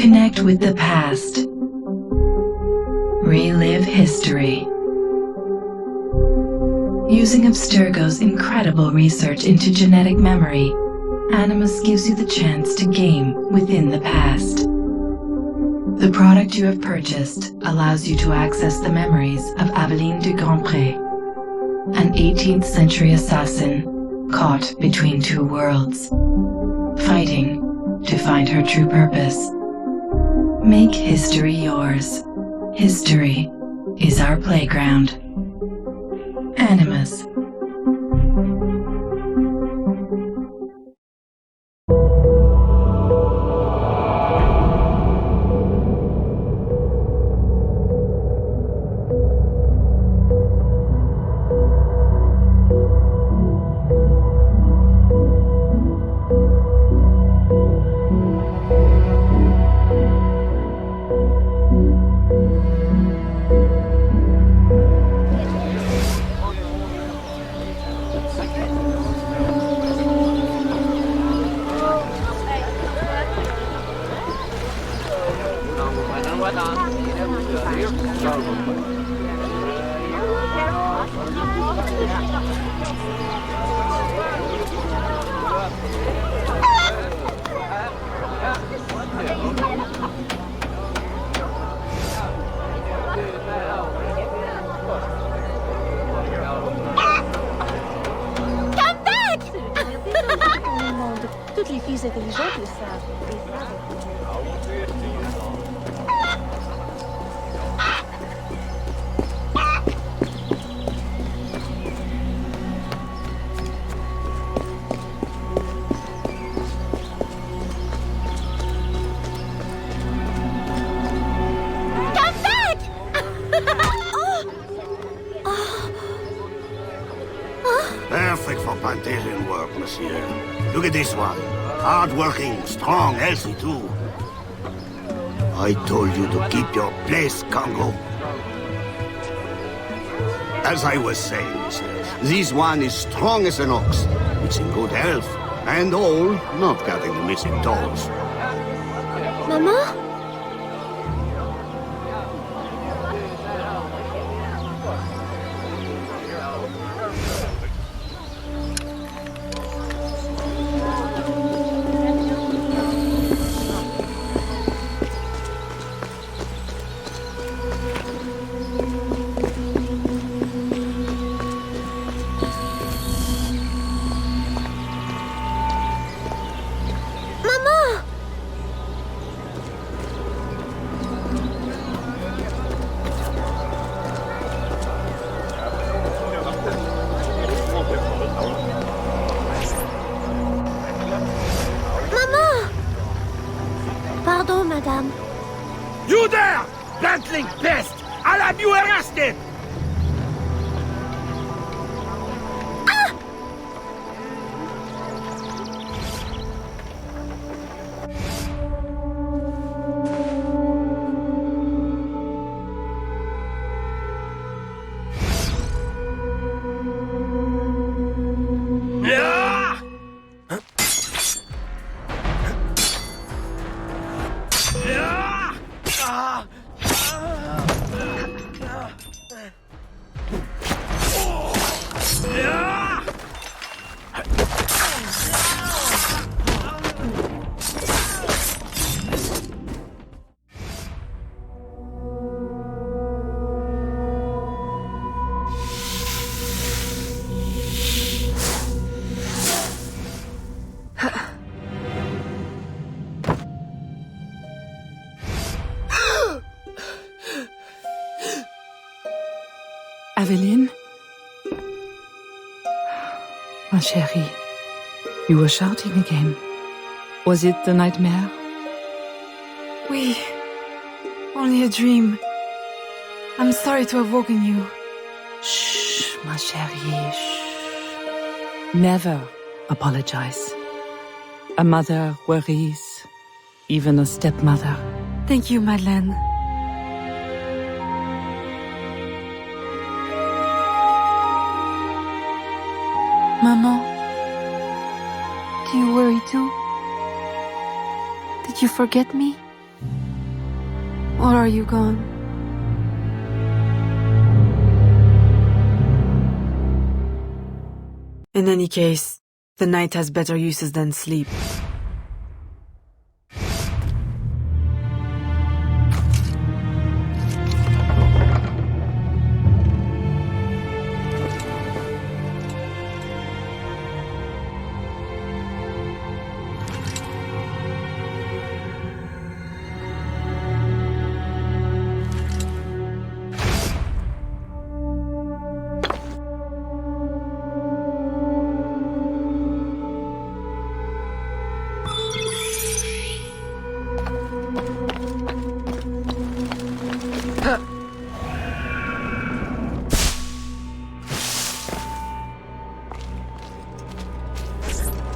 Connect with the past. Relive history. Using Abstergo's incredible research into genetic memory, Animus gives you the chance to game within the past. The product you have purchased allows you to access the memories of Aveline de Grandpré, an 18th century assassin caught between two worlds, fighting to find her true purpose. Make history yours. History is our playground. Animus. Toutes les filles intelligentes le savent. Perfect for plantation work, monsieur. Look at this one. Hard-working, strong, healthy too. I told you to keep your place, Congo. As I was saying, monsieur, this one is strong as an ox. It's in good health. And all, not counting the missing toes. Maman? Pardon, madame. You there! Bantling pest! I'll have you arrested! Aveline? Ma chérie, you were shouting again. Was it the nightmare? Oui. Only a dream. I'm sorry to have woken you. Shh, ma chérie, shh. Never apologize. A mother worries, even a stepmother. Thank you, Madeleine. Maman, do you worry too? Did you forget me? Or are you gone? In any case, the night has better uses than sleep.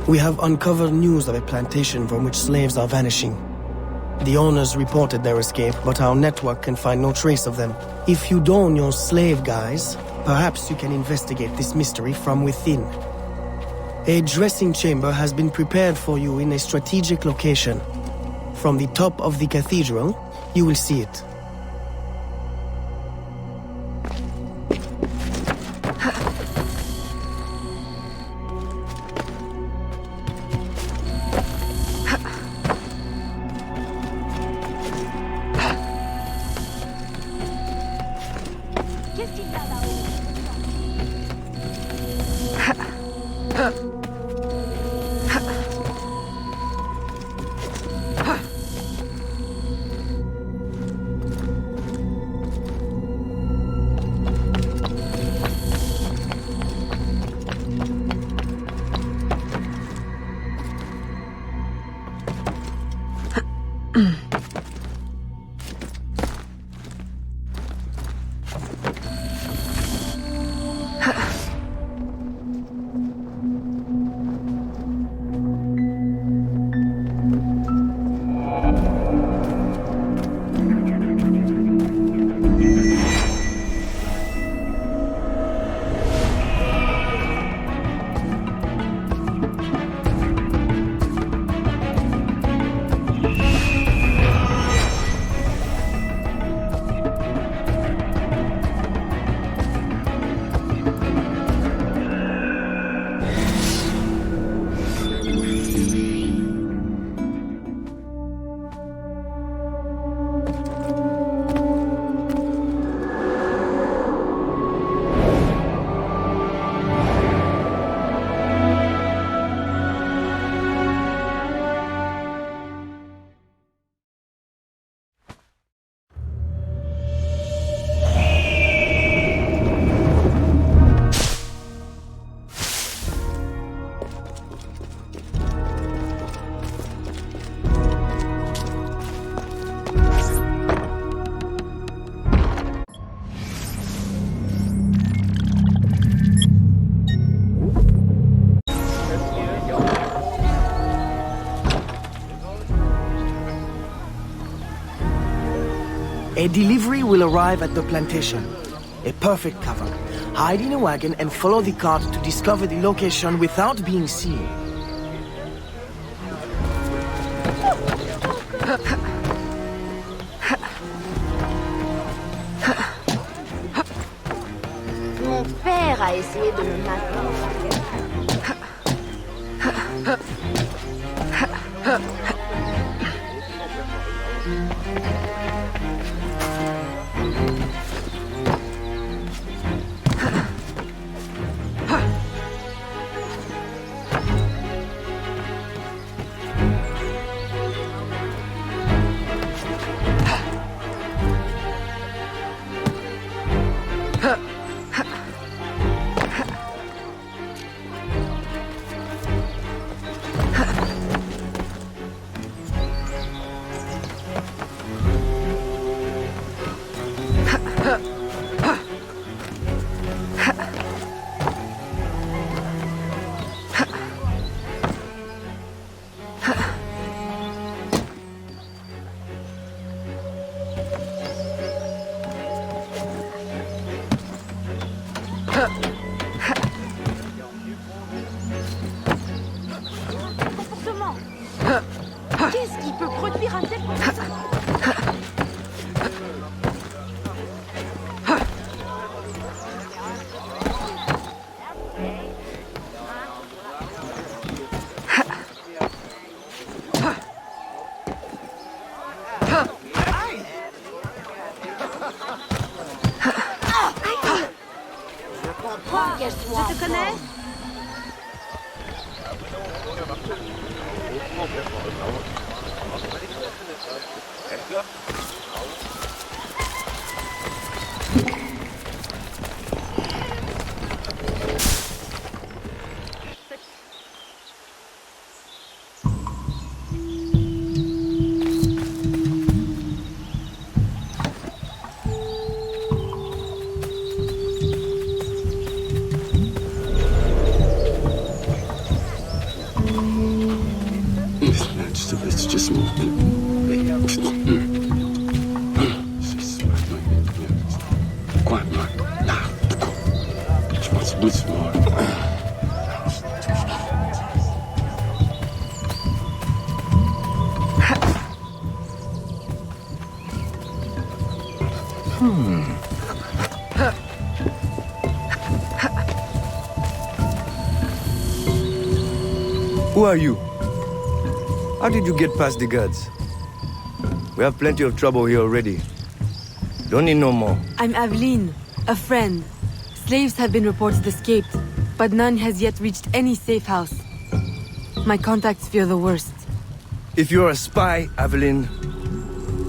We have uncovered news of a plantation from which slaves are vanishing. The owners reported their escape, but our network can find no trace of them. If you don your slave guise, perhaps you can investigate this mystery from within. A dressing chamber has been prepared for you in a strategic location. From the top of the cathedral, you will see it. A delivery will arrive at the plantation. A perfect cover. Hide in a wagon and follow the cart to discover the location without being seen. Mon père a essayé de me maintenir. qu'elle soit en forme. It's just quite right. Now, she wants a bit more. Who are you? How did you get past the guards? We have plenty of trouble here already. Don't need no more. I'm Aveline, a friend. Slaves have been reported escaped, but none has yet reached any safe house. My contacts fear the worst. If you're a spy, Aveline,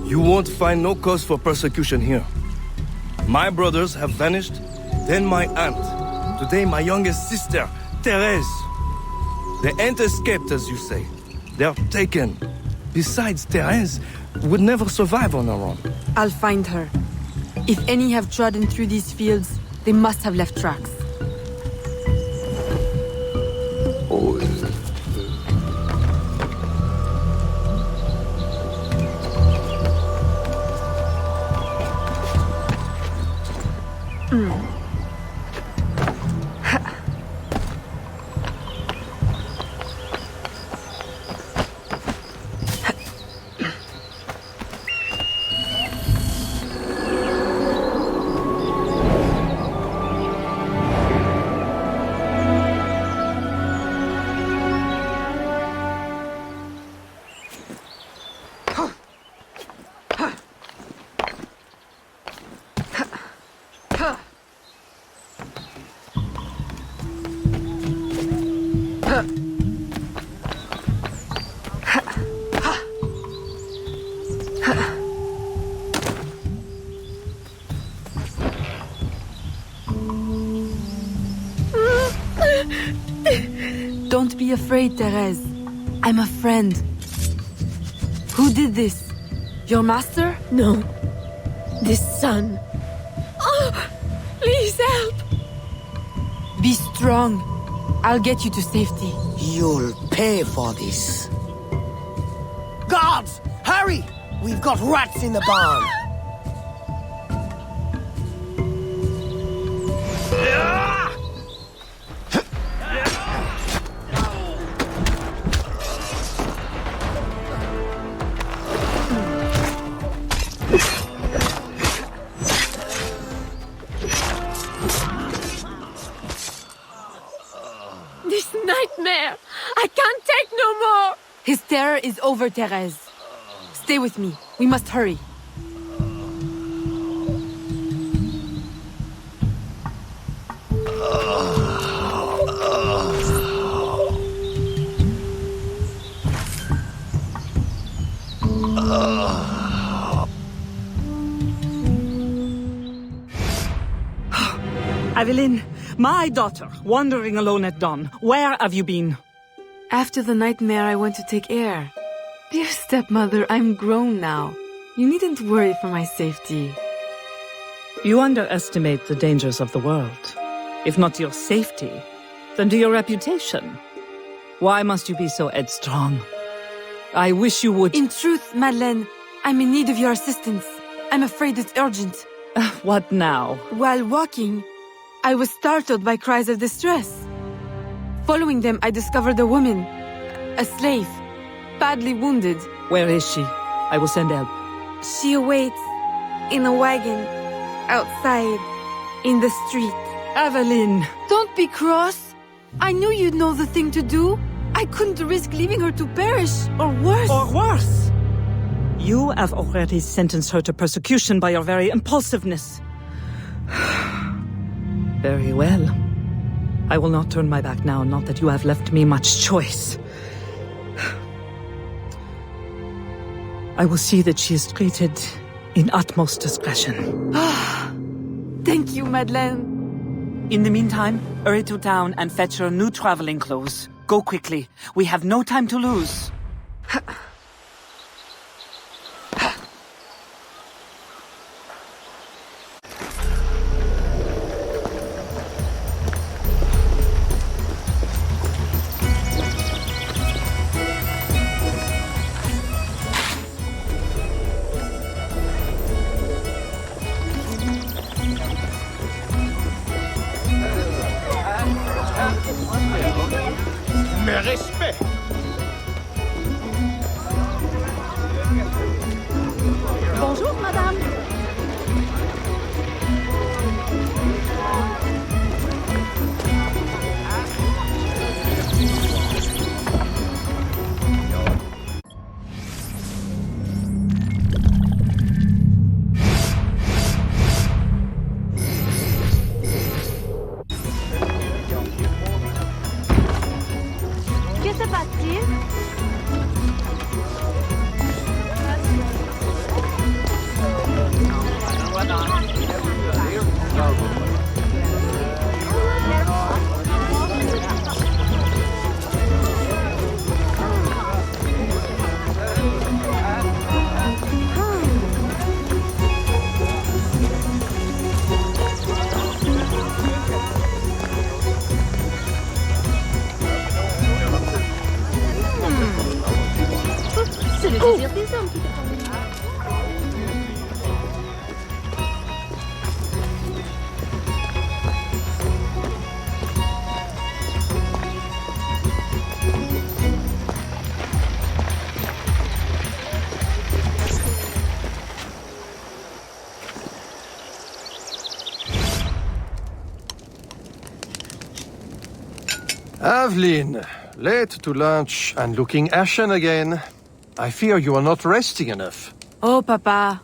you won't find no cause for persecution here. My brothers have vanished, then my aunt. Today my youngest sister, Therese. They ain't escaped, as you say. They're taken. Besides, Therese would never survive on her own. I'll find her. If any have trodden through these fields, they must have left tracks. Oh, Don't be afraid, Therese. I'm a friend. Who did this? Your master? No. This son. Oh, please help. Be strong. I'll get you to safety. You'll pay for this. Guards! Hurry! We've got rats in the barn. This nightmare! I can't take no more! His terror is over, Therese. Stay with me. We must hurry. Aveline, my daughter, wandering alone at dawn. Where have you been? After the nightmare, I went to take air. Dear stepmother, I'm grown now. You needn't worry for my safety. You underestimate the dangers of the world. If not to your safety, then to your reputation. Why must you be so headstrong? I wish you would— In truth, Madeleine, I'm in need of your assistance. I'm afraid it's urgent. What now? While walking, I was startled by cries of distress. Following them, I discovered a woman, a slave, badly wounded. Where is she? I will send help. She awaits in a wagon, outside, in the street. Aveline! Don't be cross. I knew you'd know the thing to do. I couldn't risk leaving her to perish, or worse. Or worse! You have already sentenced her to persecution by your very impulsiveness. Very well. I will not turn my back now, not that you have left me much choice. I will see that she is treated in utmost discretion. Thank you, Madeleine. In the meantime, hurry to town and fetch her new traveling clothes. Go quickly. We have no time to lose. Mes respects. Bonjour, madame. Que se passe-t-il? C'est le désir des hommes qui te conduit. Aveline, late to lunch and looking ashen again. I fear you are not resting enough. Oh, Papa.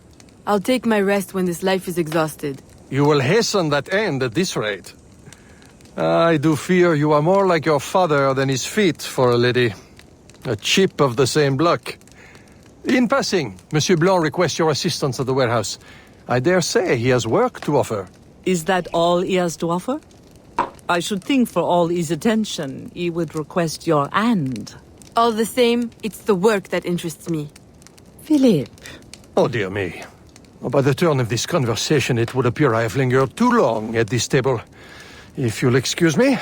I'll take my rest when this life is exhausted. You will hasten that end at this rate. I do fear you are more like your father than his feet for a lady. A chip of the same block. In passing, Monsieur Blanc requests your assistance at the warehouse. I dare say he has work to offer. Is that all he has to offer? I should think for all his attention, he would request your hand. All the same, it's the work that interests me. Philippe. Oh, dear me. By the turn of this conversation, it would appear I have lingered too long at this table. If you'll excuse me.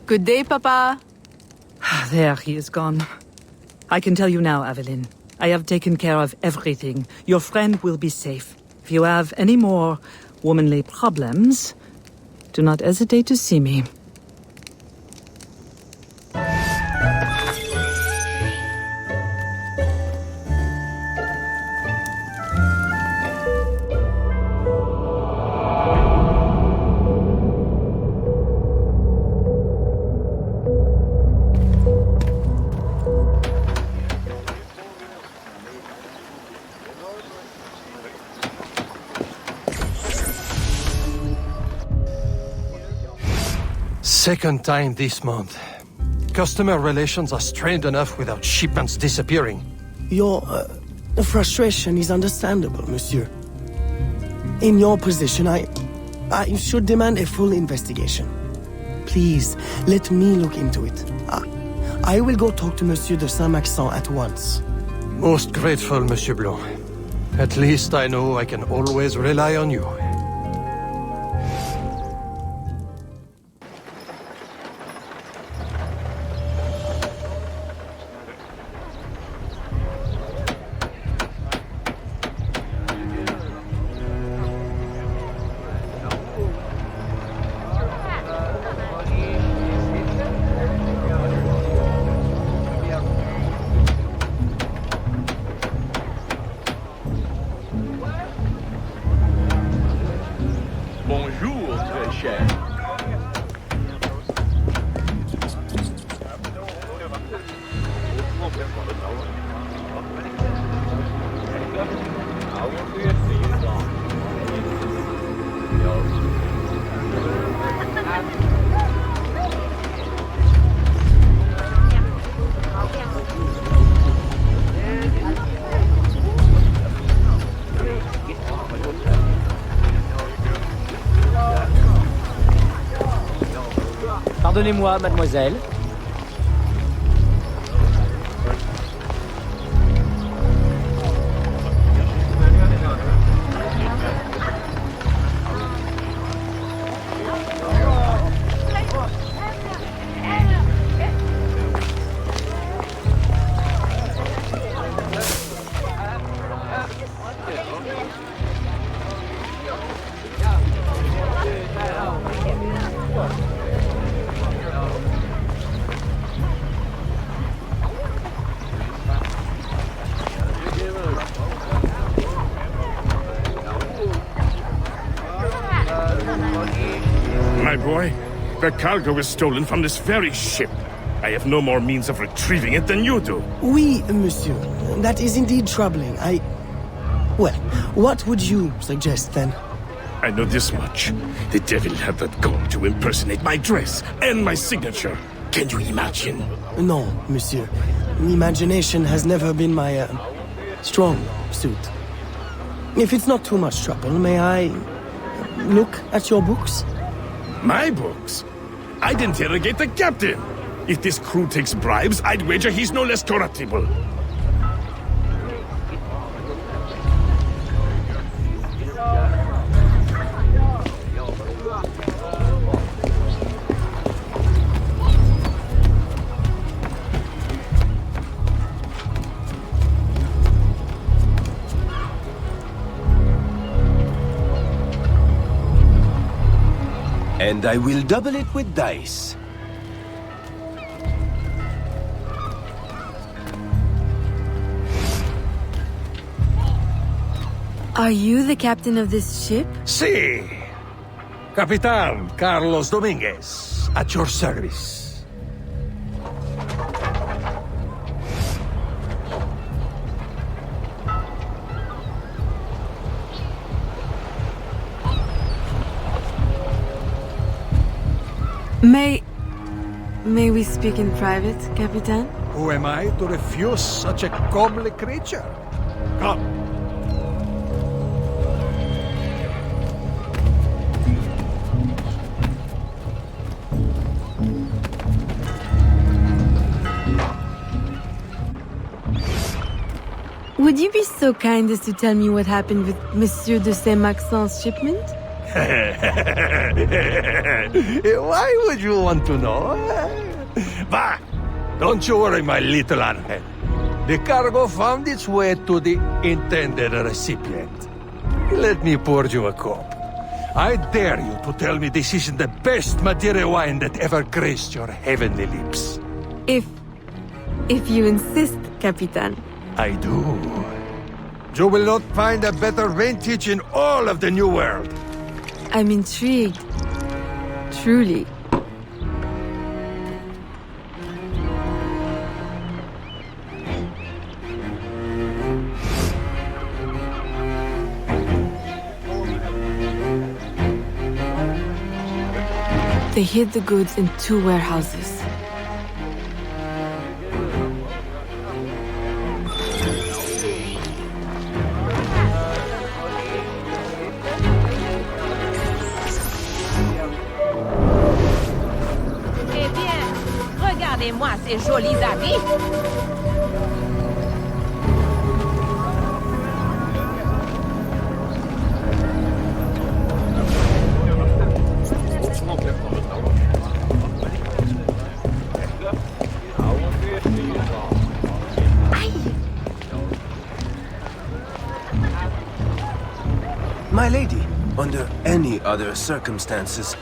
Good day, Papa. There, he is gone. I can tell you now, Aveline. I have taken care of everything. Your friend will be safe. If you have any more womanly problems, do not hesitate to see me. Second time this month. Customer relations are strained enough without shipments disappearing. Your frustration is understandable, monsieur. In your position, I should demand a full investigation. Please, let me look into it. I will go talk to Monsieur de Saint-Maxent at once. Most grateful, Monsieur Blanc. At least I know I can always rely on you. Bonjour, très cher. Pardonnez-moi, mademoiselle. My boy, the cargo was stolen from this very ship. I have no more means of retrieving it than you do. Oui, monsieur. That is indeed troubling. Well, what would you suggest then? I know this much. The devil had that gall to impersonate my dress and my signature. Can you imagine? No, monsieur. Imagination has never been my, strong suit. If it's not too much trouble, may I look at your books? My books? I'd interrogate the captain. If this crew takes bribes, I'd wager he's no less corruptible. And I will double it with dice. Are you the captain of this ship? Si. Capitan Carlos Dominguez, at your service. May we speak in private, Capitan? Who am I to refuse such a comely creature? Come. Would you be so kind as to tell me what happened with Monsieur de Saint-Maxent's shipment? Why would you want to know? Bah! Don't you worry, my little Angel. The cargo found its way to the intended recipient. Let me pour you a cup. I dare you to tell me this isn't the best Madeira wine that ever graced your heavenly lips. If you insist, Capitan. I do. You will not find a better vintage in all of the New World. I'm intrigued. Truly. They hid the goods in 2 warehouses. Regardez-moi ces jolis habits. My lady, under any other circumstances,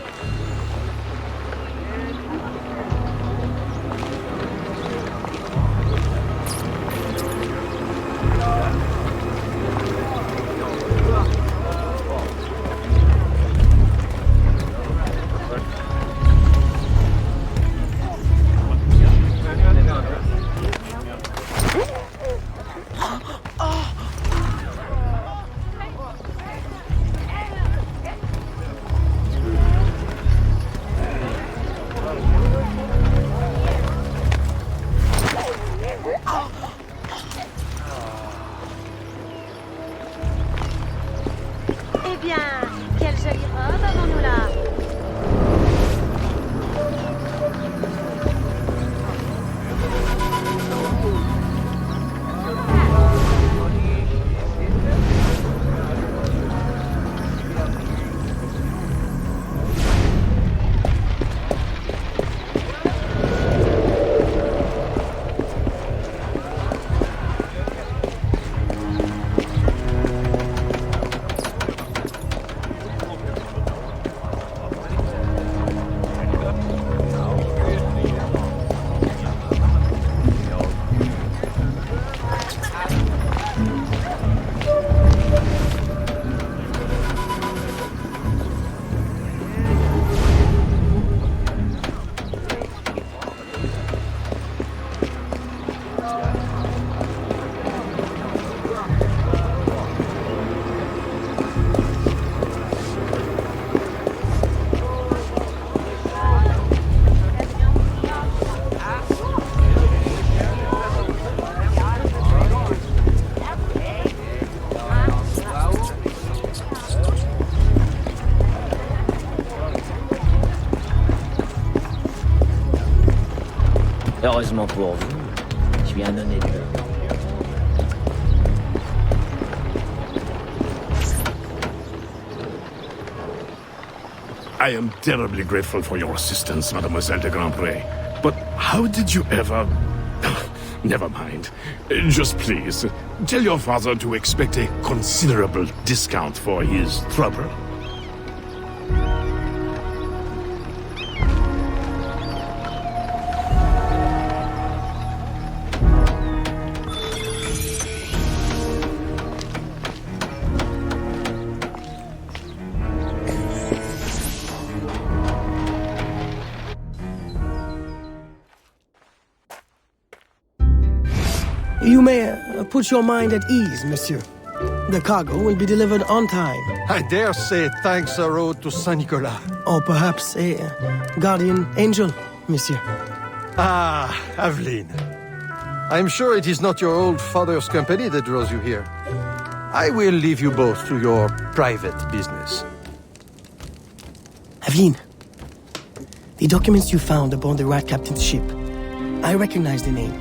Heureusement pour vous, je suis un honnête homme. I am terribly grateful for your assistance, Mademoiselle de Grandpré. But how did you ever... Never mind. Just please, tell your father to expect a considerable discount for his trouble. You may put your mind at ease, monsieur. The cargo will be delivered on time. I dare say thanks are owed to Saint Nicolas. Or perhaps a guardian angel, monsieur. Ah, Aveline. I'm sure it is not your old father's company that draws you here. I will leave you both to your private business. Aveline, the documents you found aboard the Rat Captain's ship. I recognize the name.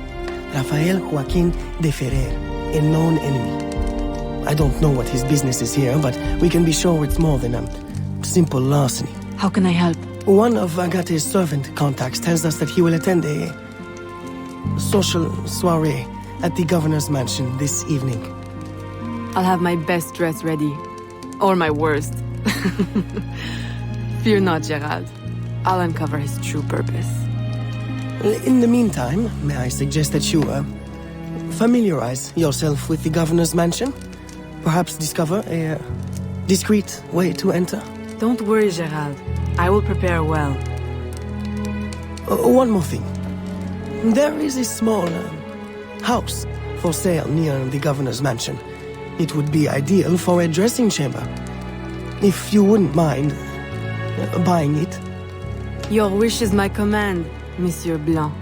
Rafael Joaquin de Ferrer, a known enemy. I don't know what his business is here, but we can be sure it's more than a simple larceny. How can I help? One of Agate's servant contacts tells us that he will attend a social soiree at the governor's mansion this evening. I'll have my best dress ready. Or my worst. Fear not, Gerald. I'll uncover his true purpose. In the meantime, may I suggest that you, familiarize yourself with the governor's mansion? Perhaps discover a discreet way to enter? Don't worry, Gerald. I will prepare well. One more thing. There is a small house for sale near the governor's mansion. It would be ideal for a dressing chamber. If you wouldn't mind buying it. Your wish is my command, Monsieur Blanc.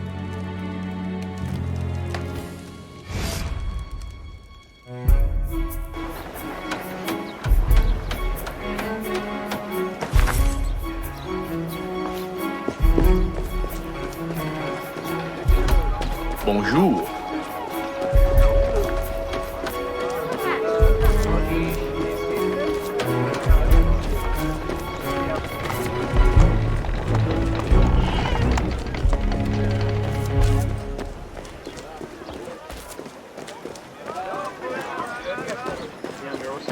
Bonjour.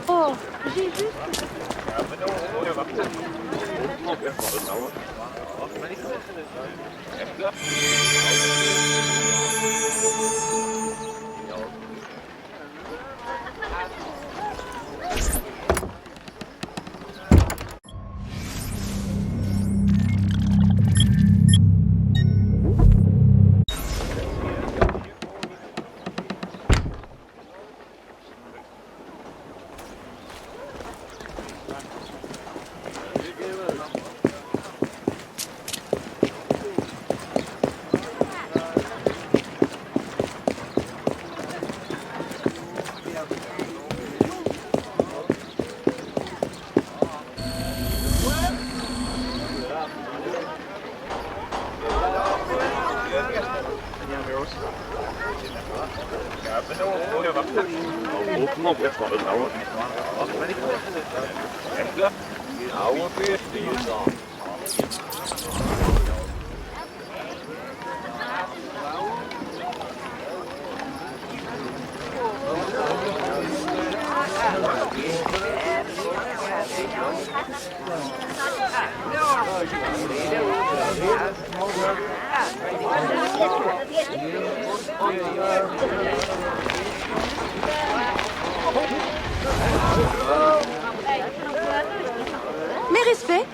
Oh, j'ai juste... Mes respects.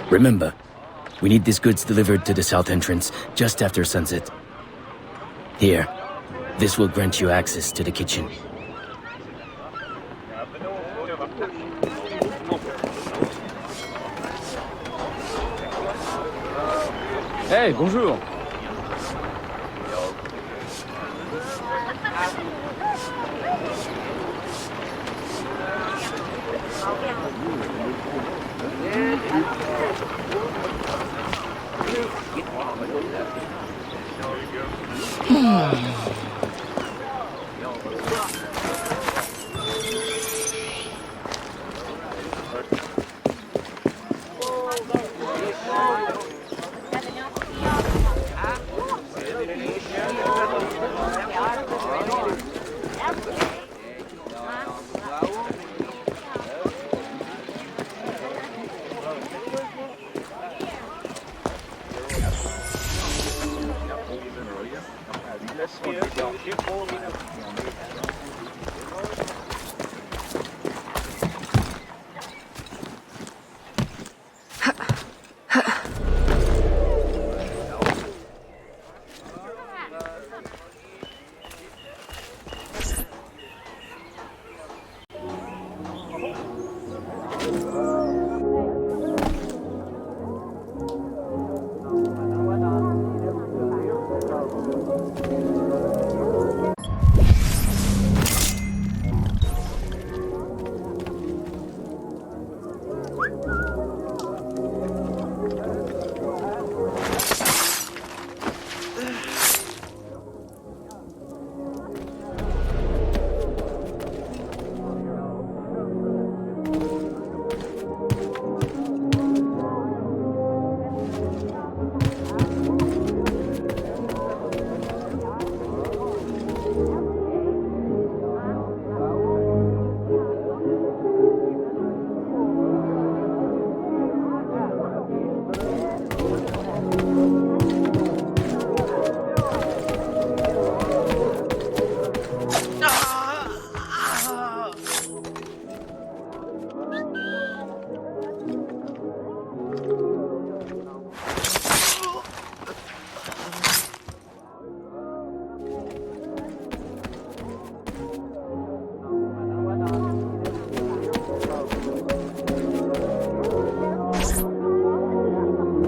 Remember, we need these goods delivered to the south entrance just after sunset. Here, this will grant you access to the kitchen. Hey, bonjour.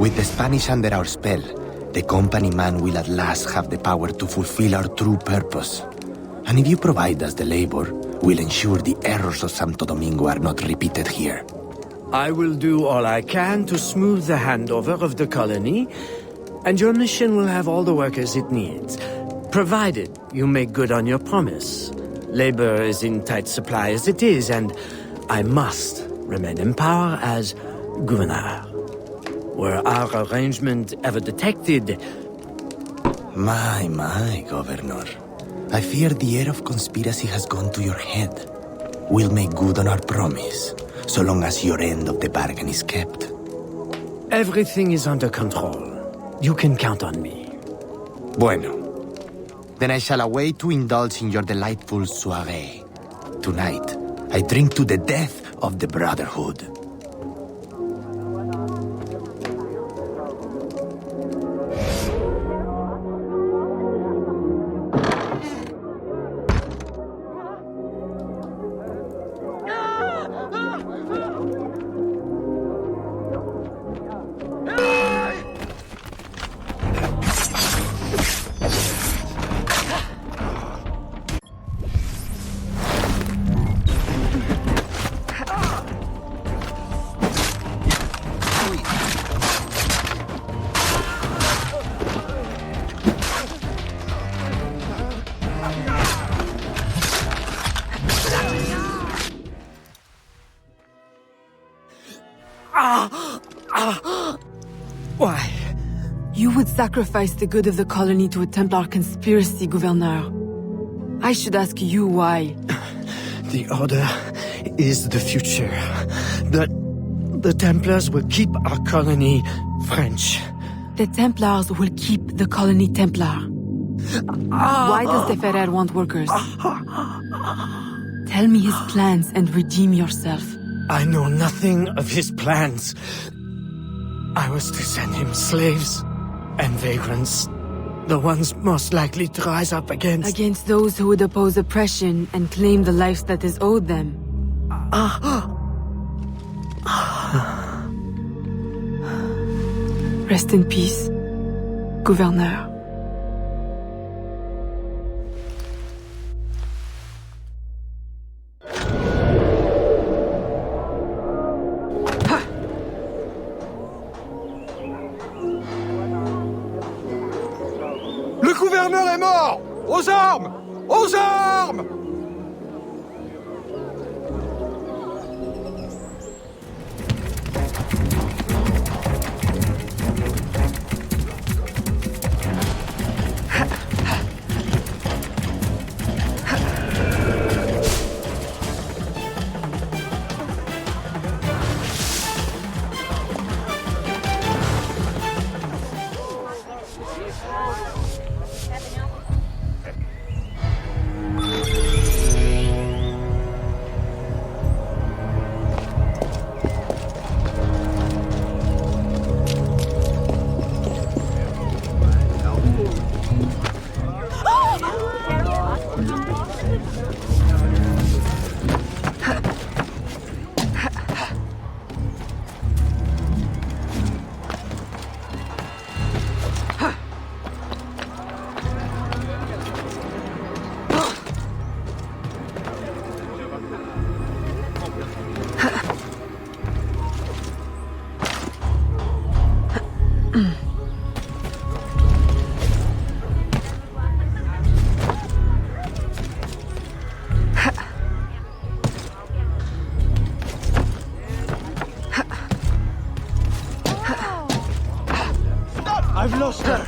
With the Spanish under our spell, the company man will at last have the power to fulfill our true purpose. And if you provide us the labor, we'll ensure the errors of Santo Domingo are not repeated here. I will do all I can to smooth the handover of the colony, and your mission will have all the workers it needs, provided you make good on your promise. Labor is in tight supply as it is, and I must remain in power as governor. Were our arrangement ever detected? My, Governor. I fear the air of conspiracy has gone to your head. We'll make good on our promise, so long as your end of the bargain is kept. Everything is under control. You can count on me. Bueno. Then I shall await to indulge in your delightful soirée. Tonight, I drink to the death of the Brotherhood. Why? You would sacrifice the good of the colony to a Templar conspiracy, Gouverneur. I should ask you why. The Order is the future. The Templars will keep our colony French. The Templars will keep the colony Templar. Why does the Ferrer want workers? Tell me his plans and redeem yourself. I know nothing of his plans. I was to send him slaves and vagrants, the ones most likely to rise up against... Against those who would oppose oppression and claim the life that is owed them. Rest in peace, Gouverneur. Le gouverneur est mort! Aux armes! Aux armes! I've lost her.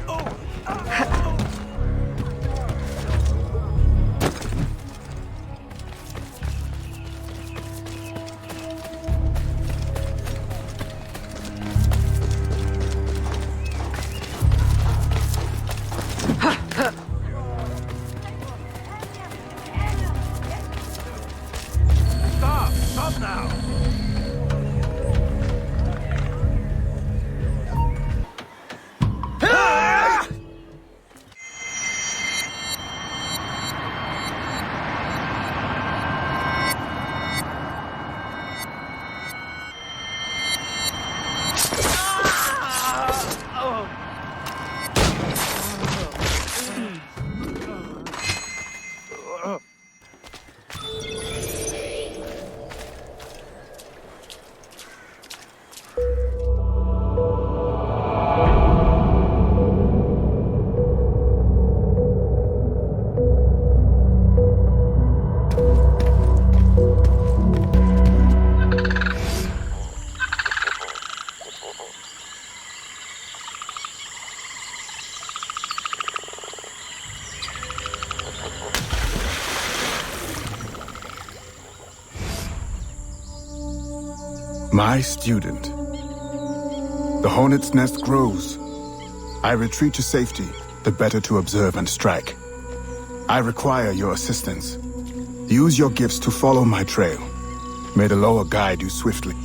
Stop now! My student. The hornet's nest grows. I retreat to safety, the better to observe and strike. I require your assistance. Use your gifts to follow my trail. May the lower guide you swiftly.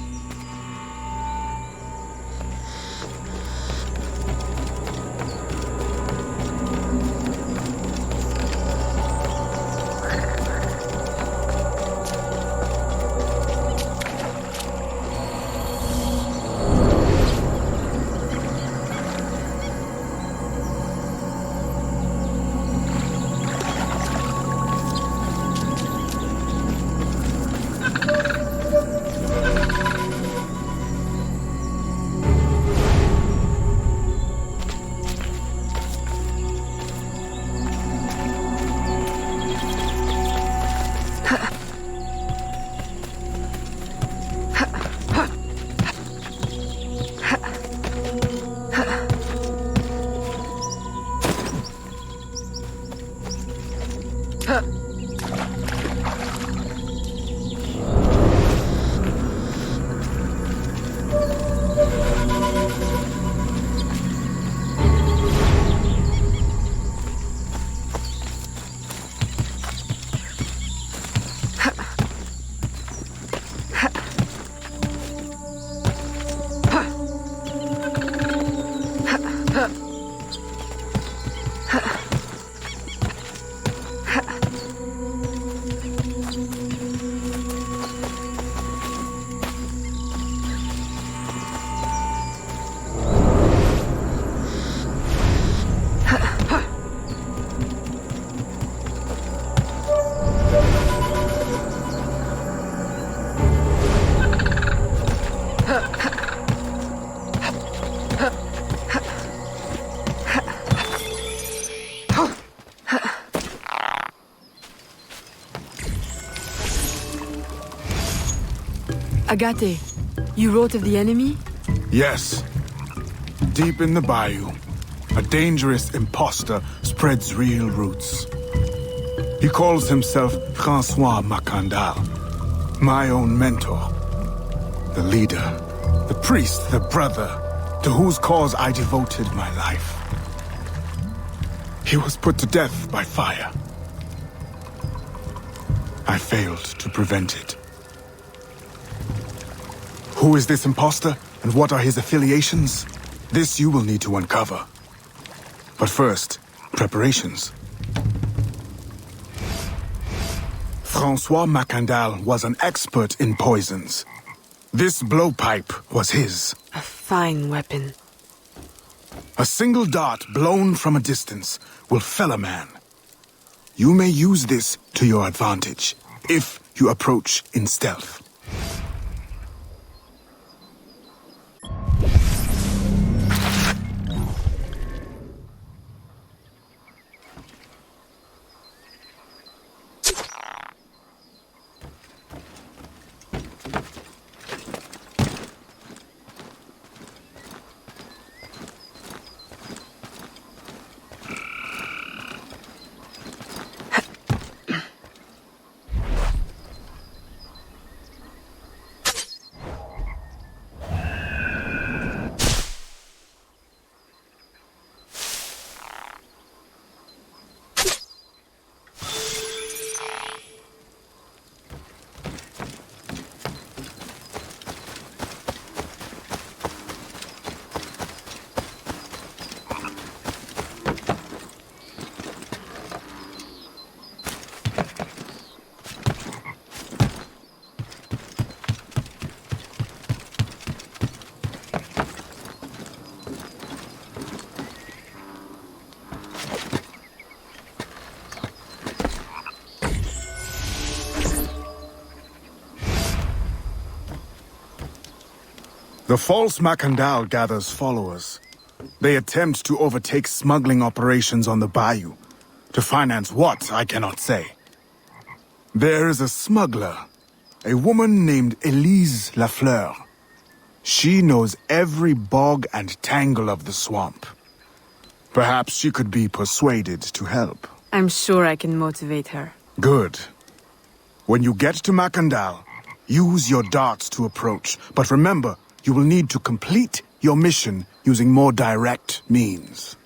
Agate, you wrote of the enemy? Yes. Deep in the bayou, a dangerous imposter spreads real roots. He calls himself Francois Macandal, my own mentor. The leader, the priest, the brother, to whose cause I devoted my life. He was put to death by fire. I failed to prevent it. Who is this imposter, and what are his affiliations? This you will need to uncover. But first, preparations. Francois Macandal was an expert in poisons. This blowpipe was his. A fine weapon. A single dart blown from a distance will fell a man. You may use this to your advantage, if you approach in stealth. The false Macandal gathers followers. They attempt to overtake smuggling operations on the bayou. To finance what, I cannot say. There is a smuggler, a woman named Elise Lafleur. She knows every bog and tangle of the swamp. Perhaps she could be persuaded to help. I'm sure I can motivate her. Good. When you get to Macandal, use your darts to approach, but remember, you will need to complete your mission using more direct means.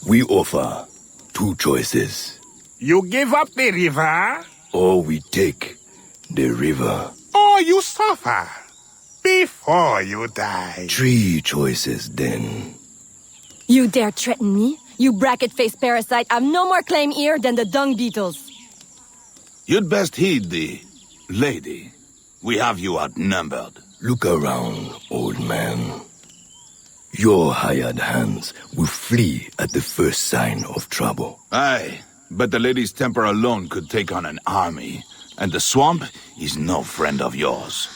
We offer two choices. You give up the river? Or we take the river. Or you suffer before you die. Three choices then. You dare threaten me? You bracket-faced parasite, I've no more claim here than the dung beetles. You'd best heed the lady. We have you outnumbered. Look around, old man. Your hired hands will flee at the first sign of trouble. Aye, but the lady's temper alone could take on an army, and the swamp is no friend of yours.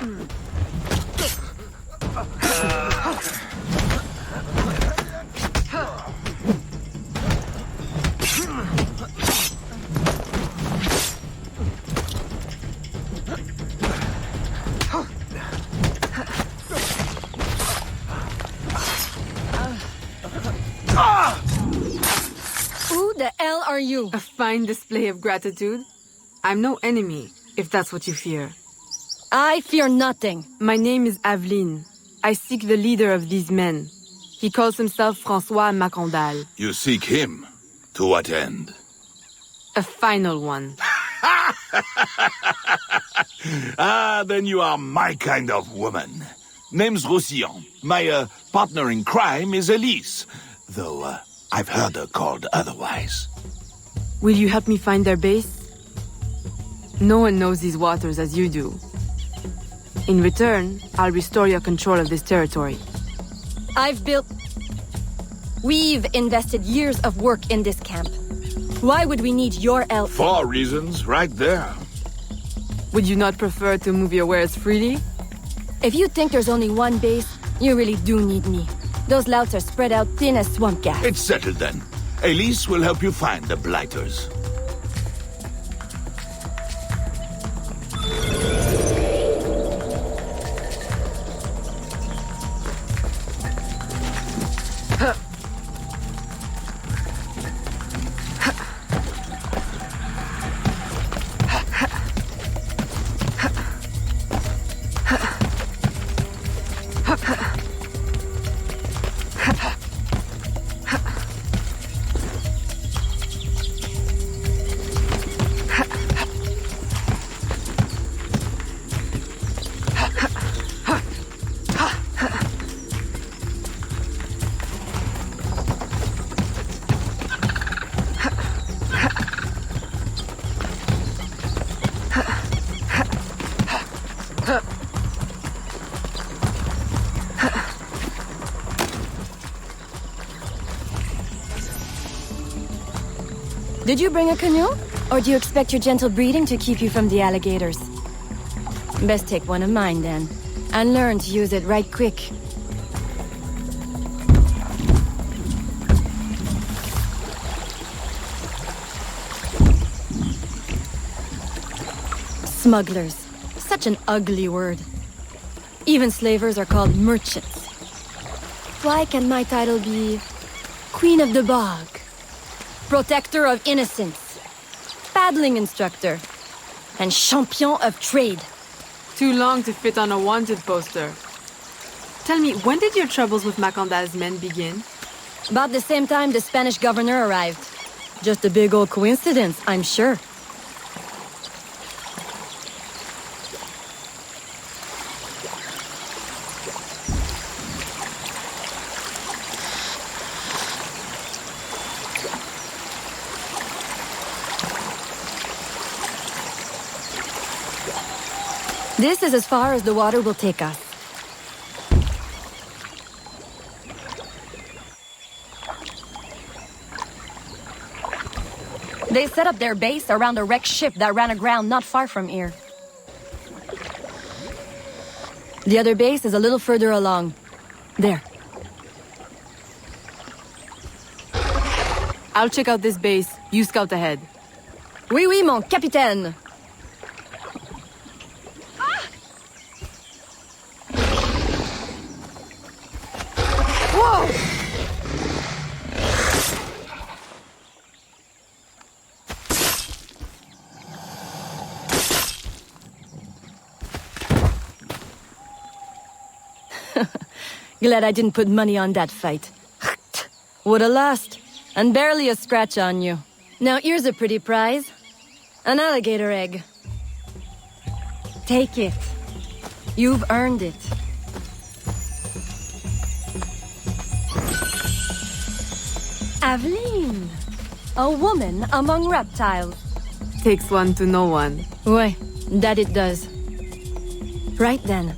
Who the hell are you? A fine display of gratitude. I'm no enemy, if that's what you fear. I fear nothing. My name is Aveline. I seek the leader of these men. He calls himself François Macandal. You seek him? To what end? A final one. Ah, then you are my kind of woman. Name's Roussillon. My partner in crime is Elise. Though, I've heard her called otherwise. Will you help me find their base? No one knows these waters as you do. In return, I'll restore your control of this territory. We've invested years of work in this camp. Why would we need your help? 4 reasons, right there. Would you not prefer to move your wares freely? If you think there's only one base, you really do need me. Those louts are spread out thin as swamp gas. It's settled then. Elise will help you find the blighters. Did you bring a canoe? Or do you expect your gentle breeding to keep you from the alligators? Best take one of mine then, and learn to use it right quick. Smugglers. Such an ugly word. Even slavers are called merchants. Why can my title be Queen of the Bog? Protector of Innocence, paddling instructor, and champion of trade. Too long to fit on a wanted poster. Tell me, when did your troubles with Macandal's men begin? About the same time the Spanish governor arrived. Just a big old coincidence, I'm sure. This is as far as the water will take us. They set up their base around a wrecked ship that ran aground not far from here. The other base is a little further along. There. I'll check out this base. You scout ahead. Oui, oui, mon capitaine. Glad I didn't put money on that fight. Woulda lost, and barely a scratch on you. Now here's a pretty prize. An alligator egg. Take it. You've earned it. Aveline, a woman among reptiles. Takes one to know one. Ouais, that it does. Right then.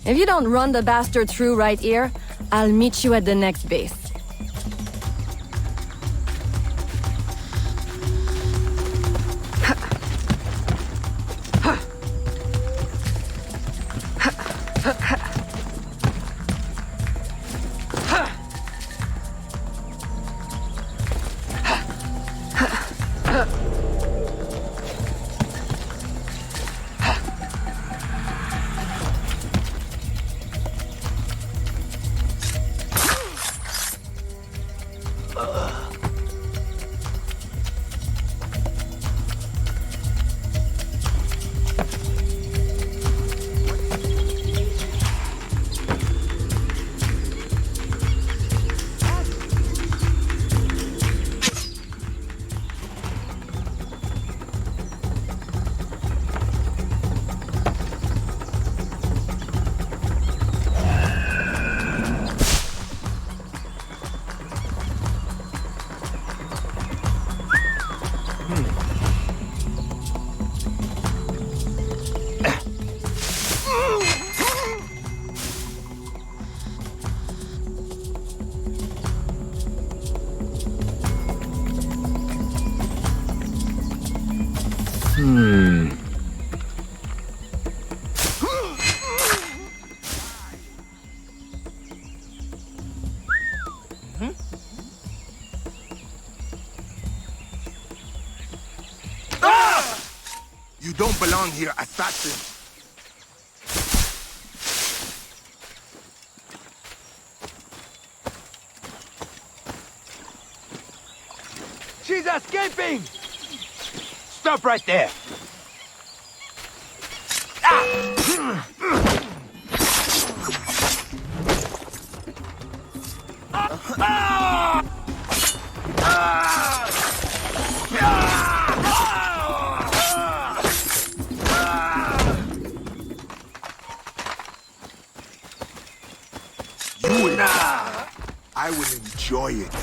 If you don't run the bastard through right here, I'll meet you at the next base. You don't belong here, assassin! She's escaping! Stop right there! I will enjoy it.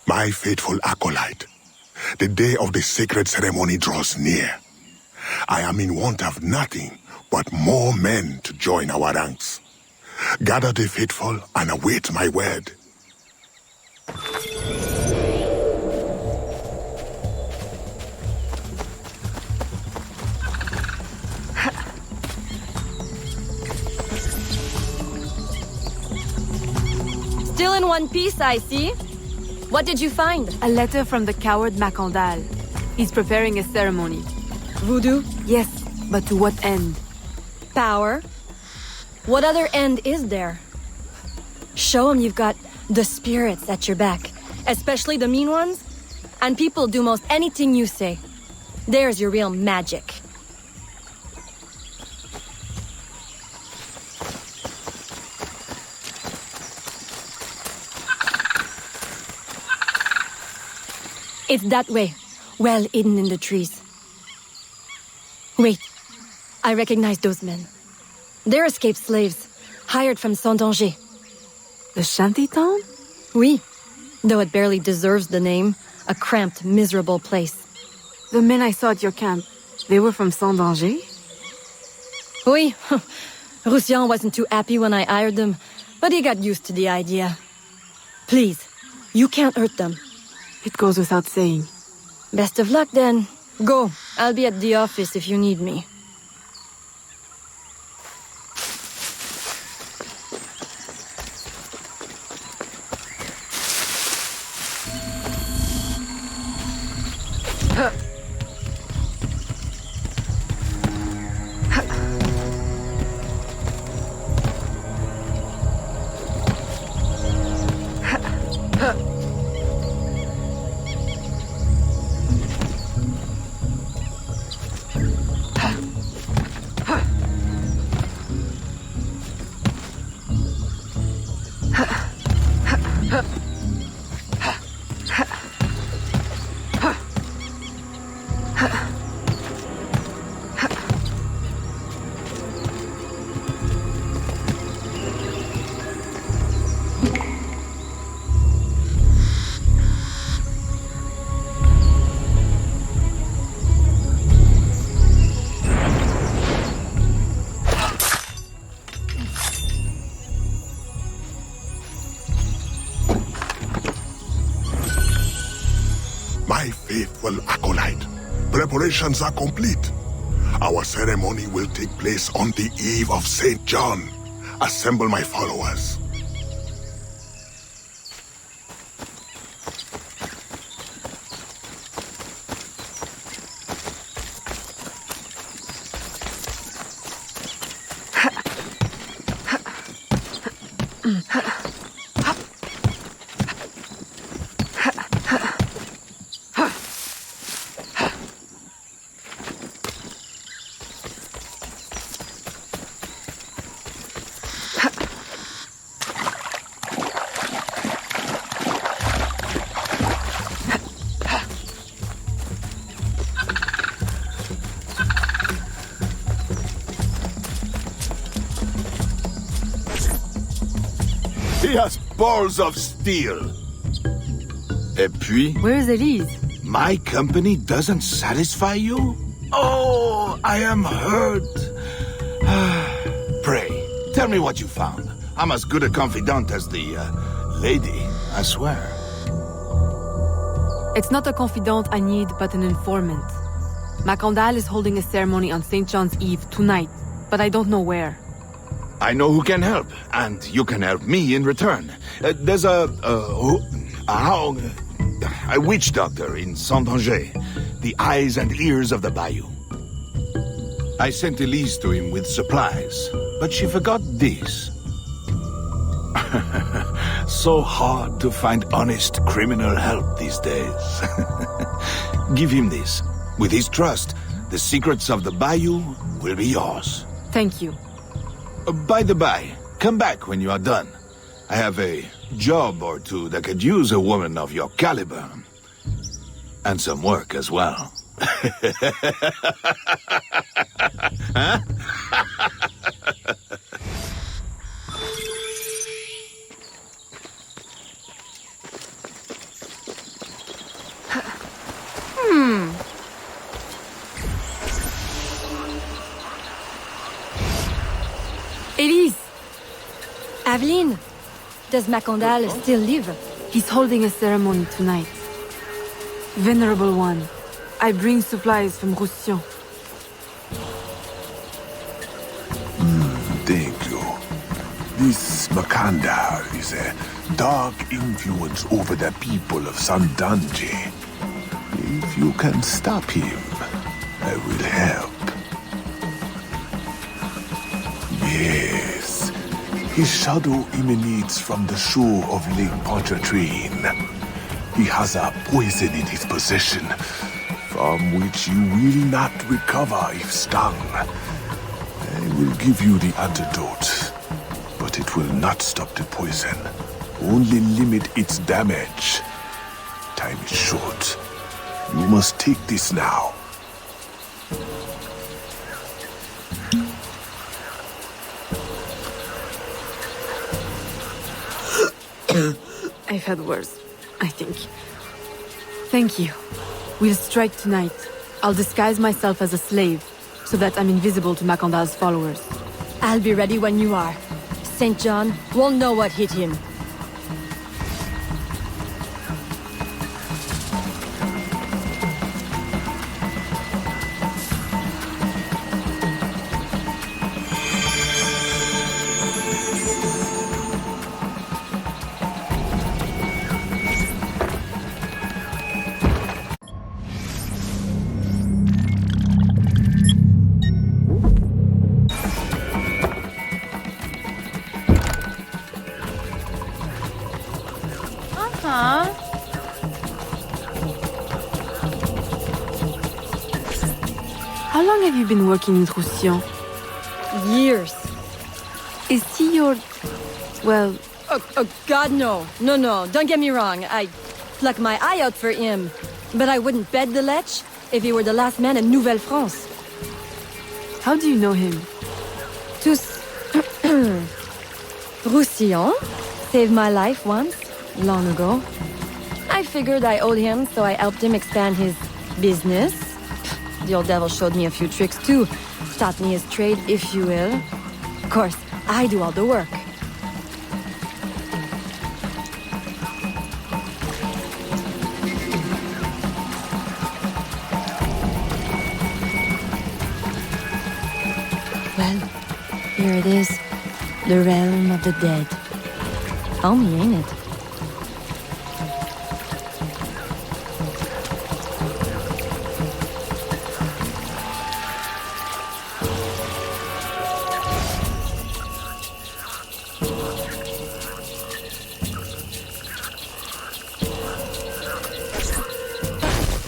My faithful acolyte, the day of the sacred ceremony draws near. I am in want of nothing but more men to join our ranks. Gather the faithful and await my word. Still in one piece, I see. What did you find? A letter from the coward Macandal. He's preparing a ceremony. Voodoo? Yes, but to what end? Power? What other end is there? Show him you've got the spirits at your back, especially the mean ones, and people do most anything you say. There's your real magic. It's that way, well hidden in the trees. Wait, I recognize those men. They're escaped slaves, hired from Saint-Danger. The shantytown? Oui, though it barely deserves the name, a cramped, miserable place. The men I saw at your camp, they were from Saint-Danger? Oui, Roussillon wasn't too happy when I hired them, but he got used to the idea. Please, you can't hurt them. It goes without saying. Best of luck then. Go, I'll be at the office if you need me. preparations are complete. Our ceremony will take place on the eve of St. John. Assemble my followers. He has balls of steel. Et puis? Where's Elise? My company doesn't satisfy you? Oh, I am hurt. Pray, tell me what you found. I'm as good a confidant as the, lady, I swear. It's not a confidant I need, but an informant. Macandal is holding a ceremony on St. John's Eve tonight, but I don't know where. I know who can help, and you can help me in return. There's a witch doctor in Saint-Anger, the eyes and ears of the bayou. I sent Elise to him with supplies, but she forgot this. So hard to find honest criminal help these days. Give him this. With his trust, the secrets of the bayou will be yours. Thank you. By the by, come back when you are done. I have a job or two that could use a woman of your caliber. And some work as well. Huh? Elise! Aveline, does Macandal still live? He's holding a ceremony tonight. Venerable One, I bring supplies from Roussillon. Thank you. This Macandal is a dark influence over the people of Sandange. If you can stop him, I will help. Yes. His shadow emanates from the shore of Lake Pontchartrain. He has a poison in his possession, from which you will not recover if stung. I will give you the antidote, but it will not stop the poison, only limit its damage. Time is short. You must take this now. I've had worse, I think. Thank you. We'll strike tonight. I'll disguise myself as a slave, so that I'm invisible to Macandal's followers. I'll be ready when you are. St. John won't know what hit him. How long have you been working in Roussillon? Years. Is he your... well... Oh, God, no. No, don't get me wrong. I'd pluck my eye out for him. But I wouldn't bet the lech if he were the last man in Nouvelle-France. How do you know him? Roussillon saved my life once, long ago. I figured I owed him, so I helped him expand his business. The old devil showed me a few tricks too. Taught me his trade, if you will. Of course, I do all the work. Well, here it is. The realm of the dead. Homey, ain't it?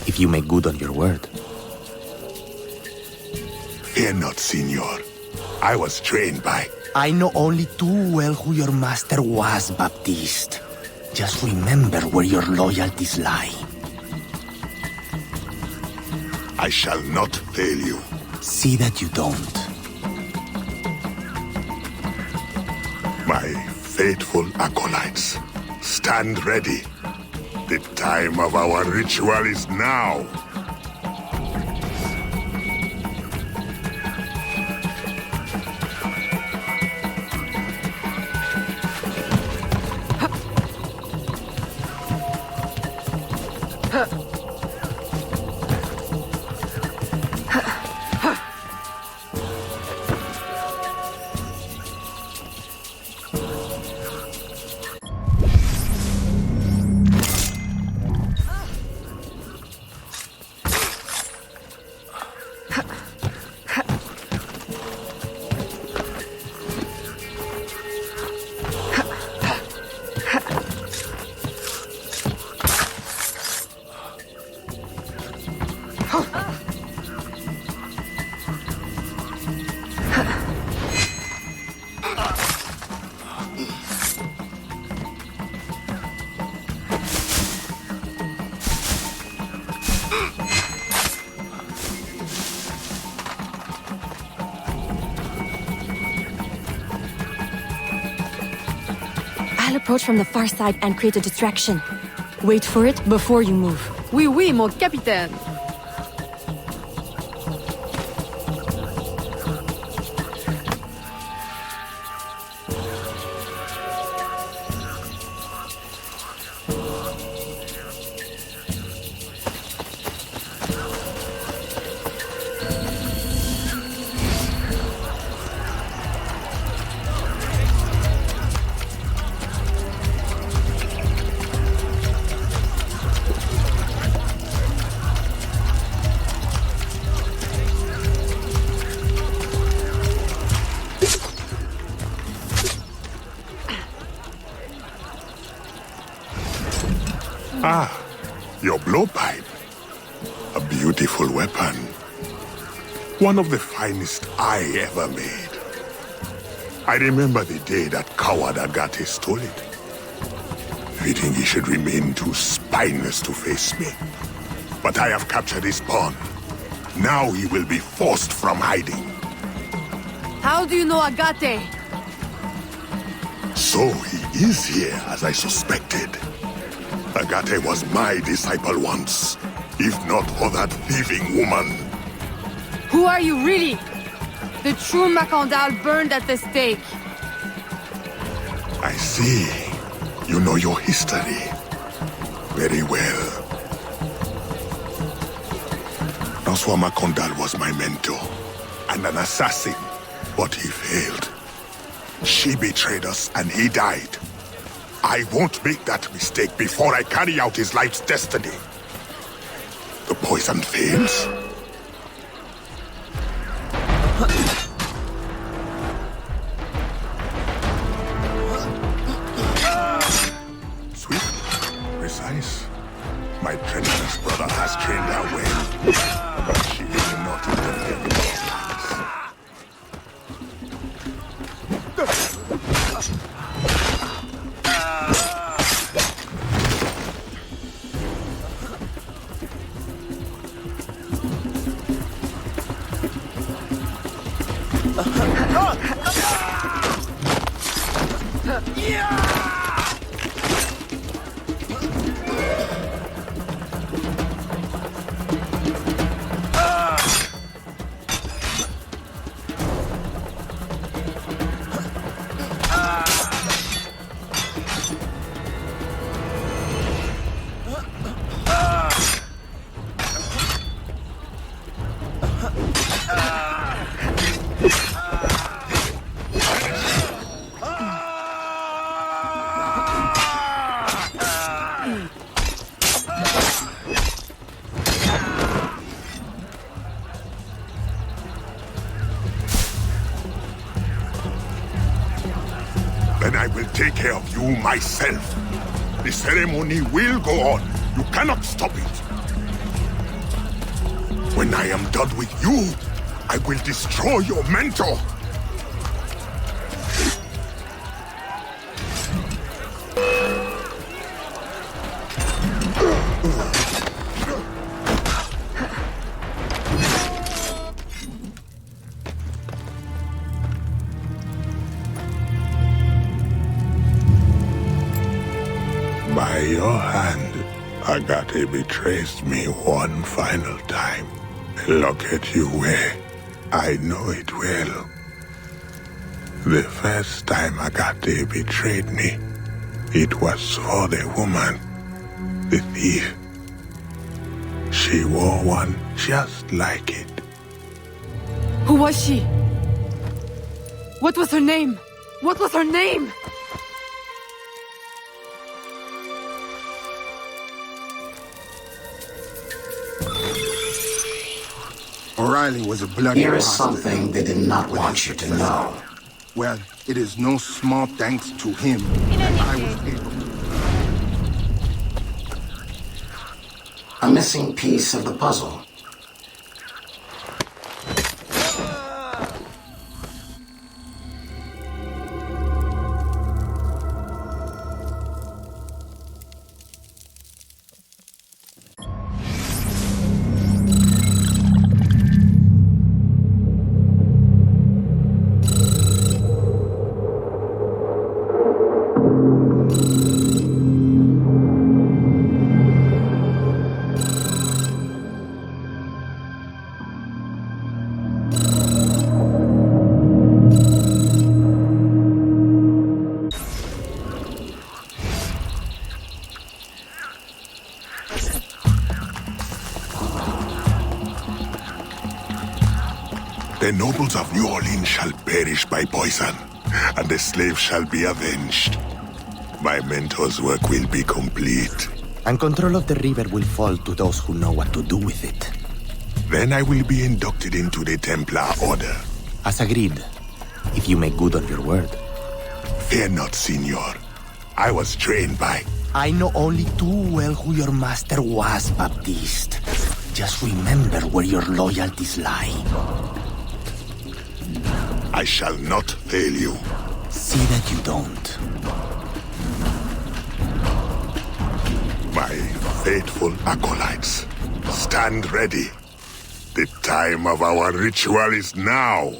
If you make good on your word. Fear not, Signor. I was trained by... I know only too well who your master was, Baptiste. Just remember where your loyalties lie. I shall not fail you. See that you don't. My faithful acolytes, stand ready. The time of our ritual is now. I'll approach from the far side and create a distraction. Wait for it before you move. Oui, oui, mon capitaine. Ah, your blowpipe. A beautiful weapon. One of the finest I ever made. I remember the day that coward Agate stole it. Fitting he should remain too spineless to face me. But I have captured his pawn. Now he will be forced from hiding. How do you know Agate? So he is here, as I suspected. Agate was my disciple once, if not for that thieving woman. Who are you really? The true Macandal burned at the stake. I see. You know your history. Very well. Francois Macandal was my mentor, and an assassin, but he failed. She betrayed us, and he died. I won't make that mistake before I carry out his life's destiny. The poison fails. Swift, precise. My tremendous brother has trained her well, but she will not interfere with our plans. will take care of you myself. The ceremony will go on. You cannot stop it. When I am done with you, I will destroy your mentor. By your hand, Agate betrays me one final time. Look at you where I know it well. The first time Agate betrayed me, it was for the woman, the thief. She wore one just like it. Who was she? What was her name? What was her name? O'Reilly was a bloody Here is bastard. something they did not want you to know. Well, it is no small thanks to him that I was able. A missing piece of the puzzle. The nobles of New Orleans shall perish by poison, and the slaves shall be avenged. My mentor's work will be complete. And control of the river will fall to those who know what to do with it. Then I will be inducted into the Templar Order. As agreed, if you make good on your word. Fear not, Signor. I was trained by... I know only too well who your master was, Baptiste. Just remember where your loyalties lie. I shall not fail you. See that you don't. My faithful acolytes, stand ready. The time of our ritual is now.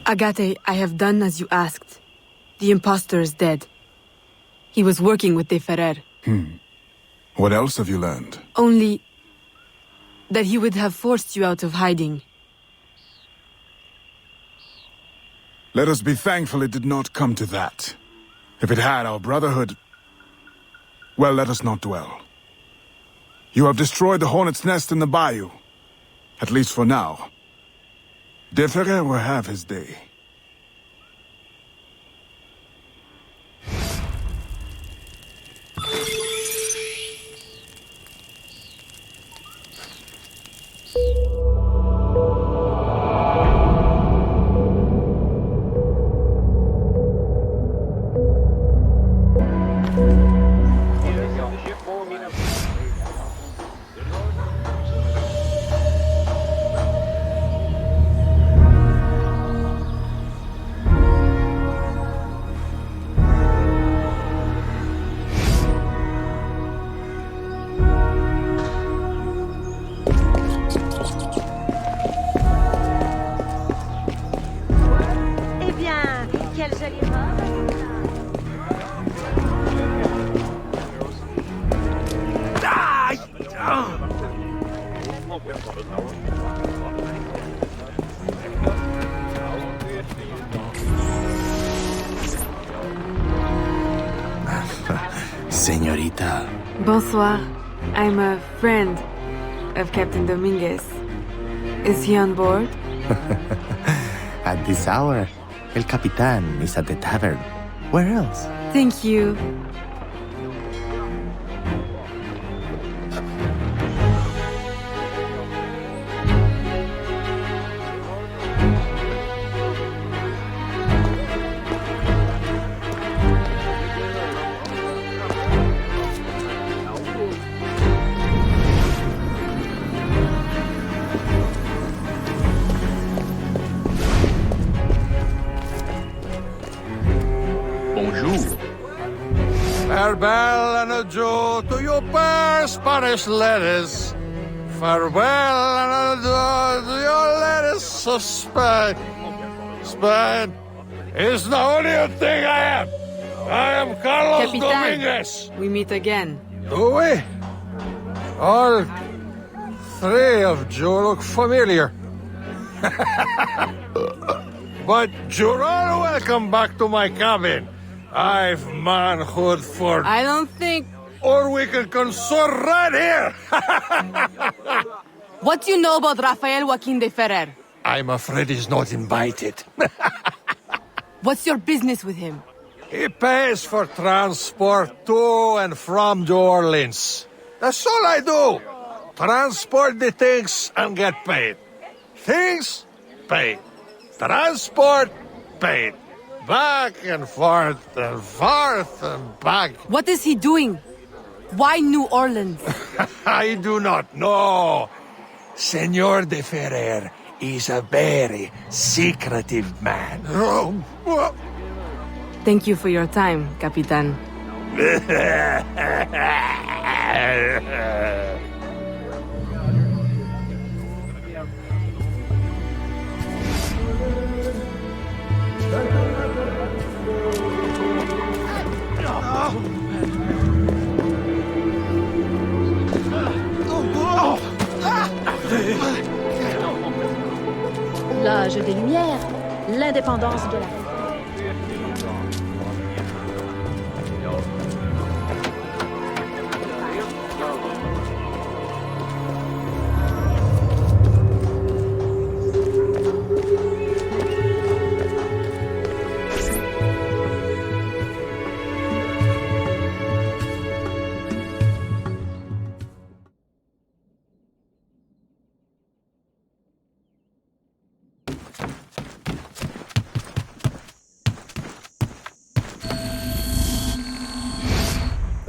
Agate, I have done as you asked. The impostor is dead. He was working with De Ferrer. What else have you learned? Only that he would have forced you out of hiding. Let us be thankful it did not come to that. If it had, our brotherhood... Well, let us not dwell. You have destroyed the hornet's nest in the bayou. At least for now. De Ferrer will have his day. Señorita. Bonsoir. I'm a friend of Captain Dominguez. Is he on board? At this hour, El Capitan is at the tavern. Where else? Thank you. Bonjour. Farewell and adieu to your fair Spanish ladies. Farewell and adieu to your ladies of Spain. Spain is the only thing I am. I am Carlos Dominguez. We meet again. Do we? All three of you look familiar. But you're all welcome back to my cabin. I've manhood for... I don't think... Or we can consort right here! What do you know about Rafael Joaquin de Ferrer? I'm afraid he's not invited. What's your business with him? He pays for transport to and from New Orleans. That's all I do. Transport the things and get paid. Things, paid. Transport, paid. Back and forth and back. What is he doing? Why New Orleans? I do not know. Senor de Ferrer is a very secretive man. Thank you for your time, Capitan. L'âge des Lumières, l'indépendance de la...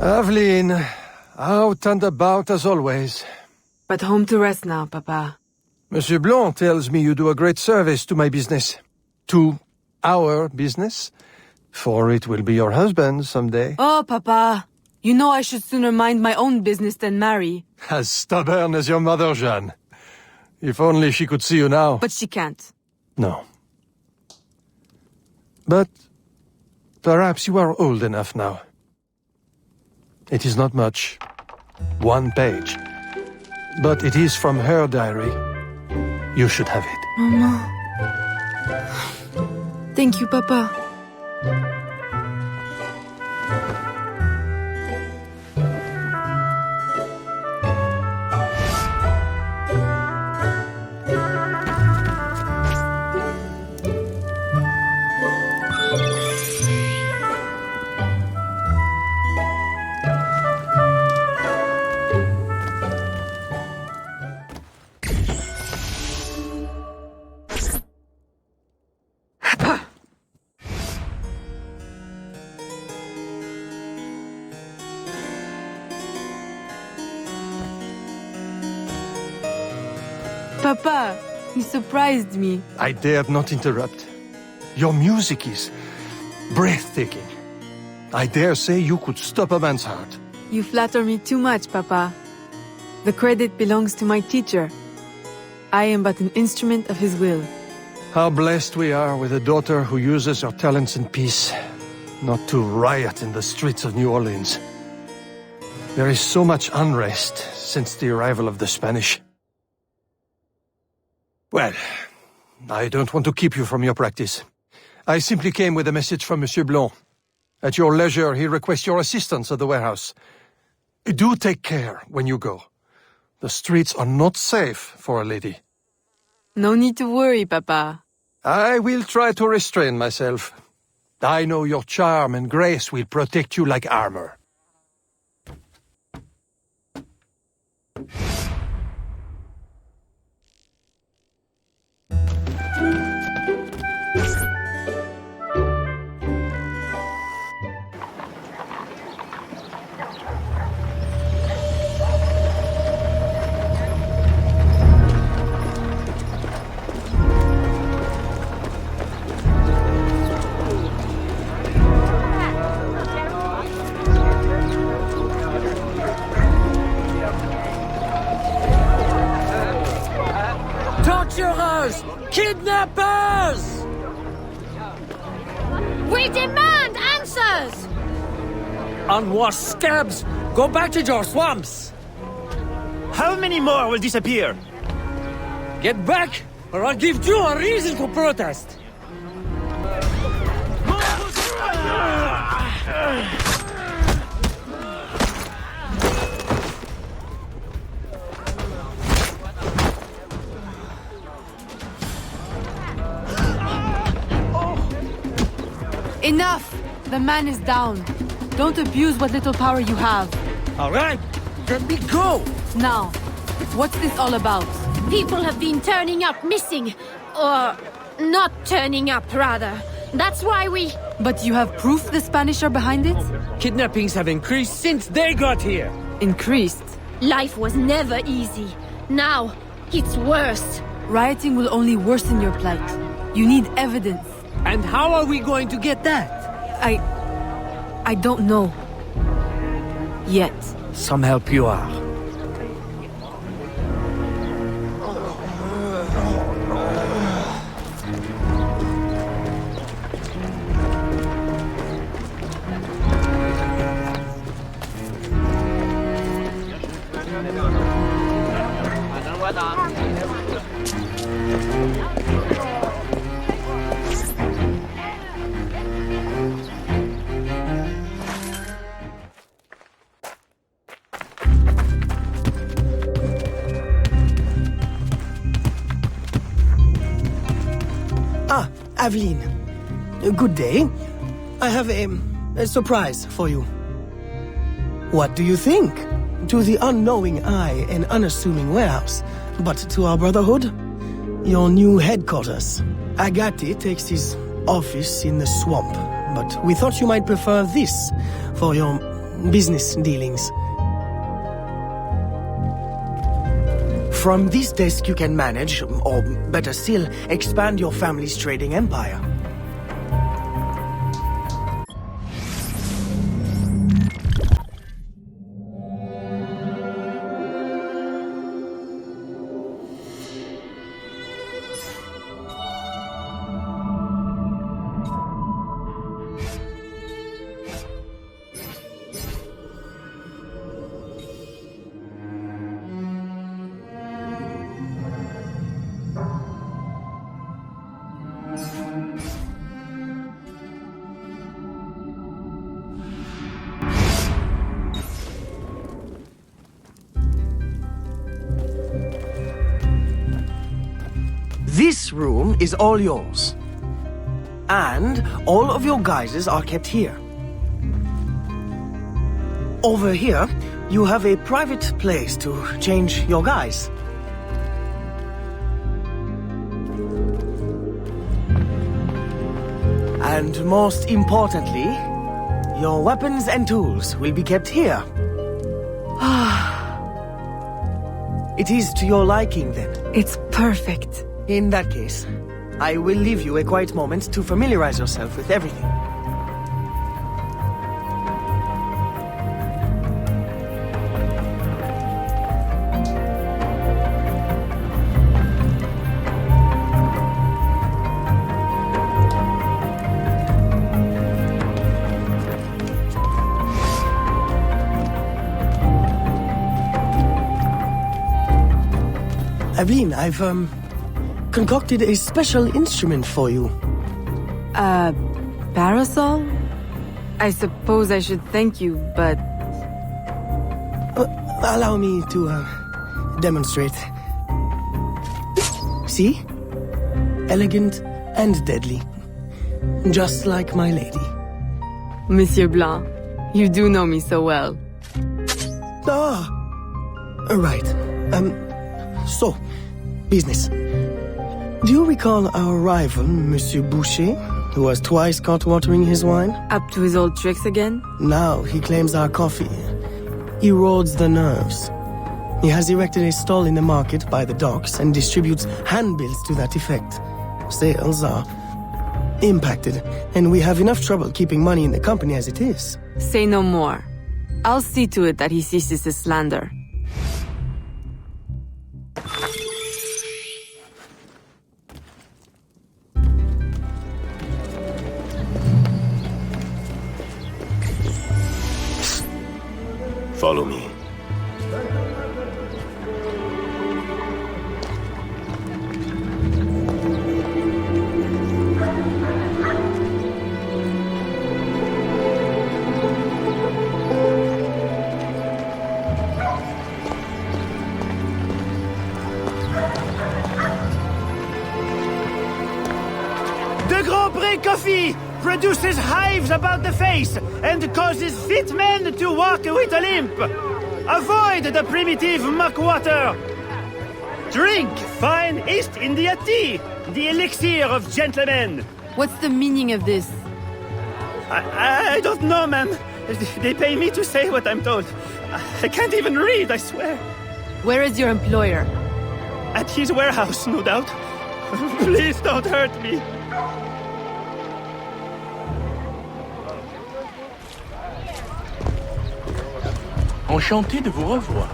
Aveline, out and about as always. But home to rest now, Papa. Monsieur Blanc tells me you do a great service to my business. To our business. For it will be your husband someday. Oh, Papa. You know I should sooner mind my own business than marry. As stubborn as your mother, Jeanne. If only she could see you now. But she can't. No. But perhaps you are old enough now. It is not much. 1 page. But it is from her diary. You should have it. Mama. Thank you, Papa. Papa, you surprised me. I dared not interrupt. Your music is breathtaking. I dare say you could stop a man's heart. You flatter me too much, Papa. The credit belongs to my teacher. I am but an instrument of his will. How blessed we are with a daughter who uses her talents in peace, not to riot in the streets of New Orleans. There is so much unrest since the arrival of the Spanish. Well, I don't want to keep you from your practice. I simply came with a message from Monsieur Blanc. At your leisure, he requests your assistance at the warehouse. Do take care when you go. The streets are not safe for a lady. No need to worry, Papa. I will try to restrain myself. I know your charm and grace will protect you like armor. Torturers! Kidnappers! We demand answers! Unwashed scabs! Go back to your swamps! How many more will disappear? Get back, or I'll give you a reason to protest! Enough! The man is down. Don't abuse what little power you have. All right, let me go! Now, what's this all about? People have been turning up missing. Or not turning up, rather. That's why we... But you have proof the Spanish are behind it? Kidnappings have increased since they got here. Increased? Life was never easy. Now, it's worse. Rioting will only worsen your plight. You need evidence. And how are we going to get that? I don't know. Yet. Some help you are. Aveline, good day. I have a surprise for you. What do you think? To the unknowing eye, an unassuming warehouse. But to our brotherhood, your new headquarters. Agati takes his office in the swamp, but we thought you might prefer this for your business dealings. From this desk you can manage, or better still, expand your family's trading empire. This room is all yours. And all of your guises are kept here. Over here, you have a private place to change your guise. And most importantly, your weapons and tools will be kept here. It is to your liking, then? It's perfect. In that case, I will leave you a quiet moment to familiarize yourself with everything. Aveline, I've, concocted a special instrument for you. A parasol? I suppose I should thank you, but... Allow me to, demonstrate. See? Elegant and deadly. Just like my lady. Monsieur Blanc, you do know me so well. Ah, right. So, business. Do you recall our rival, Monsieur Boucher, who was twice caught watering his wine? Up to his old tricks again? Now he claims our coffee erodes the nerves. He has erected a stall in the market by the docks and distributes handbills to that effect. Sales are impacted, and we have enough trouble keeping money in the company as it is. Say no more. I'll see to it that he ceases his slander. Follow me. The Grand Prix coffee produces hives about the face and causes fit men to walk with a limp. Avoid the primitive muck water. Drink fine East India tea, the elixir of gentlemen. What's the meaning of this? I don't know, ma'am. They pay me to say what I'm told. I can't even read, I swear. Where is your employer? At his warehouse, no doubt. Please don't hurt me. Enchanté de vous revoir.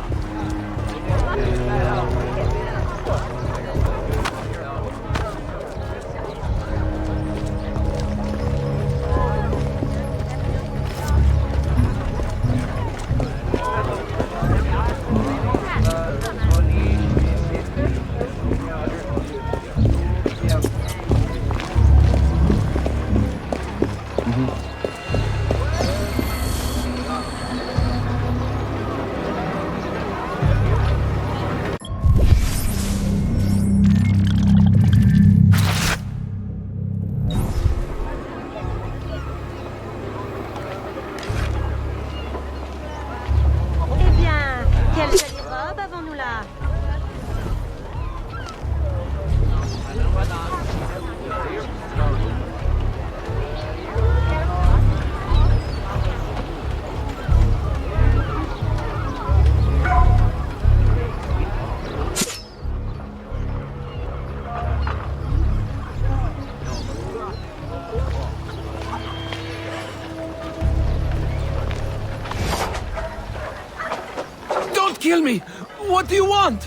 Kill me! What do you want?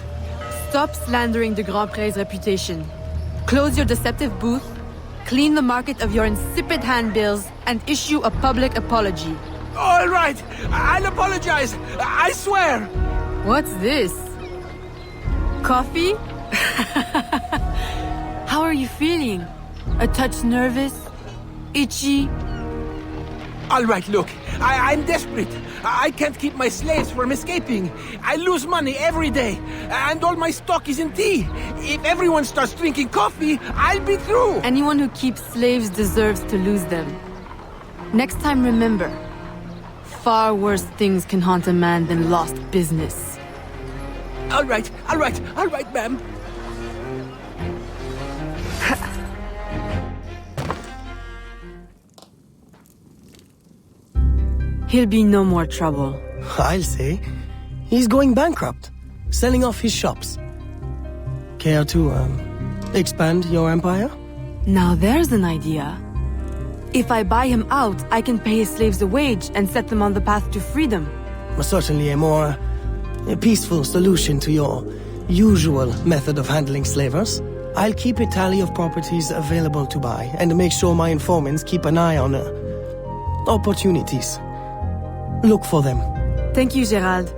Stop slandering the Grand Prix's reputation. Close your deceptive booth, clean the market of your insipid handbills, and issue a public apology. All right! I'll apologize! I swear! What's this? Coffee? How are you feeling? A touch nervous? Itchy? All right, look. I'm desperate. I can't keep my slaves from escaping. I lose money every day, and all my stock is in tea. If everyone starts drinking coffee, I'll be through. Anyone who keeps slaves deserves to lose them. Next time, remember, far worse things can haunt a man than lost business. All right, ma'am. He'll be no more trouble. I'll say. He's going bankrupt, selling off his shops. Care to, expand your empire? Now there's an idea. If I buy him out, I can pay his slaves a wage and set them on the path to freedom. Certainly a more peaceful solution to your usual method of handling slavers. I'll keep a tally of properties available to buy and make sure my informants keep an eye on opportunities. Look for them. Thank you, Gerald.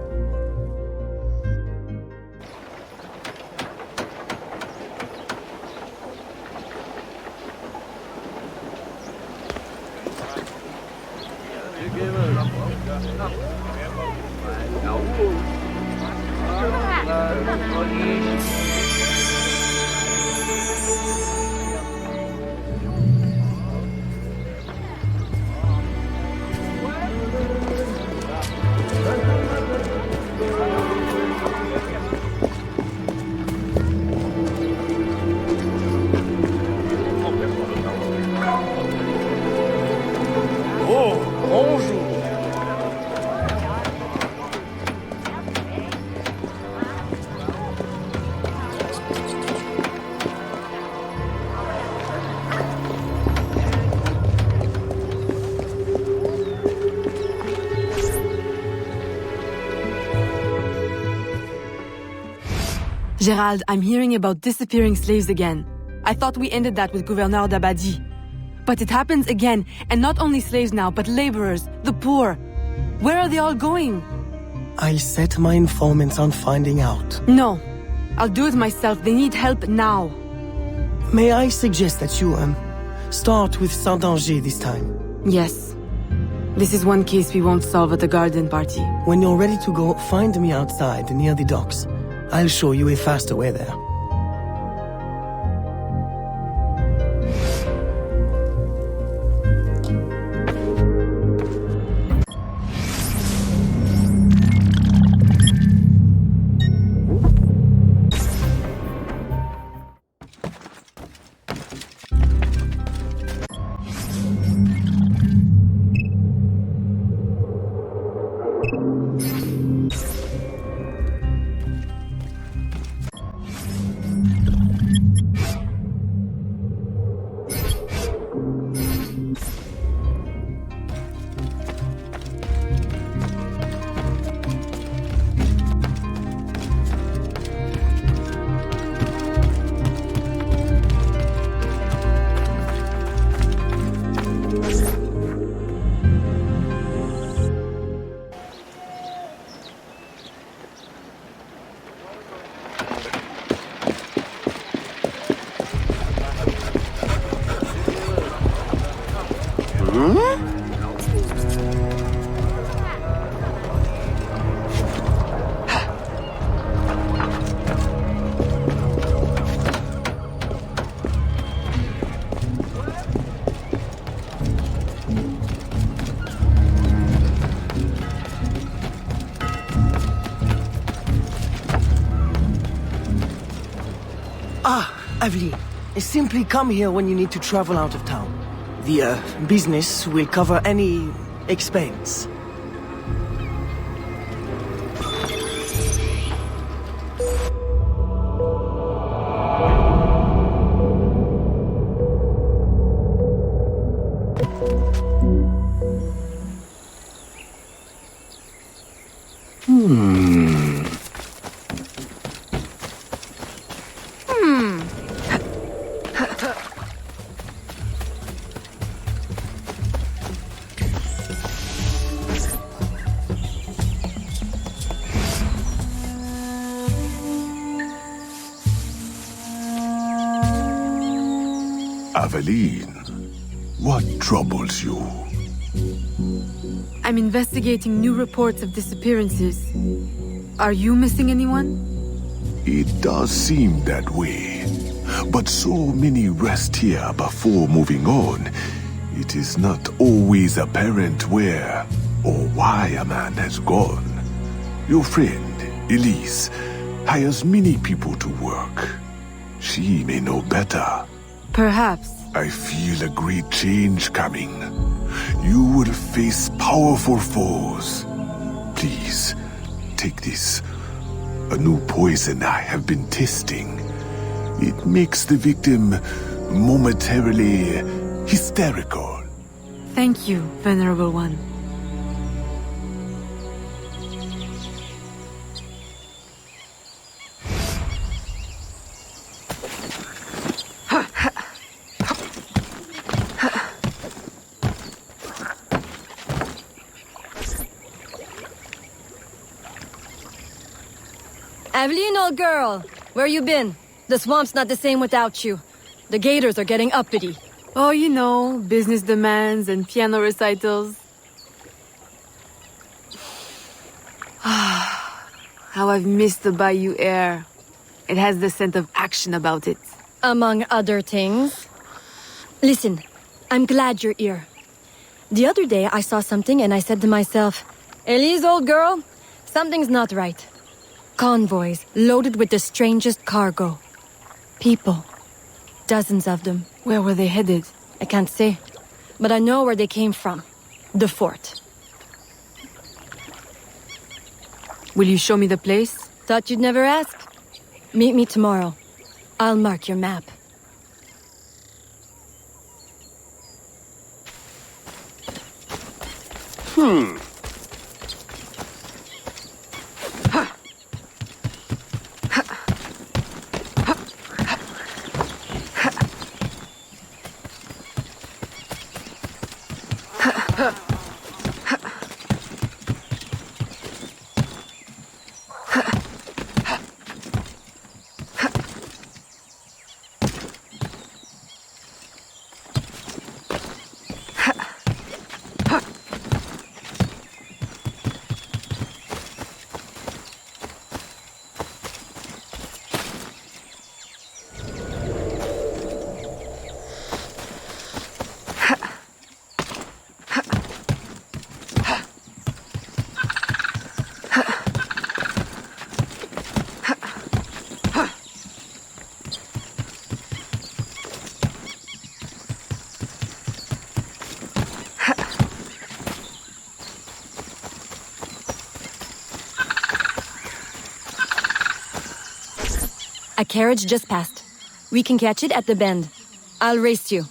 Gerald, I'm hearing about disappearing slaves again. I thought we ended that with Gouverneur d'Abadie. But it happens again, and not only slaves now, but laborers, the poor. Where are they all going? I'll set my informants on finding out. No. I'll do it myself. They need help now. May I suggest that you, start with Saint-Danger this time? Yes. This is one case we won't solve at the garden party. When you're ready to go, find me outside near the docks. I'll show you a faster way there. Aveline, simply come here when you need to travel out of town. The, business will cover any expense. Aveline, what troubles you? I'm investigating new reports of disappearances. Are you missing anyone? It does seem that way. But so many rest here before moving on. It is not always apparent where or why a man has gone. Your friend, Elise, hires many people to work. She may know better. Perhaps. I feel a great change coming. You will face powerful foes. Please, take this. A new poison I have been testing. It makes the victim momentarily hysterical. Thank you, Venerable One. Aveline, old girl, where you been? The swamp's not the same without you. The gators are getting uppity. Oh, you know, business demands and piano recitals. How I've missed the bayou air. It has the scent of action about it. Among other things. Listen, I'm glad you're here. The other day I saw something and I said to myself, Elise, old girl, something's not right. Convoys loaded with the strangest cargo. People. Dozens of them. Where were they headed? I can't say. But I know where they came from. The fort. Will you show me the place? Thought you'd never ask. Meet me tomorrow. I'll mark your map. A carriage just passed. We can catch it at the bend. I'll race you.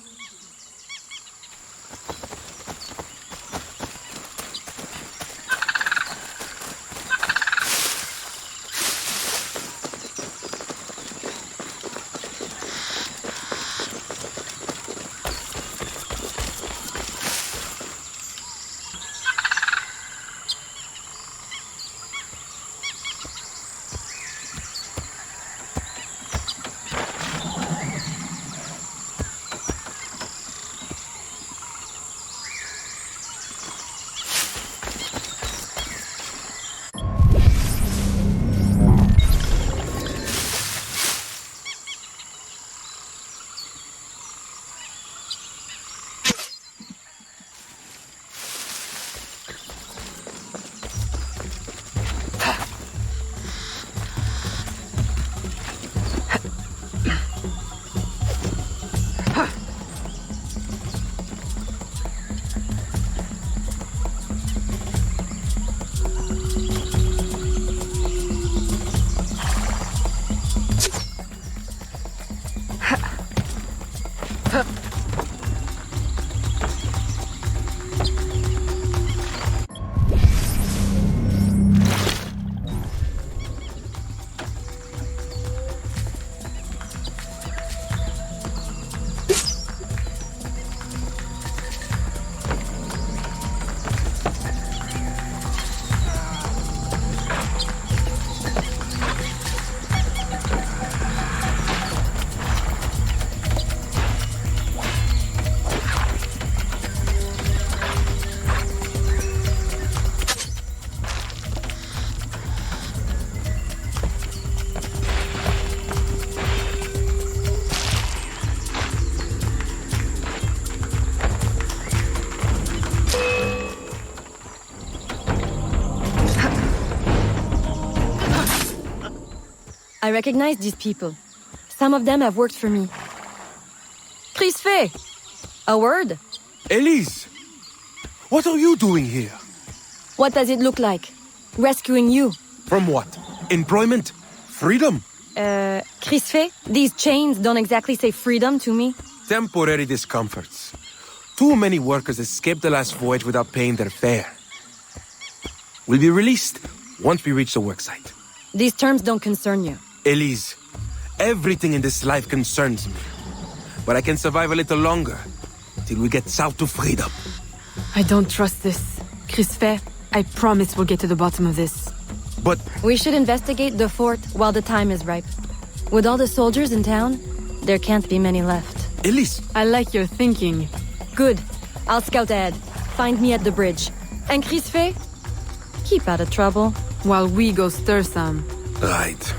I recognize these people. Some of them have worked for me. Crisfe! A word? Elise! What are you doing here? What does it look like? Rescuing you. From what? Employment? Freedom? Crisfe, these chains don't exactly say freedom to me. Temporary discomforts. Too many workers escaped the last voyage without paying their fare. We'll be released once we reach the worksite. These terms don't concern you. Elise, everything in this life concerns me. But I can survive a little longer, till we get south to freedom. I don't trust this. Crisfe, I promise we'll get to the bottom of this. But... We should investigate the fort while the time is ripe. With all the soldiers in town, there can't be many left. Elise! I like your thinking. Good. I'll scout ahead. Find me at the bridge. And Crisfe, keep out of trouble. While we go stir some. Right.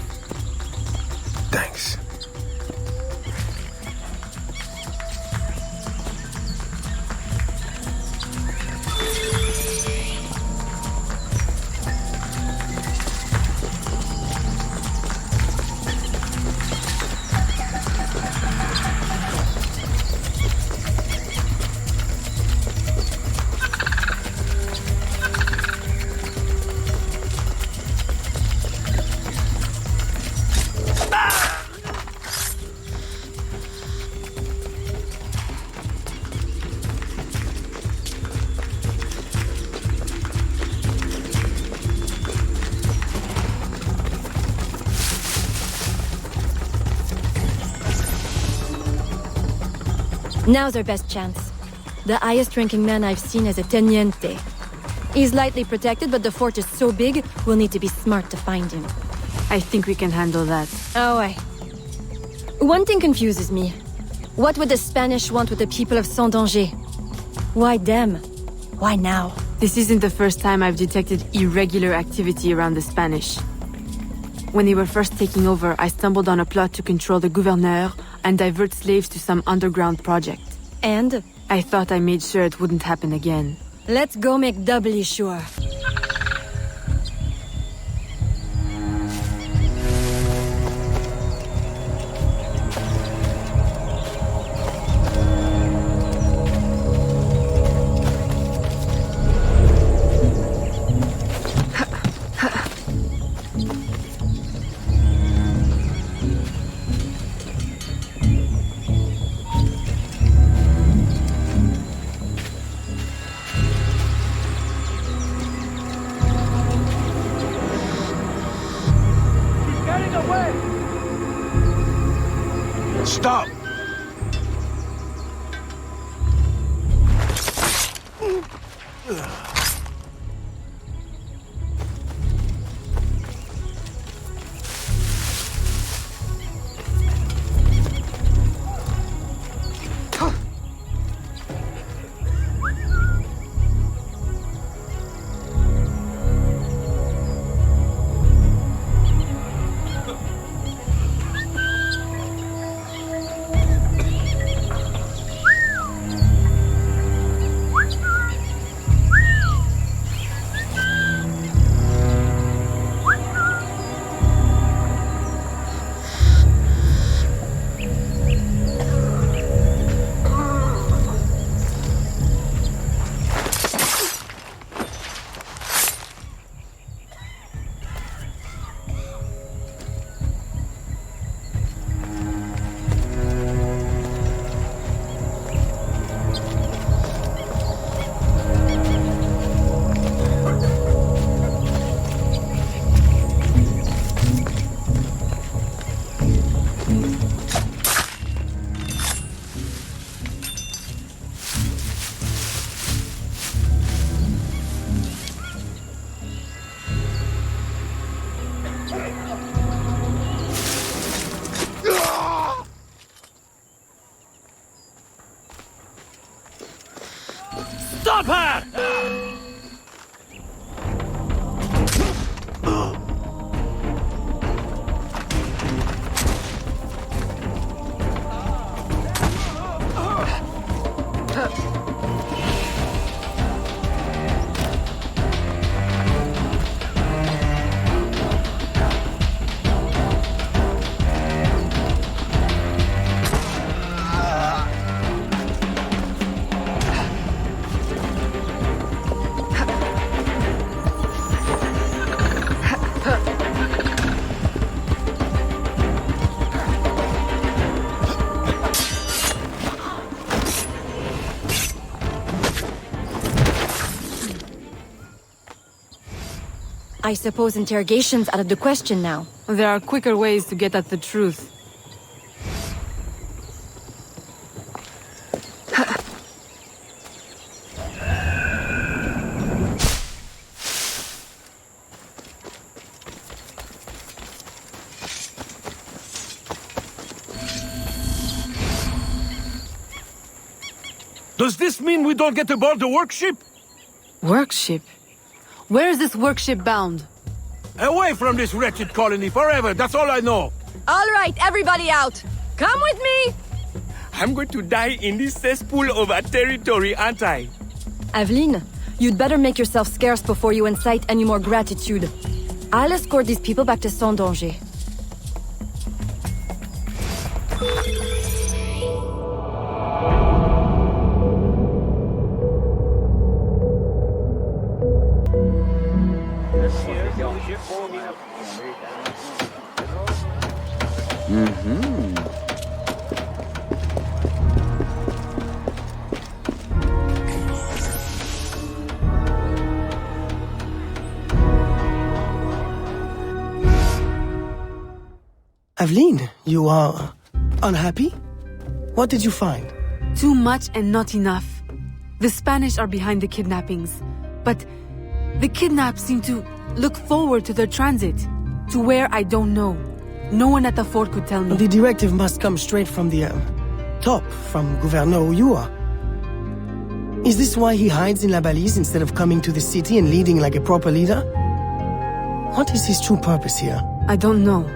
Thanks. Now's our best chance. The highest-ranking man I've seen is a teniente. He's lightly protected, but the fort is so big, we'll need to be smart to find him. I think we can handle that. Oh, aye. One thing confuses me. What would the Spanish want with the people of Saint-Danger? Why them? Why now? This isn't the first time I've detected irregular activity around the Spanish. When they were first taking over, I stumbled on a plot to control the gouverneur and divert slaves to some underground project. And? I thought I made sure it wouldn't happen again. Let's go make doubly sure. Stop! Stop her! I suppose interrogation's out of the question now. There are quicker ways to get at the truth. Does this mean we don't get aboard the workship? Workship? Where is this workship bound? Away from this wretched colony forever, that's all I know. All right, everybody out. Come with me! I'm going to die in this cesspool of a territory, aren't I? Aveline, you'd better make yourself scarce before you incite any more gratitude. I'll escort these people back to Sans Danger. Aveline, you are unhappy? What did you find? Too much and not enough. The Spanish are behind the kidnappings, but the kidnapped seem to look forward to their transit, to where I don't know. No one at the fort could tell me. The directive must come straight from the top, from Gouverneur Uyua. Is this why he hides in La Balise instead of coming to the city and leading like a proper leader? What is his true purpose here? I don't know,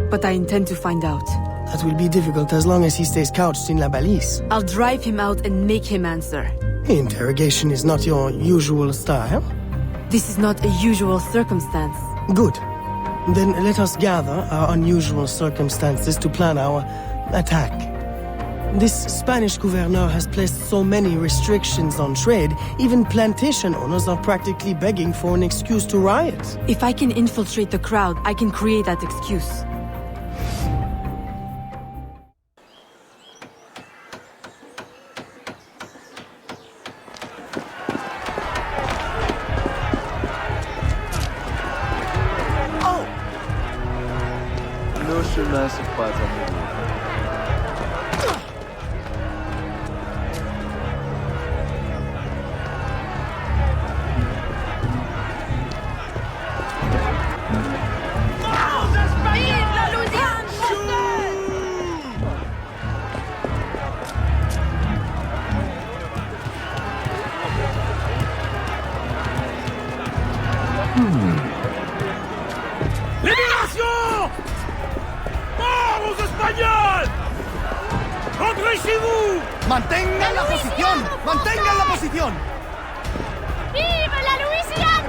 but I intend to find out. That will be difficult as long as he stays couched in La Balise. I'll drive him out and make him answer. Interrogation is not your usual style. This is not a usual circumstance. Good. Then let us gather our unusual circumstances to plan our attack. This Spanish gouverneur has placed so many restrictions on trade, even plantation owners are practically begging for an excuse to riot. If I can infiltrate the crowd, I can create that excuse. nos chemins se croisent à nouveau. Libération! ¡Mort aux Espagnols! ¡Rentrez chez vous! ¡Mantengan la posición! ¡Mantengan la posición! Vive la Louisiane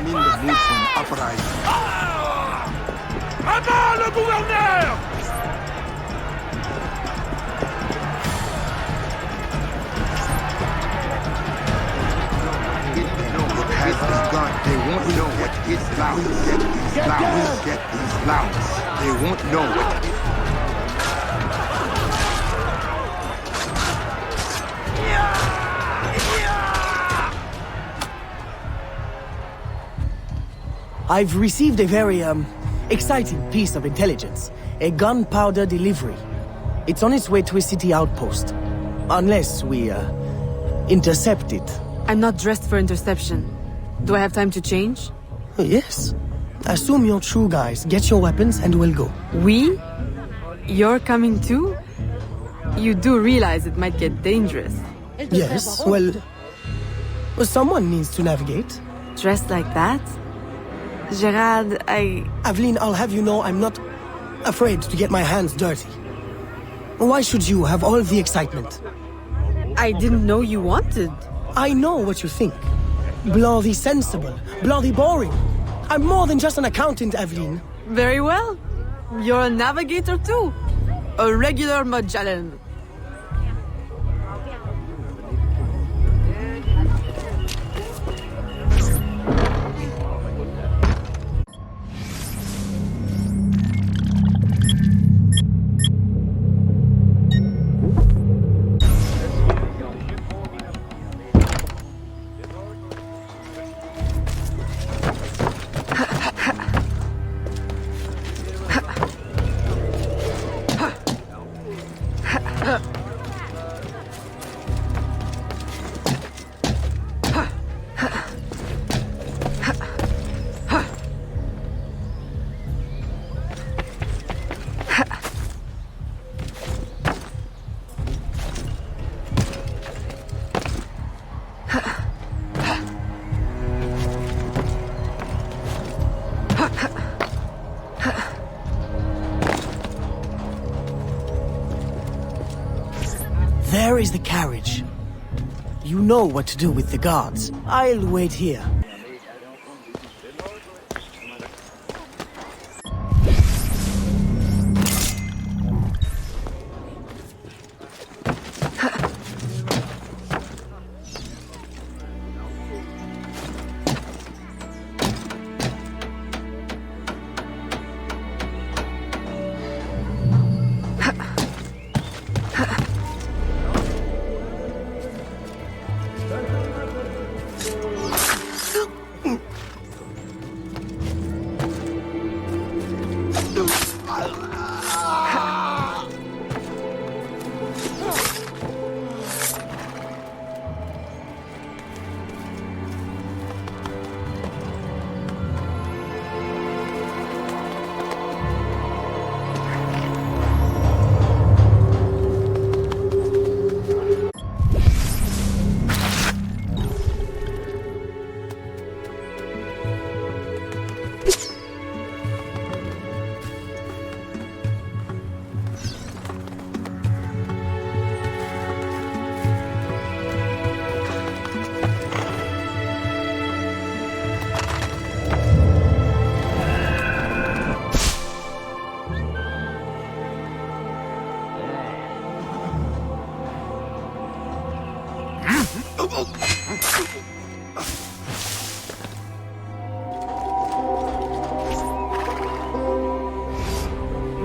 française! À bas le gouverneur! Has begun. They won't know what is violence. Get violence. Get these violence. They won't know what. I've received a very, exciting piece of intelligence. A gunpowder delivery. It's on its way to a city outpost. Unless we, intercept it. I'm not dressed for interception. Do I have time to change? Yes. Assume you're true, guys. Get your weapons and we'll go. We? You're coming too? You do realize it might get dangerous. Yes, well, someone needs to navigate. Dressed like that? Gerard, Aveline, I'll have you know I'm not afraid to get my hands dirty. Why should you have all the excitement? I didn't know you wanted. I know what you think. Bloody sensible, bloody boring. I'm more than just an accountant, Aveline. Very well. You're a navigator too. A regular Magellan. There is the carriage. You know what to do with the guards. I'll wait here.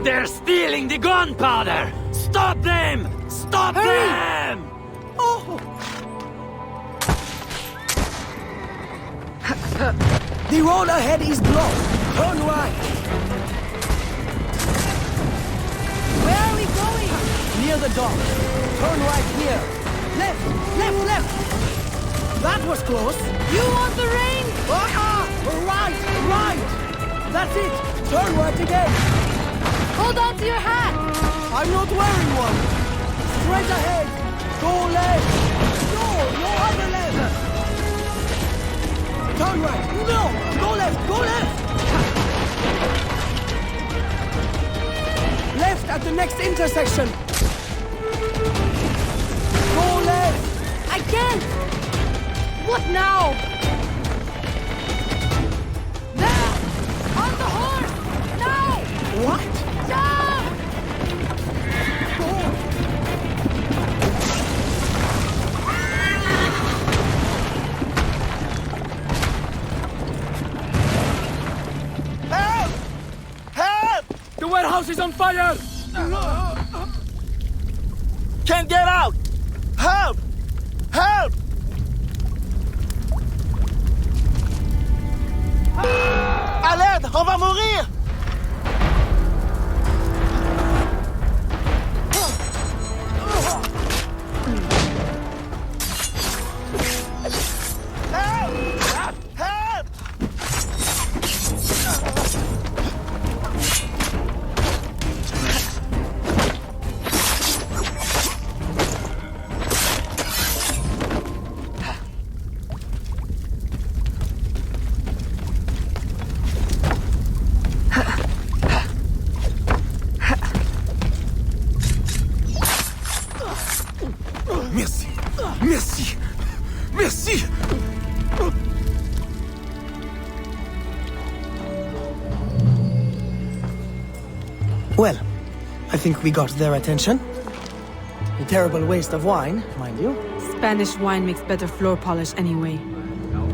They're stealing the gunpowder! Stop them! Stop them! Oh! The road ahead is blocked. Turn right. near the dock. Turn right here. Left, left, left. That was close. You want the rain? Right, right. That's it. Turn right again. Hold on to your hat. I'm not wearing one. Straight ahead. Go left. No, no other left. Turn right. No, go left, go left. Left at the next intersection. Go left. I can't. What now? There! On the horse! Now! What? Jump! Help! Help! The warehouse is on fire! Can't get out! Help! Help! À l'aide! On va mourir! Help! Help! Merci. Merci. Merci. Well, I think we got their attention. A terrible waste of wine, mind you. Spanish wine makes better floor polish anyway.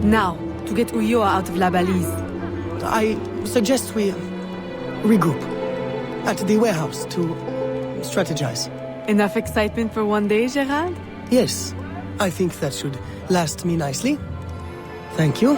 Now, to get Ulloa out of La Balise. I suggest we regroup at the warehouse to strategize. Enough excitement for one day, Gerard? Yes, I think that should last me nicely. Thank you.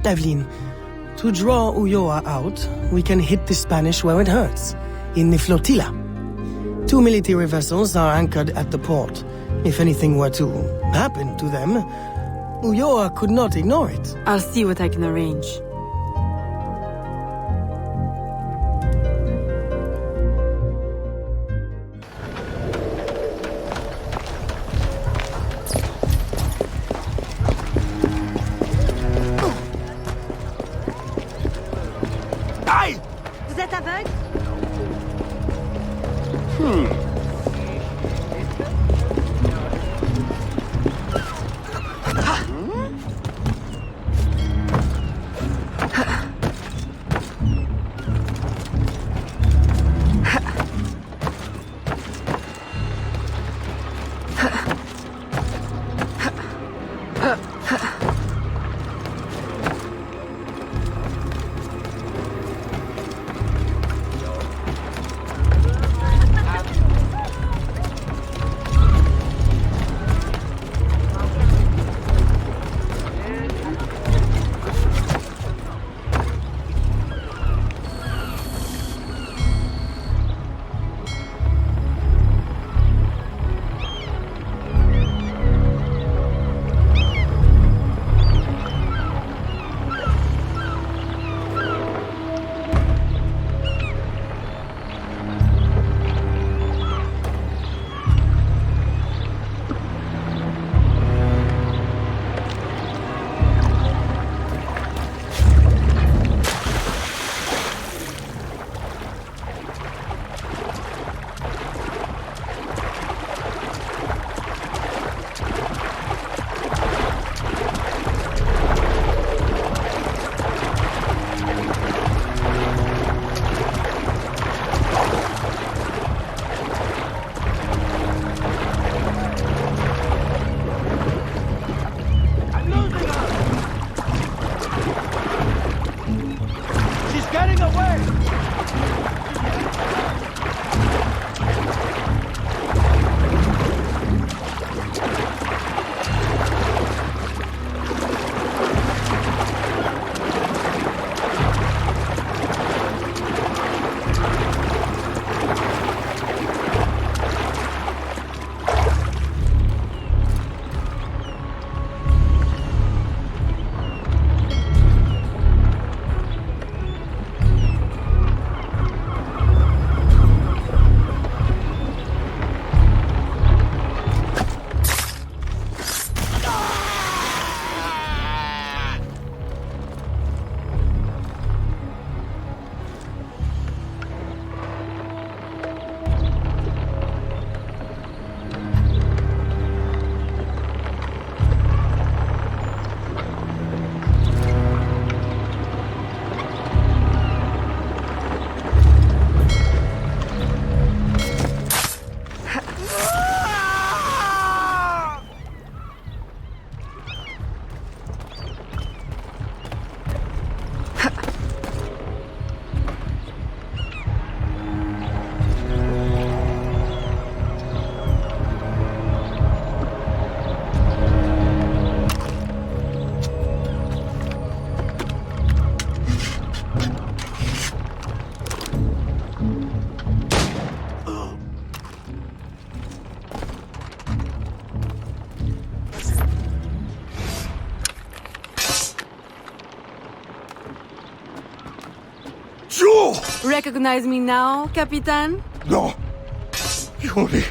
Evelyn, to draw Ulloa out, we can hit the Spanish where it hurts, in the flotilla. 2 military vessels are anchored at the port. If anything were to happen to them, Ulloa could not ignore it. I'll see what I can arrange. Vous êtes aveugle? Recognize me now, Capitan? No. Yuri.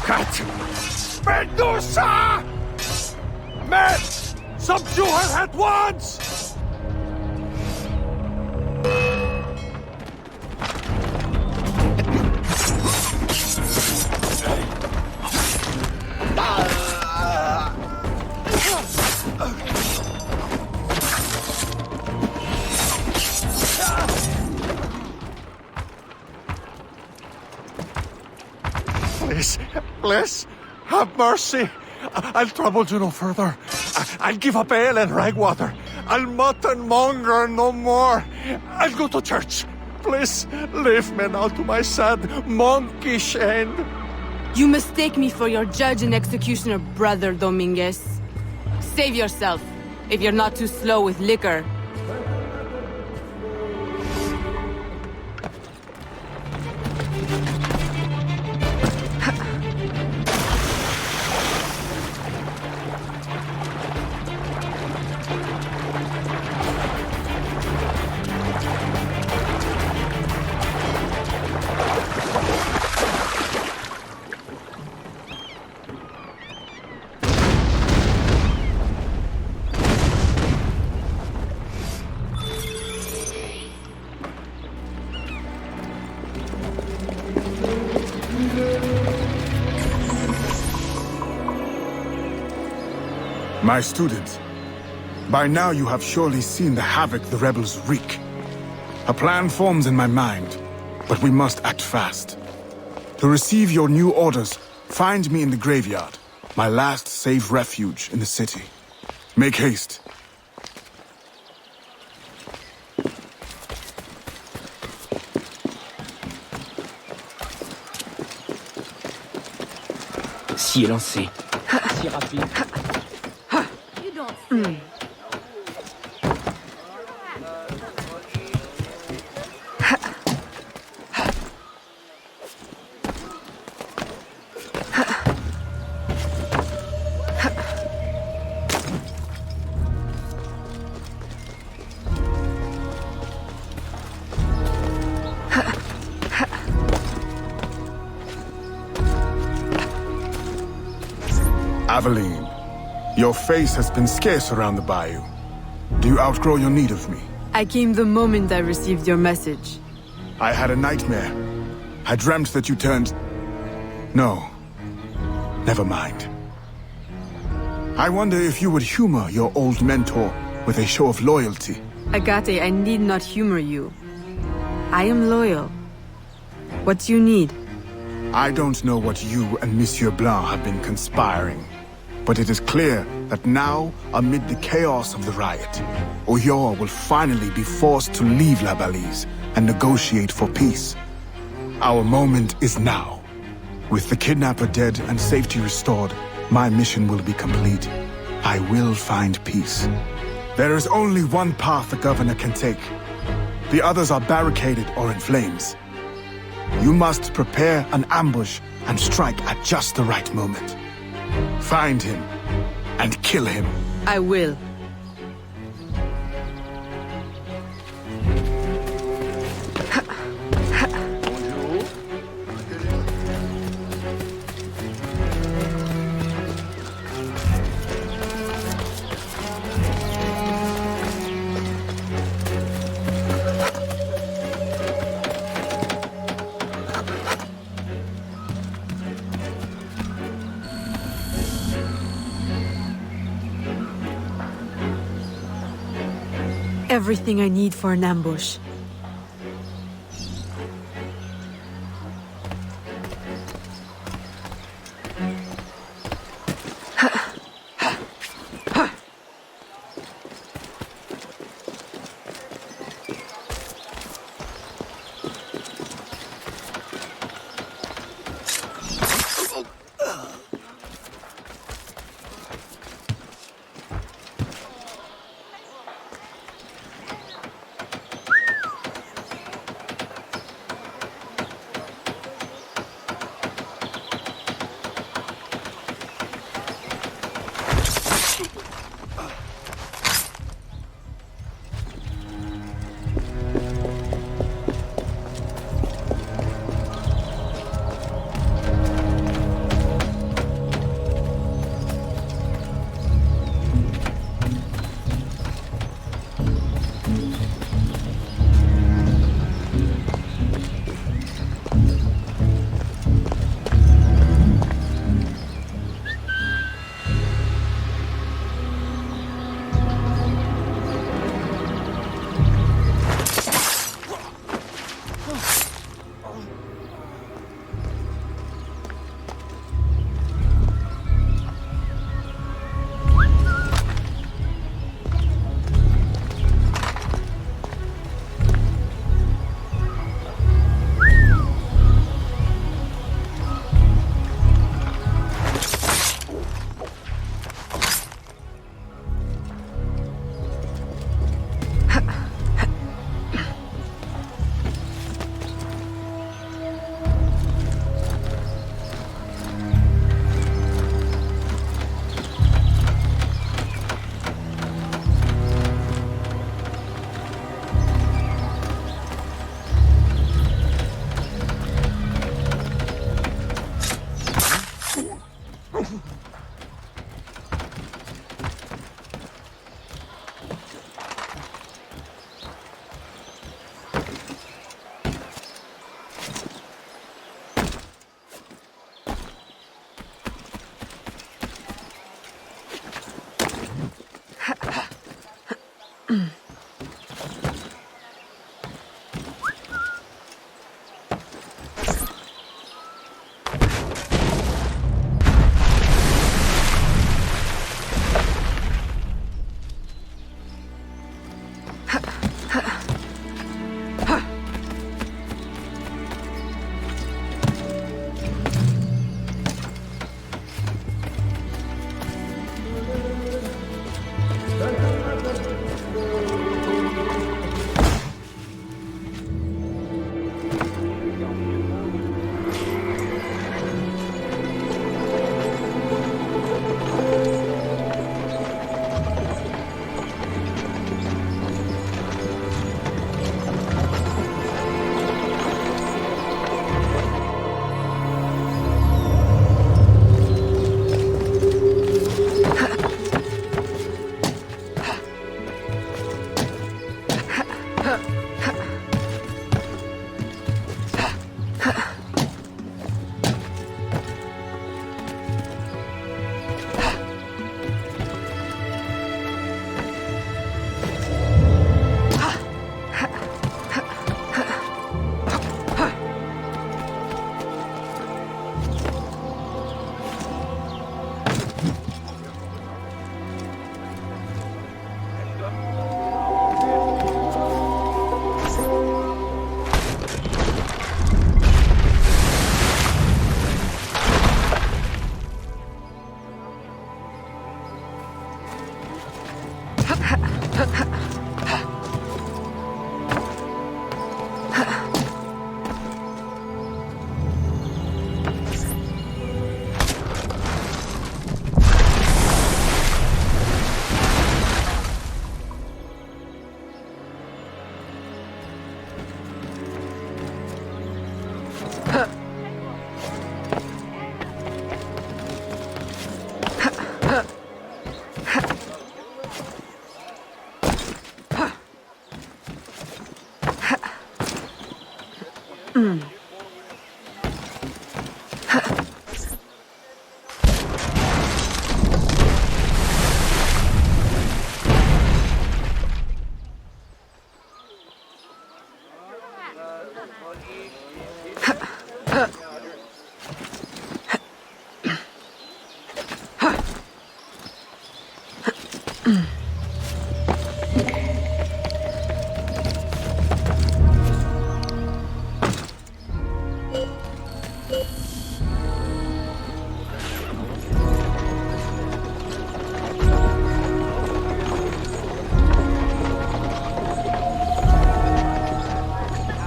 Cat. Medusa! Men! Subdue her at once! Please, have mercy. I'll trouble you no further. I'll give up ale and ragwater. I'll mutton monger no more. I'll go to church. Please, leave me now to my sad, monkish end. You mistake me for your judge and executioner, Brother Dominguez. Save yourself, if you're not too slow with liquor. My student, by now you have surely seen the havoc the rebels wreak. A plan forms in my mind, but we must act fast. To receive your new orders, find me in the graveyard, my last safe refuge in the city. Make haste. Si est lancé. Si rapide. Aveline, your face has been scarce around the bayou. Do you outgrow your need of me? I came the moment I received your message. I had a nightmare. I dreamt that you turned... No. Never mind. I wonder if you would humor your old mentor with a show of loyalty. Agate, I need not humor you. I am loyal. What do you need? I don't know what you and Monsieur Blanc have been conspiring, but it is clear that now, amid the chaos of the riot, Oyor will finally be forced to leave La Balise and negotiate for peace. Our moment is now. With the kidnapper dead and safety restored, my mission will be complete. I will find peace. There is only one path the governor can take. The others are barricaded or in flames. You must prepare an ambush and strike at just the right moment. Find him and kill him. I will. Everything I need for an ambush.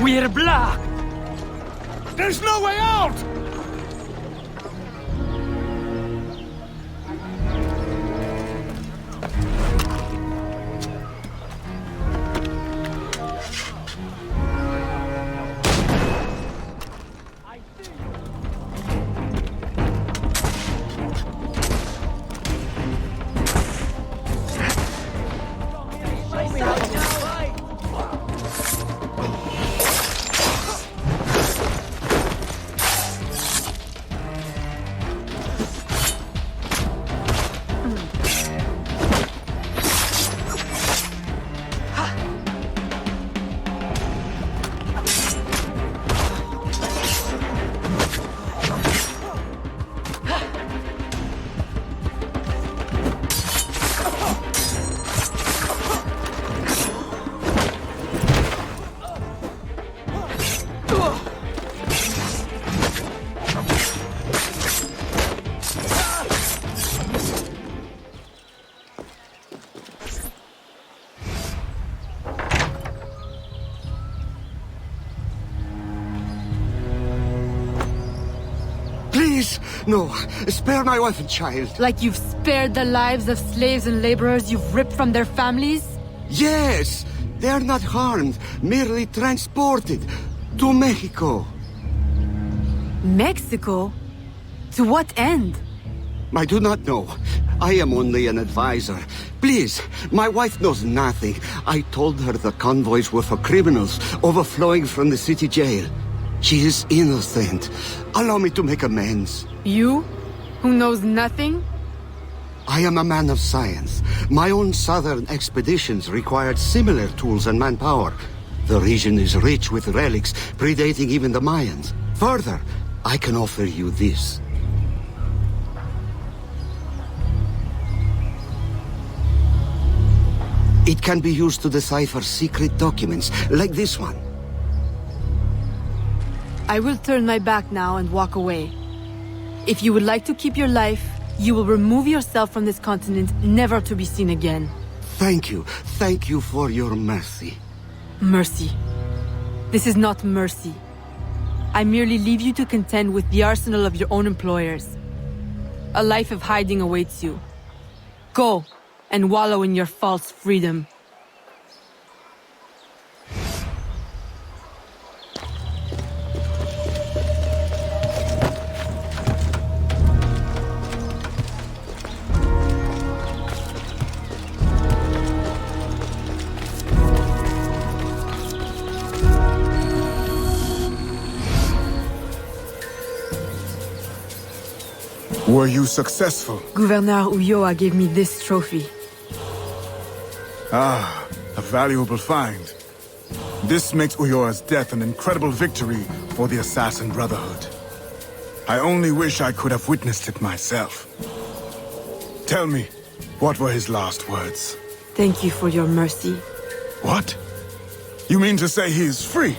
We're blocked! There's no way out! Please, no. Spare my wife and child. Like you've spared the lives of slaves and laborers you've ripped from their families? Yes! They're not harmed, merely transported to Mexico. Mexico? To what end? I do not know. I am only an advisor. Please, my wife knows nothing. I told her the convoys were for criminals overflowing from the city jail. She is innocent. Allow me to make amends. You? Who knows nothing? I am a man of science. My own southern expeditions required similar tools and manpower. The region is rich with relics predating even the Mayans. Further, I can offer you this. It can be used to decipher secret documents, like this one. I will turn my back now and walk away. If you would like to keep your life, you will remove yourself from this continent, never to be seen again. Thank you. Thank you for your mercy. Mercy. This is not mercy. I merely leave you to contend with the arsenal of your own employers. A life of hiding awaits you. Go, and wallow in your false freedom. Were you successful? Governor Ulloa gave me this trophy. Ah, a valuable find. This makes Ulloa's death an incredible victory for the Assassin Brotherhood. I only wish I could have witnessed it myself. Tell me, what were his last words? Thank you for your mercy. What? You mean to say he is free?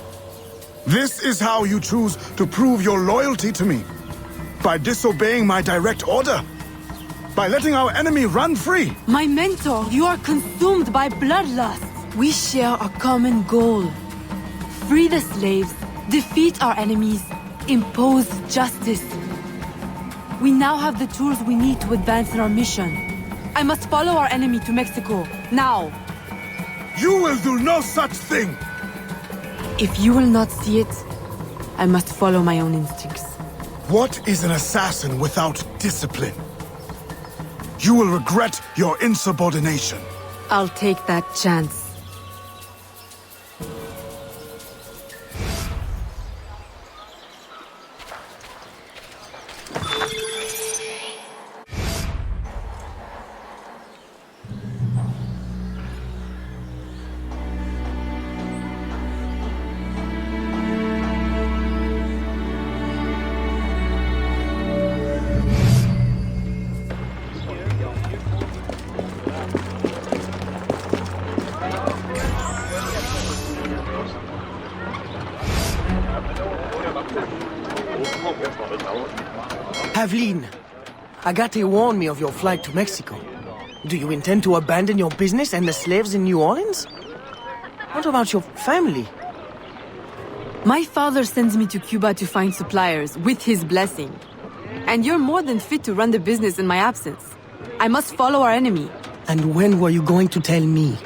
This is how you choose to prove your loyalty to me? By disobeying my direct order? By letting our enemy run free? My mentor, you are consumed by bloodlust. We share a common goal. Free the slaves, defeat our enemies, impose justice. We now have the tools we need to advance in our mission. I must follow our enemy to Mexico, now. You will do no such thing! If you will not see it, I must follow my own instincts. What is an assassin without discipline? You will regret your insubordination. I'll take that chance. Havlin, Agate warned me of your flight to Mexico. Do you intend to abandon your business and the slaves in New Orleans? What about your family? My father sends me to Cuba to find suppliers, with his blessing. And you're more than fit to run the business in my absence. I must follow our enemy. And when were you going to tell me?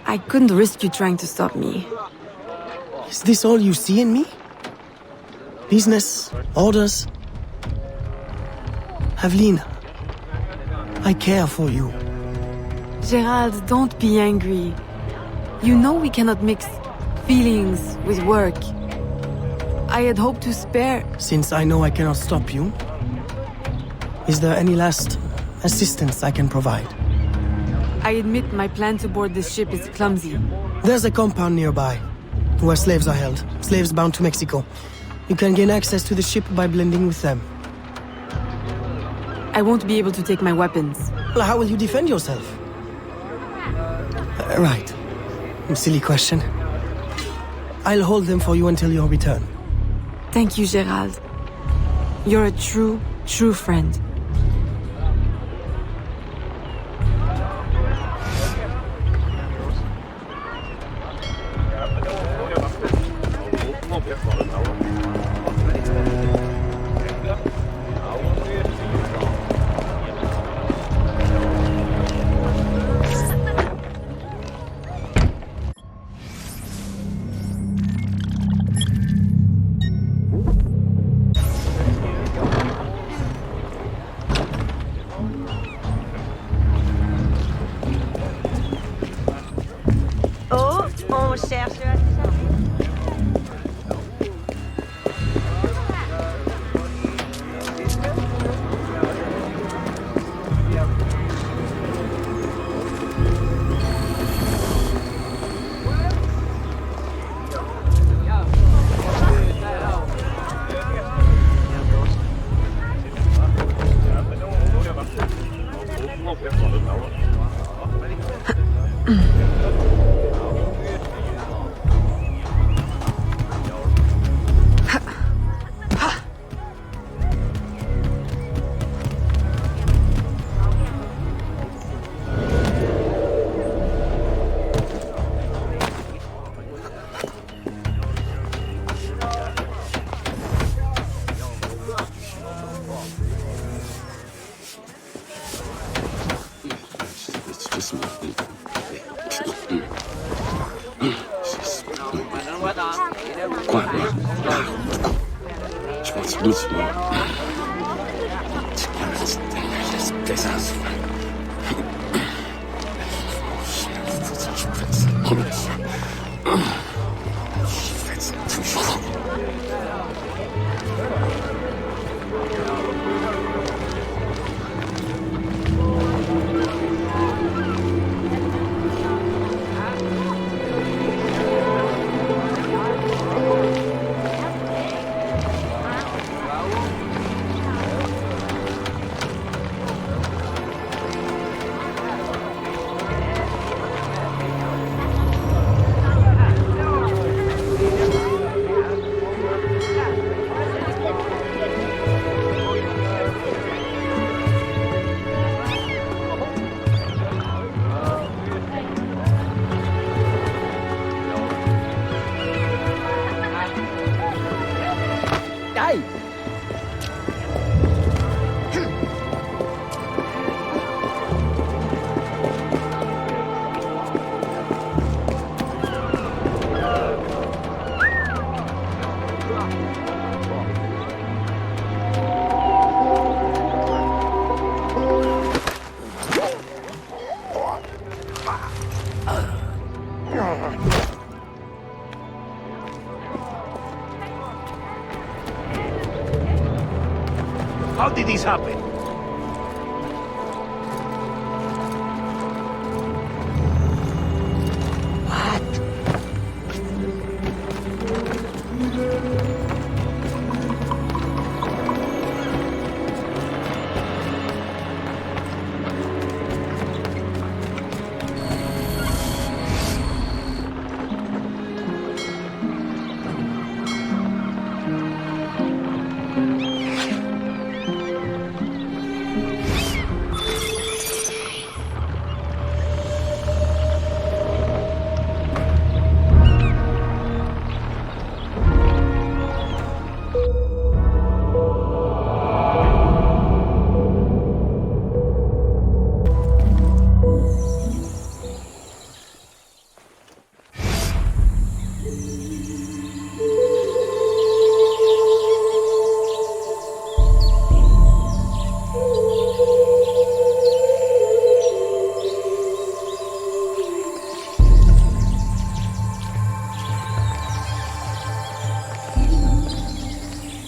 I couldn't risk you trying to stop me. Is this all you see in me? Business? Orders? Havlin, I care for you. Gerald, don't be angry. You know we cannot mix feelings with work. I had hoped to spare... Since I know I cannot stop you, is there any last assistance I can provide? I admit my plan to board this ship is clumsy. There's a compound nearby, where slaves are held. Slaves bound to Mexico. You can gain access to the ship by blending with them. I won't be able to take my weapons. Well, how will you defend yourself? Right. Silly question. I'll hold them for you until your return. Thank you, Gerald. You're a true friend. How did this happen?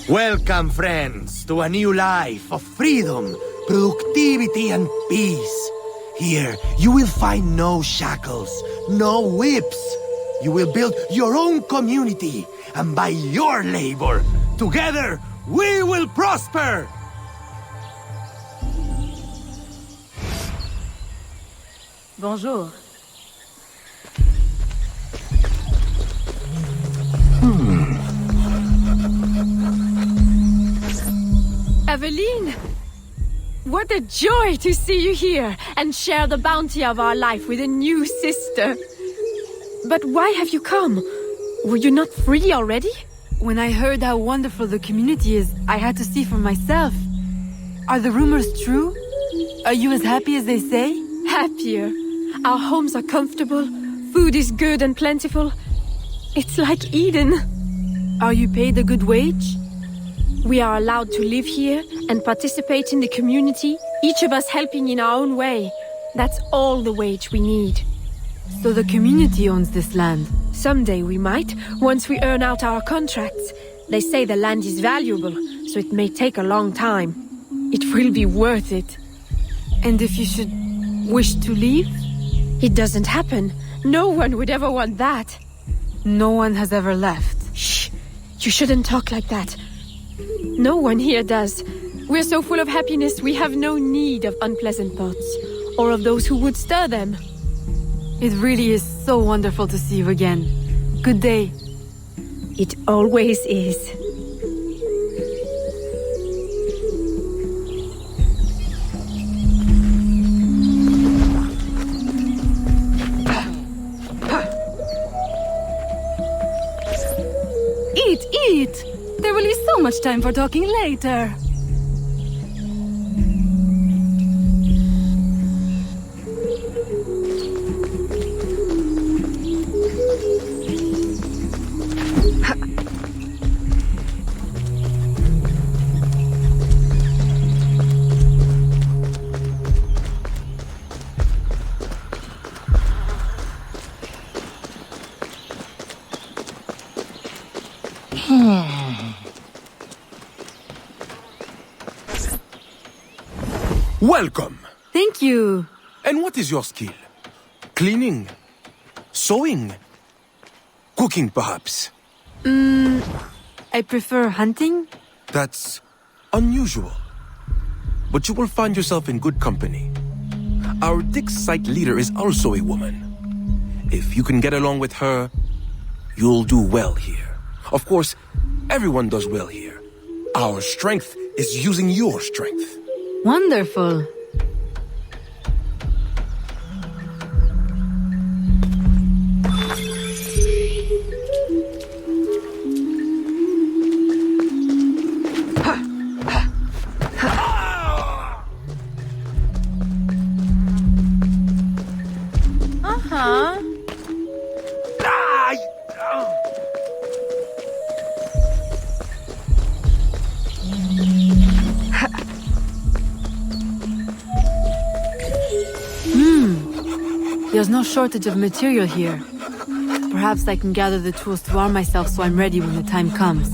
Welcome, friends, to a new life of freedom, productivity, and peace. Here, you will find no shackles, no whips. You will build your own community, and by your labor, together, we will prosper! Bonjour. Aveline! What a joy to see you here and share the bounty of our life with a new sister. But why have you come? Were you not free already? When I heard how wonderful the community is, I had to see for myself. Are the rumors true? Are you as happy as they say? Happier. Our homes are comfortable, food is good and plentiful. It's like Eden. Are you paid a good wage? We are allowed to live here and participate in the community, each of us helping in our own way. That's all the wage we need. So the community owns this land? Someday we might, once we earn out our contracts. They say the land is valuable, so it may take a long time. It will be worth it. And if you should wish to leave? It doesn't happen. No one would ever want that. No one has ever left. Shh! You shouldn't talk like that. No one here does. We're so full of happiness, we have no need of unpleasant thoughts, or of those who would stir them. It really is so wonderful to see you again. Good day. It always is. Eat! There will be so much time for talking later. Welcome! Thank you! And what is your skill? Cleaning? Sewing? Cooking, perhaps? I prefer hunting. That's unusual. But you will find yourself in good company. Our dig site leader is also a woman. If you can get along with her, you'll do well here. Of course, everyone does well here. Our strength is using your strength. Wonderful. There's no shortage of material here. Perhaps I can gather the tools to arm myself so I'm ready when the time comes.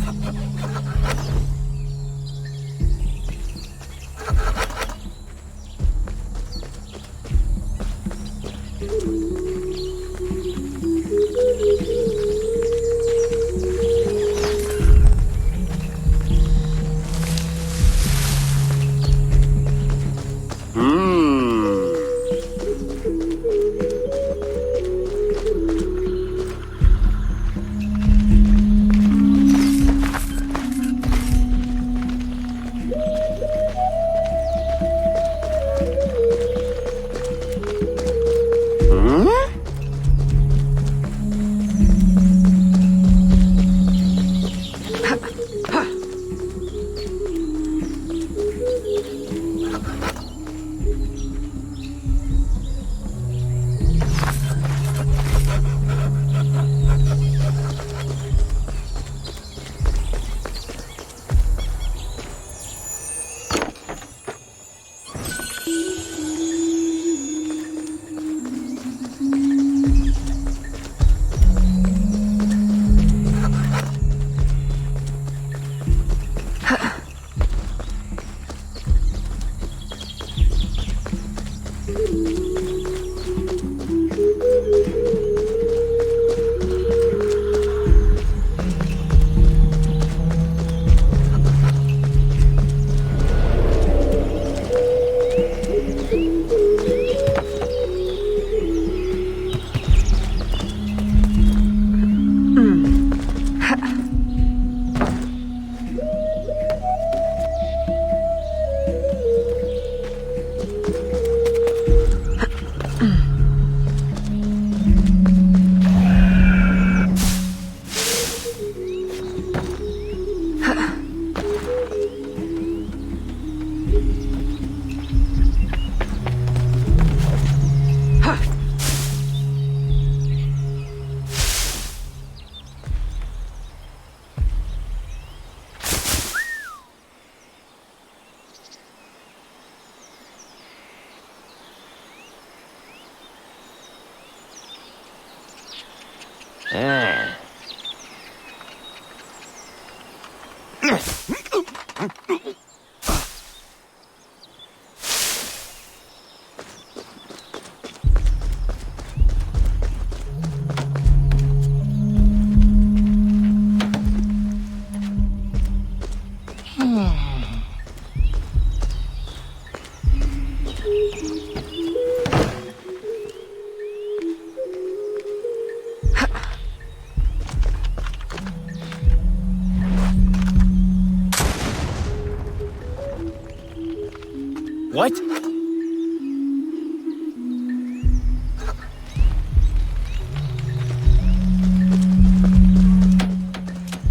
What?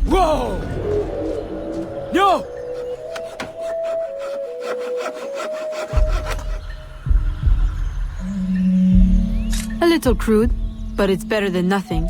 Whoa! No! A little crude, but it's better than nothing.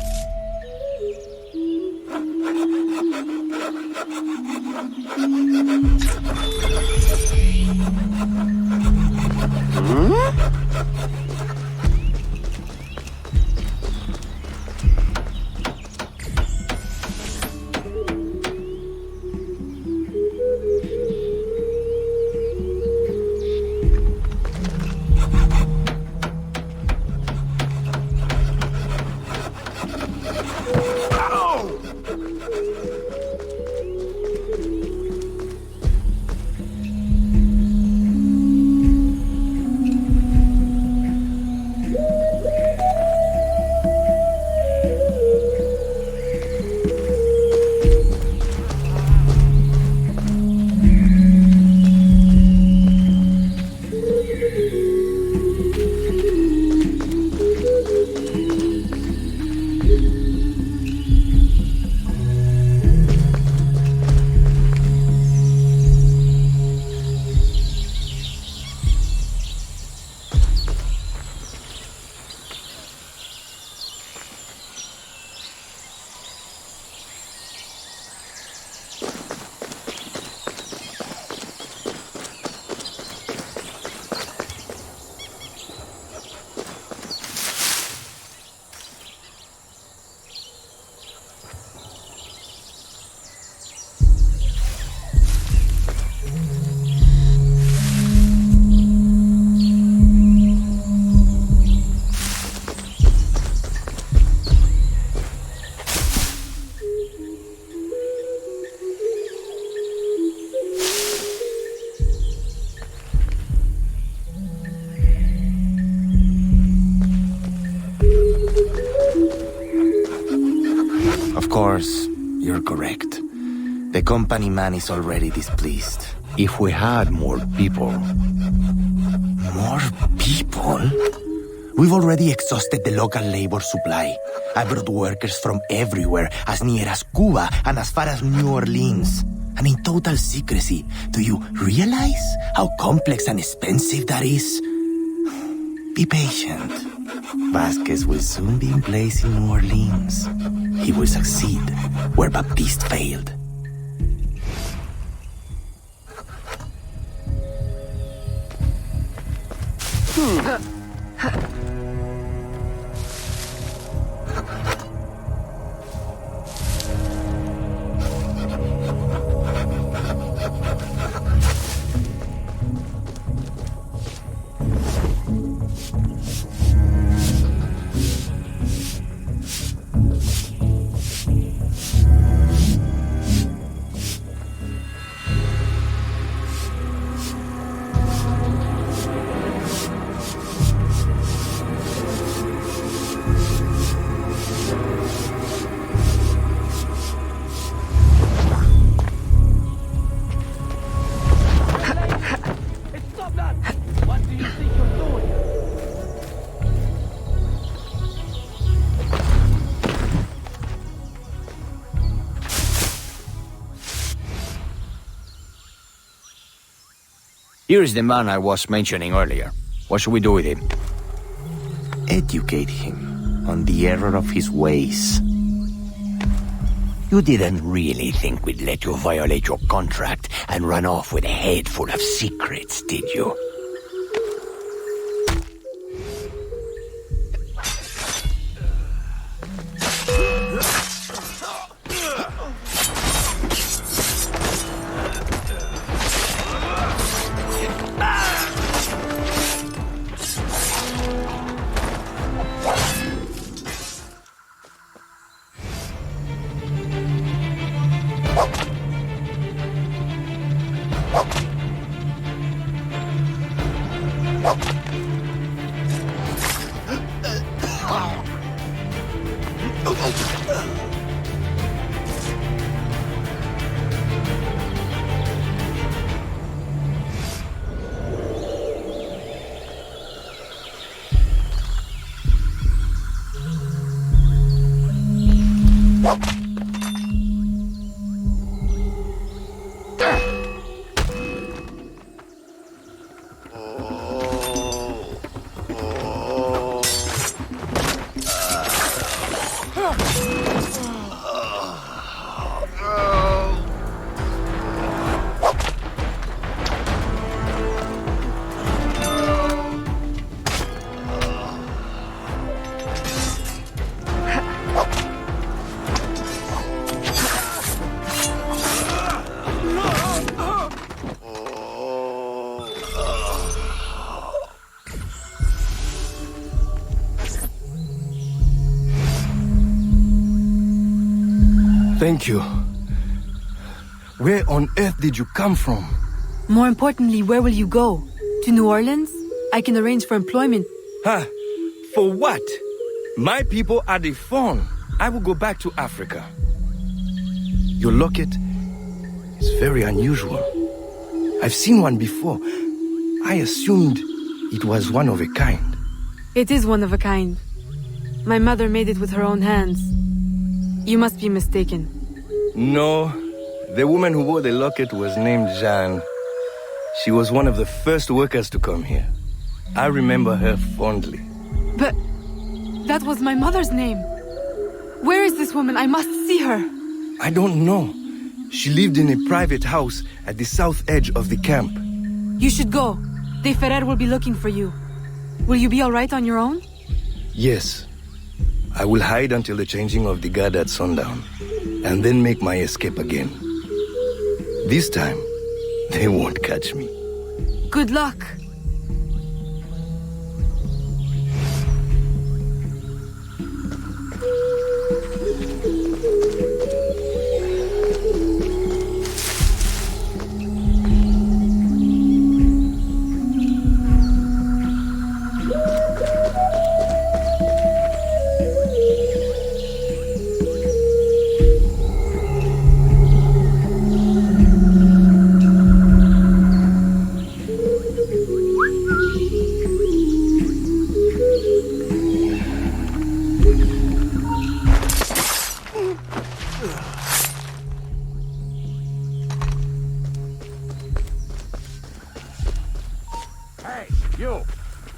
Of course, you're correct. The company man is already displeased. If we had more people... More people? We've already exhausted the local labor supply. I brought workers from everywhere, as near as Cuba and as far as New Orleans. And in total secrecy. Do you realize how complex and expensive that is? Be patient. Vasquez will soon be in place in New Orleans. He will succeed where Baptiste failed. Here is the man I was mentioning earlier. What should we do with him? Educate him on the error of his ways. You didn't really think we'd let you violate your contract and run off with a head full of secrets, did you? Thank you. Where on earth did you come from? More importantly, where will you go? To New Orleans? I can arrange for employment. Huh? For what? My people are deformed. I will go back to Africa. Your locket is very unusual. I've seen one before. I assumed it was one of a kind. It is one of a kind. My mother made it with her own hands. You must be mistaken. No, the woman who wore the locket was named Jeanne. She was one of the first workers to come here. I remember her fondly. But that was my mother's name. Where is this woman? I must see her. I don't know. She lived in a private house at the south edge of the camp. You should go. De Ferrer will be looking for you. Will you be all right on your own? Yes. I will hide until the changing of the guard at sundown, and then make my escape again. This time, they won't catch me. Good luck.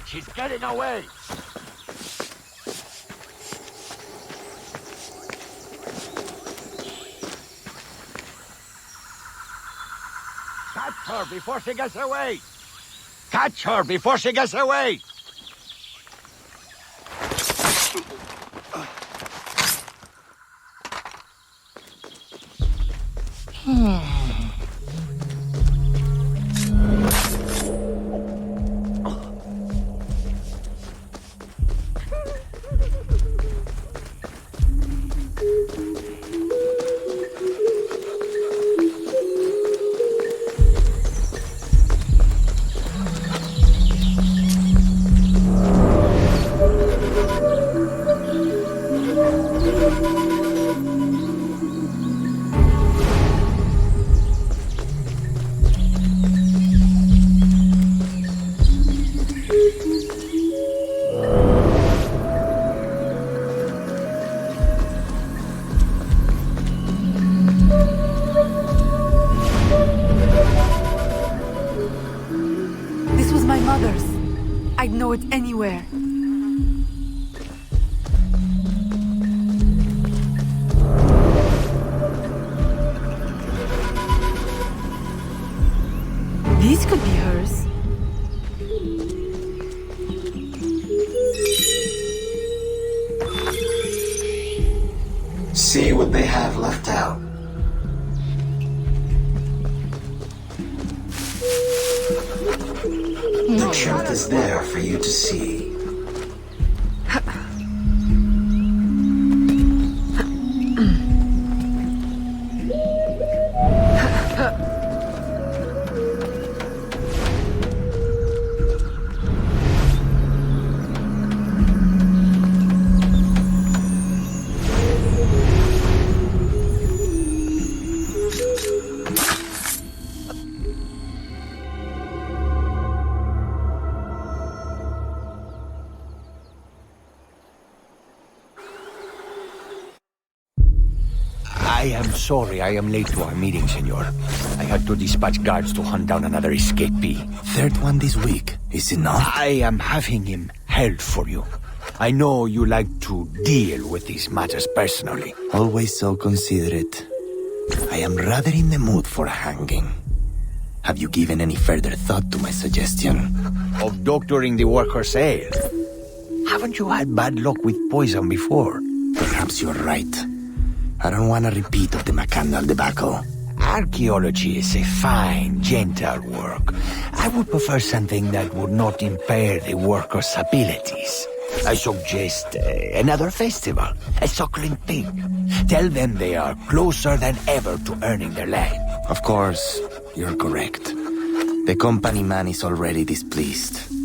She's getting away! Catch her before she gets away! Catch her before she gets away! I'd know it anywhere. These could be hers. See what they have left out. The truth is there for you to see. I am sorry I am late to our meeting, senor. I had to dispatch guards to hunt down another escapee. Third one this week, is it not? I am having him held for you. I know you like to deal with these matters personally. Always so considerate. I am rather in the mood for a hanging. Have you given any further thought to my suggestion? Of doctoring the workers' ale? Haven't you had bad luck with poison before? Perhaps you're right. I don't want a repeat of the Macandal debacle. Archaeology is a fine, gentle work. I would prefer something that would not impair the workers' abilities. I suggest another festival, a suckling pig. Tell them they are closer than ever to earning their land. Of course, you're correct. The company man is already displeased.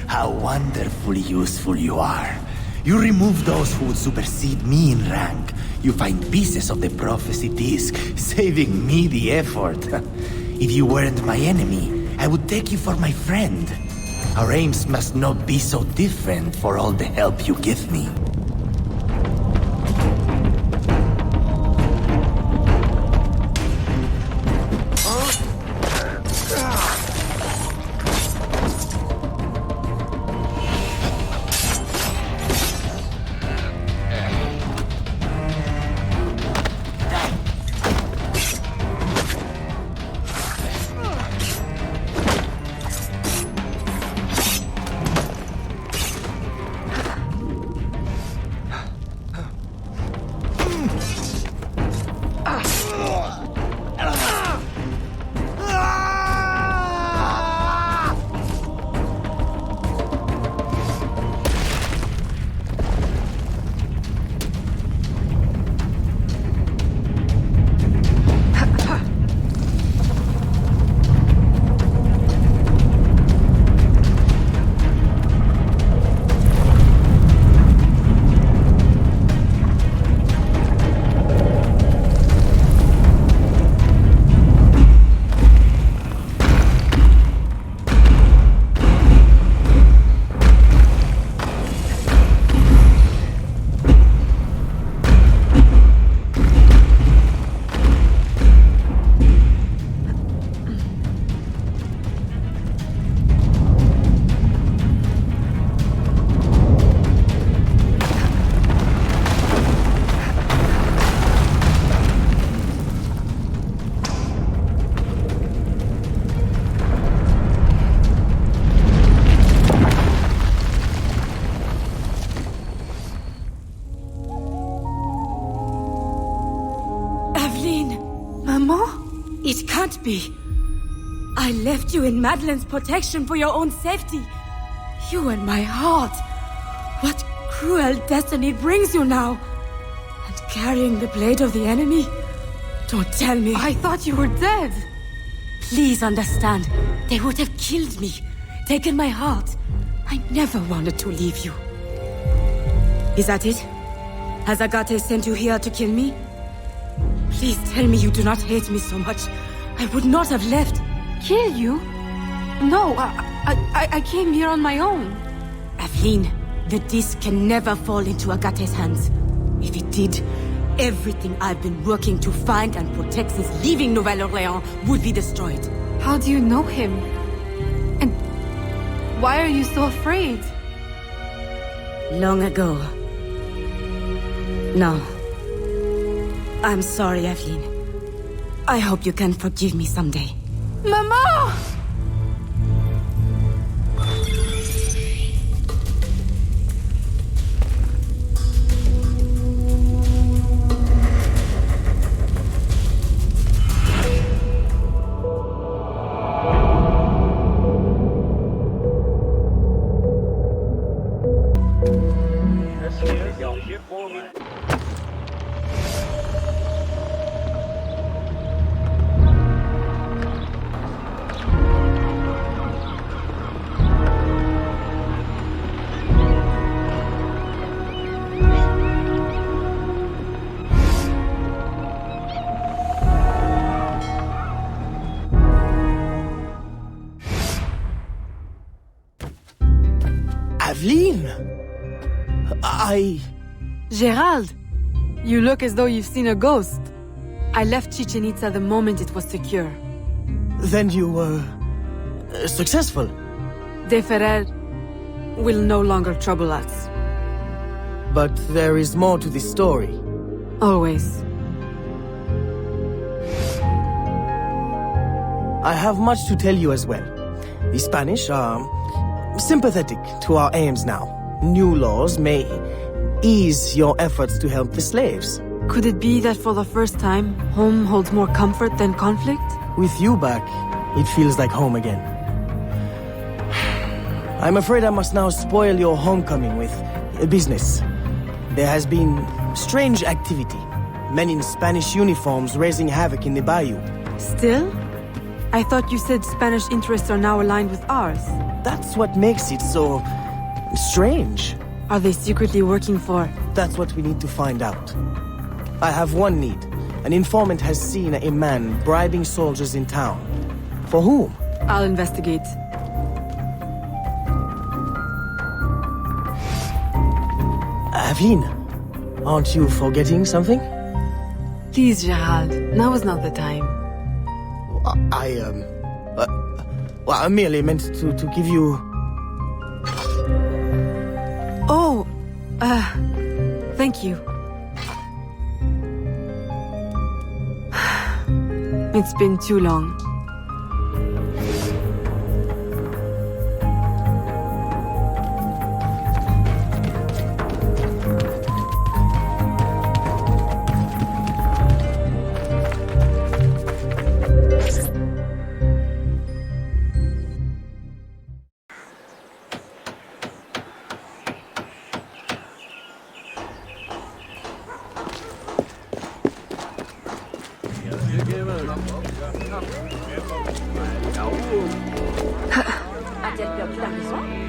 How wonderfully useful you are. You remove those who would supersede me in rank. You find pieces of the prophecy disc, saving me the effort. If you weren't my enemy, I would take you for my friend. Our aims must not be so different for all the help you give me. It can't be. I left you in Madeline's protection for your own safety. You and my heart. What cruel destiny brings you now? And carrying the blade of the enemy? Don't tell me. I thought you were dead. Please understand. They would have killed me, taken my heart. I never wanted to leave you. Is that it? Has Agate sent you here to kill me? Please tell me you do not hate me so much. I would not have left. Kill you? No, I came here on my own. Aveline, the disc can never fall into Agate's hands. If it did, everything I've been working to find and protect since leaving Nouvelle-Orléans would be destroyed. How do you know him? And why are you so afraid? Long ago. No. I'm sorry, Aveline. I hope you can forgive me someday. Mama! Gerald! You look as though you've seen a ghost. I left Chichen Itza the moment it was secure. Then you were... successful? De Ferrer will no longer trouble us. But there is more to this story. Always. I have much to tell you as well. The Spanish are sympathetic to our aims now. New laws may ease your efforts to help the slaves. Could it be that for the first time, home holds more comfort than conflict? With you back, it feels like home again. I'm afraid I must now spoil your homecoming with business. There has been strange activity. Men in Spanish uniforms raising havoc in the bayou. Still? I thought you said Spanish interests are now aligned with ours. That's what makes it so... strange. Are they secretly working for... That's what we need to find out. I have one need. An informant has seen a man bribing soldiers in town. For whom? I'll investigate. Aveline, aren't you forgetting something? Please, Gerald. Now is not the time. I merely meant to give you... Oh, thank you. It's been too long. A-t-elle perdu la raison?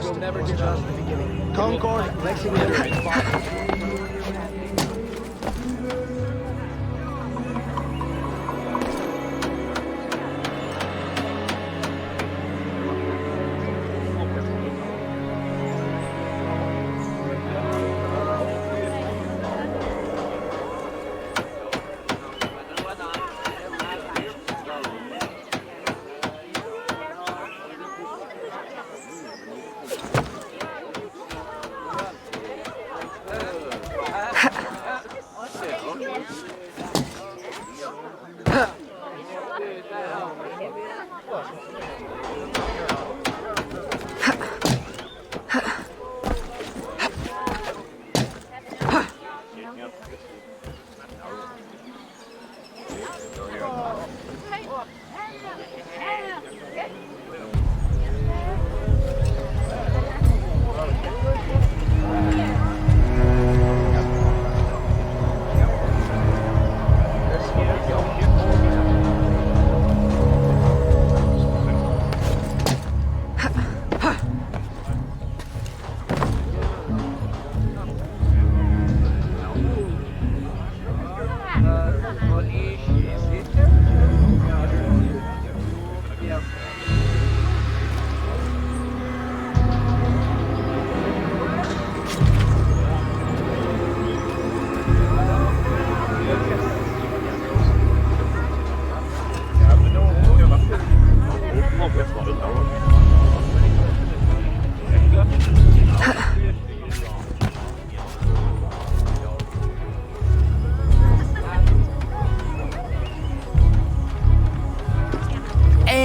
Will never give up at the beginning. Concord, Lexington.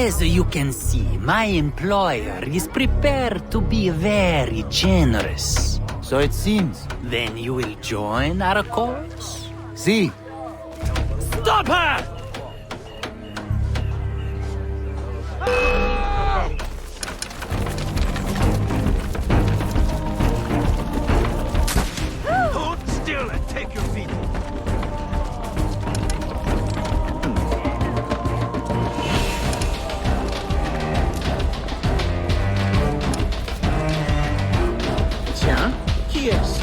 As you can see, my employer is prepared to be very generous. So it seems. Then you will join our cause? See. Stop her! Hold still and take your feet. Tiens, qui est-ce?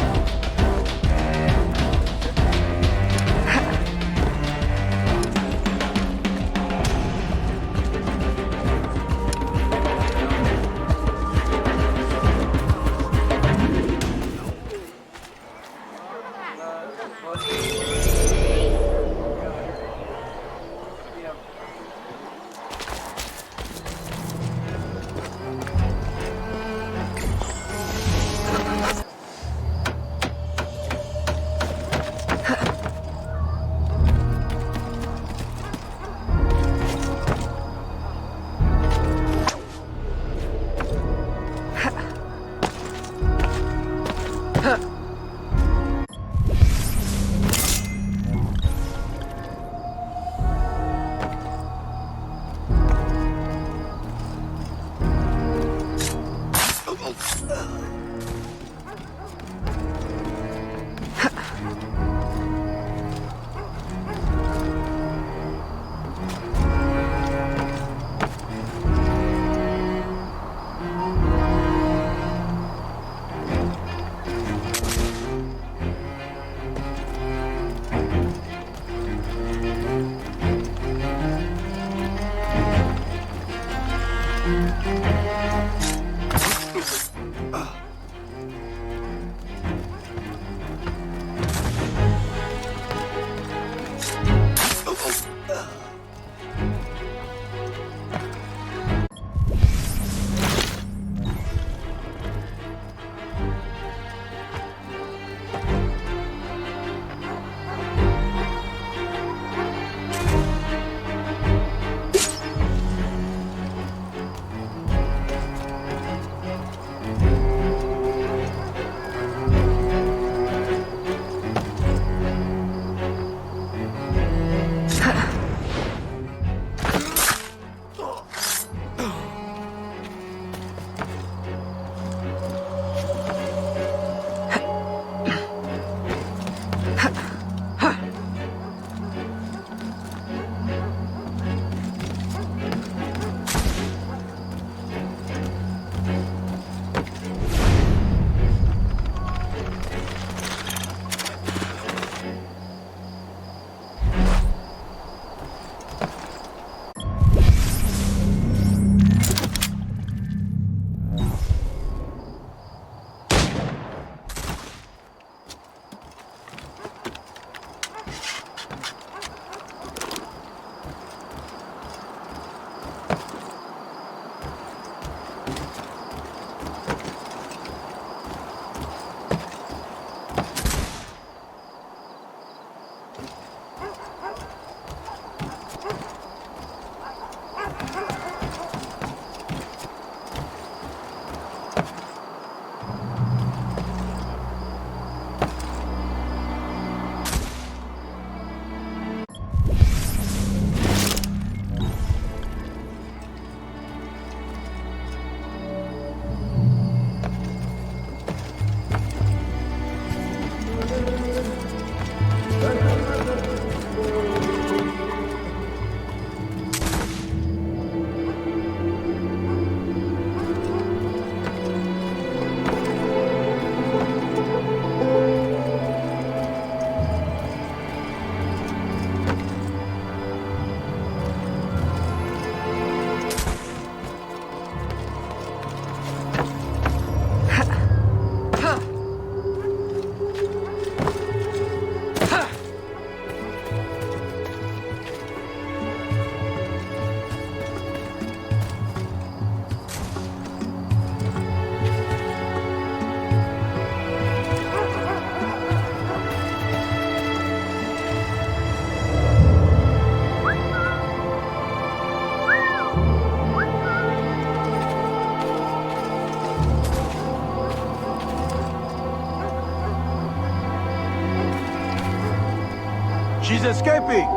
She's escaping!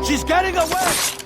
She's getting away!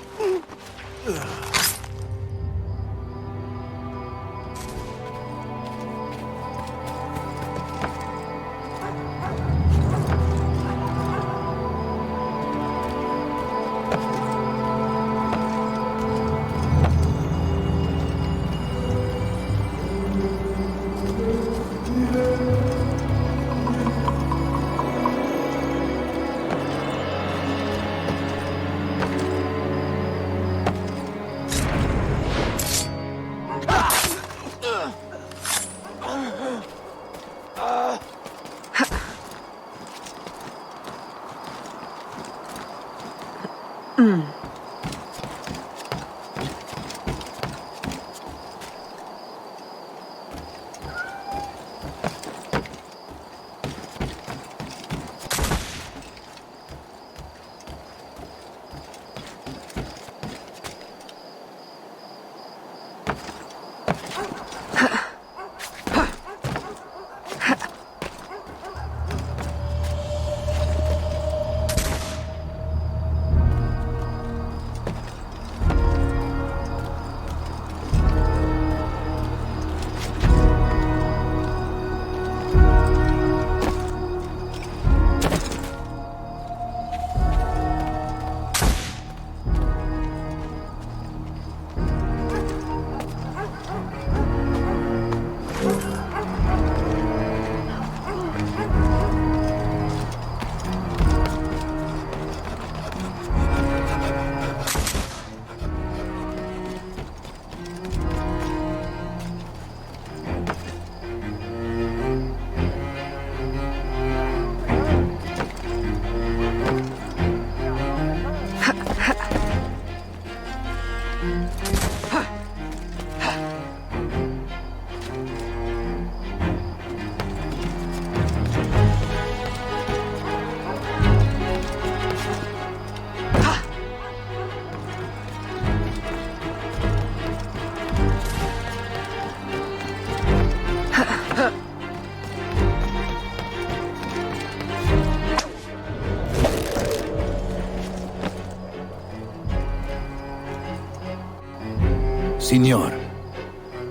Signor,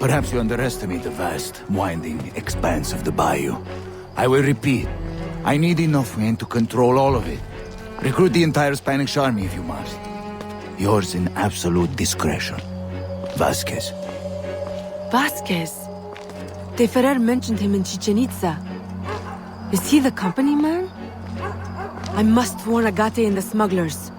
perhaps you underestimate the vast, winding expanse of the bayou. I will repeat, I need enough men to control all of it. Recruit the entire Spanish army if you must. Yours in absolute discretion. Vasquez. Vasquez? De Ferrer mentioned him in Chichen Itza. Is he the company man? I must warn Agate and the smugglers.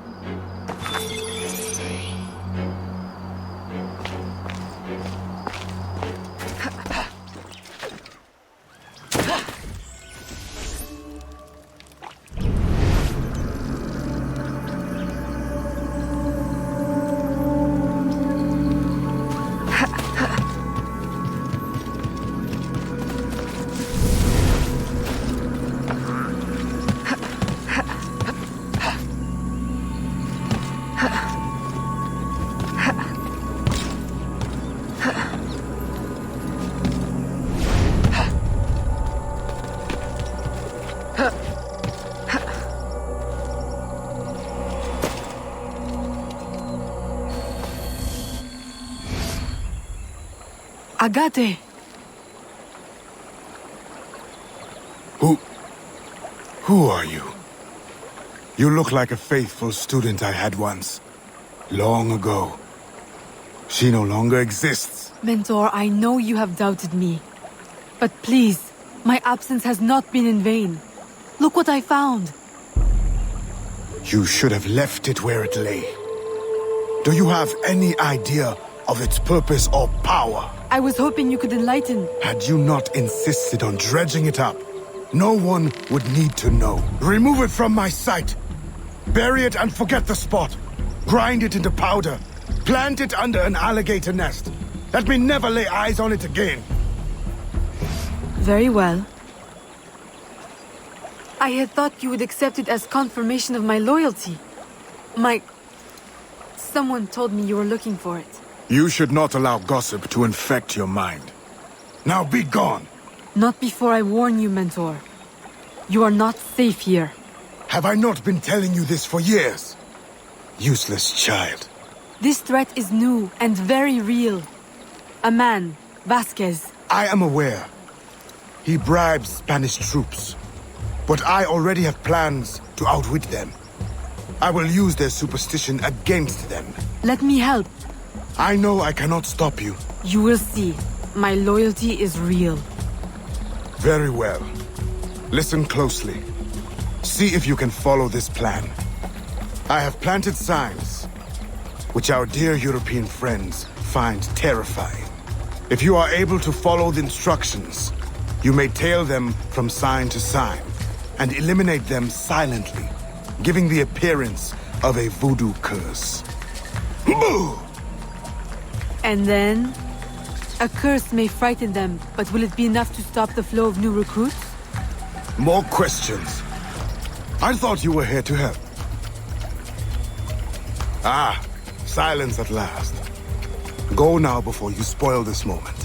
Agate! Who are you? You look like a faithful student I had once. Long ago. She no longer exists. Mentor, I know you have doubted me. But please, my absence has not been in vain. Look what I found. You should have left it where it lay. Do you have any idea of its purpose or power? I was hoping you could enlighten. Had you not insisted on dredging it up, no one would need to know. Remove it from my sight. Bury it and forget the spot. Grind it into powder. Plant it under an alligator nest. Let me never lay eyes on it again. Very well. I had thought you would accept it as confirmation of my loyalty. Someone told me you were looking for it. You should not allow gossip to infect your mind. Now be gone! Not before I warn you, Mentor. You are not safe here. Have I not been telling you this for years? Useless child. This threat is new and very real. A man, Vasquez. I am aware. He bribes Spanish troops. But I already have plans to outwit them. I will use their superstition against them. Let me help. I know I cannot stop you. You will see. My loyalty is real. Very well. Listen closely. See if you can follow this plan. I have planted signs, which our dear European friends find terrifying. If you are able to follow the instructions, you may tail them from sign to sign, and eliminate them silently, giving the appearance of a voodoo curse. And then? A curse may frighten them, but will it be enough to stop the flow of new recruits? More questions. I thought you were here to help. Ah, silence at last. Go now before you spoil this moment.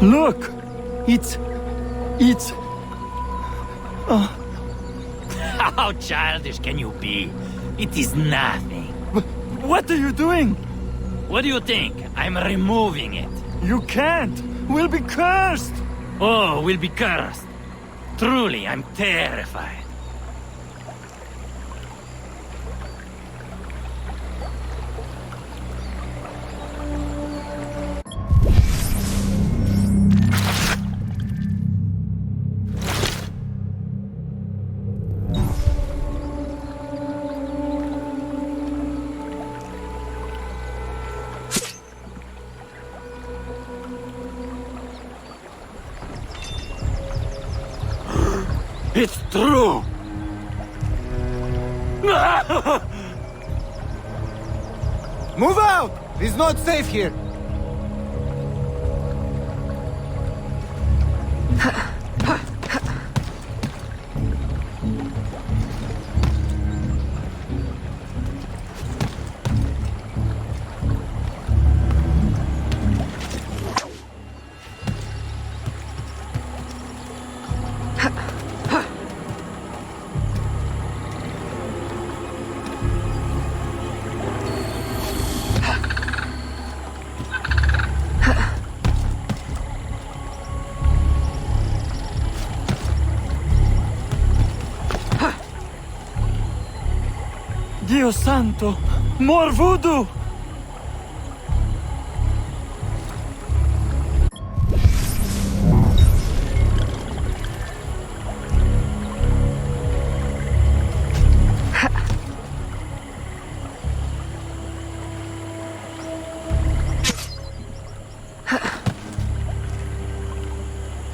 Look! It's... How childish can you be? It is nothing. What are you doing? What do you think? I'm removing it. You can't! We'll be cursed! Oh, we'll be cursed. Truly, I'm terrified. It's true! Move out! It's not safe here. Dio santo! More voodoo!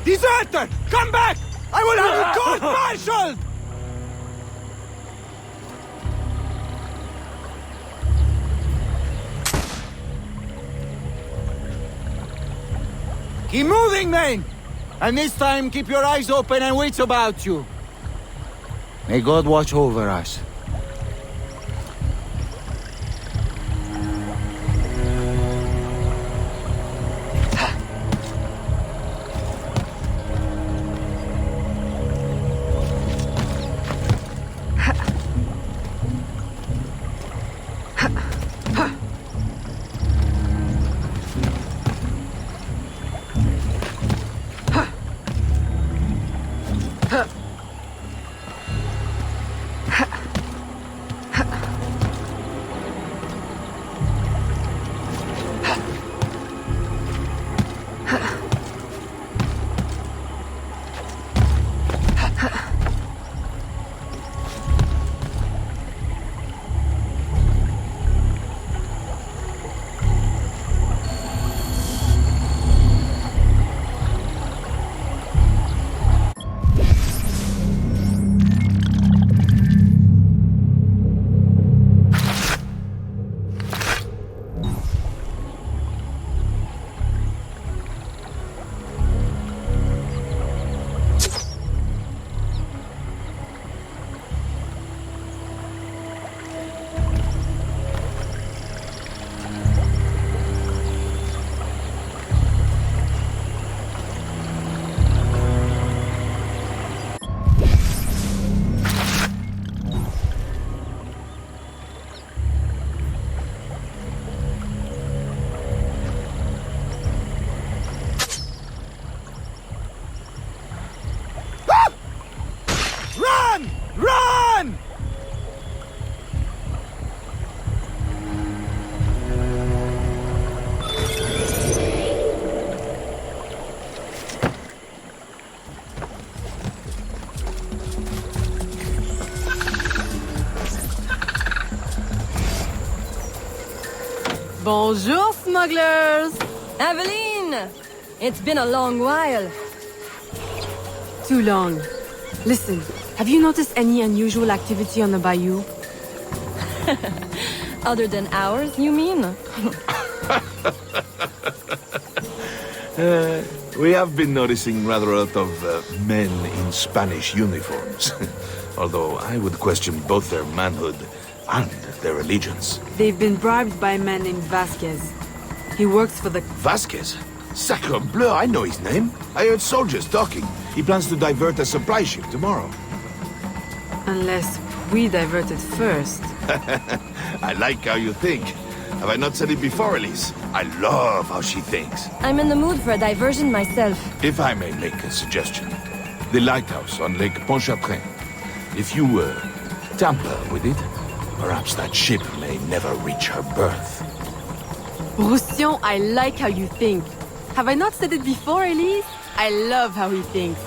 Deserter! Come back! I will have you court-martialed! Keep moving, men! And this time, keep your eyes open and wits about you. May God watch over us. Run! Bonjour, smugglers! Aveline! It's been a long while. Too long. Listen, have you noticed any unusual activity on the bayou? Other than ours, you mean? We have been noticing rather a lot of men in Spanish uniforms. Although I would question both their manhood and their allegiance. They've been bribed by a man named Vasquez. He works for the... Vasquez? Sacre bleu, I know his name. I heard soldiers talking. He plans to divert a supply ship tomorrow. Unless we divert it first. I like how you think. Have I not said it before, Elise? I love how she thinks. I'm in the mood for a diversion myself. If I may make a suggestion. The lighthouse on Lake Pontchartrain. If you, tamper with it, perhaps that ship may never reach her berth. Roussillon, I like how you think. Have I not said it before, Elise? I love how he thinks.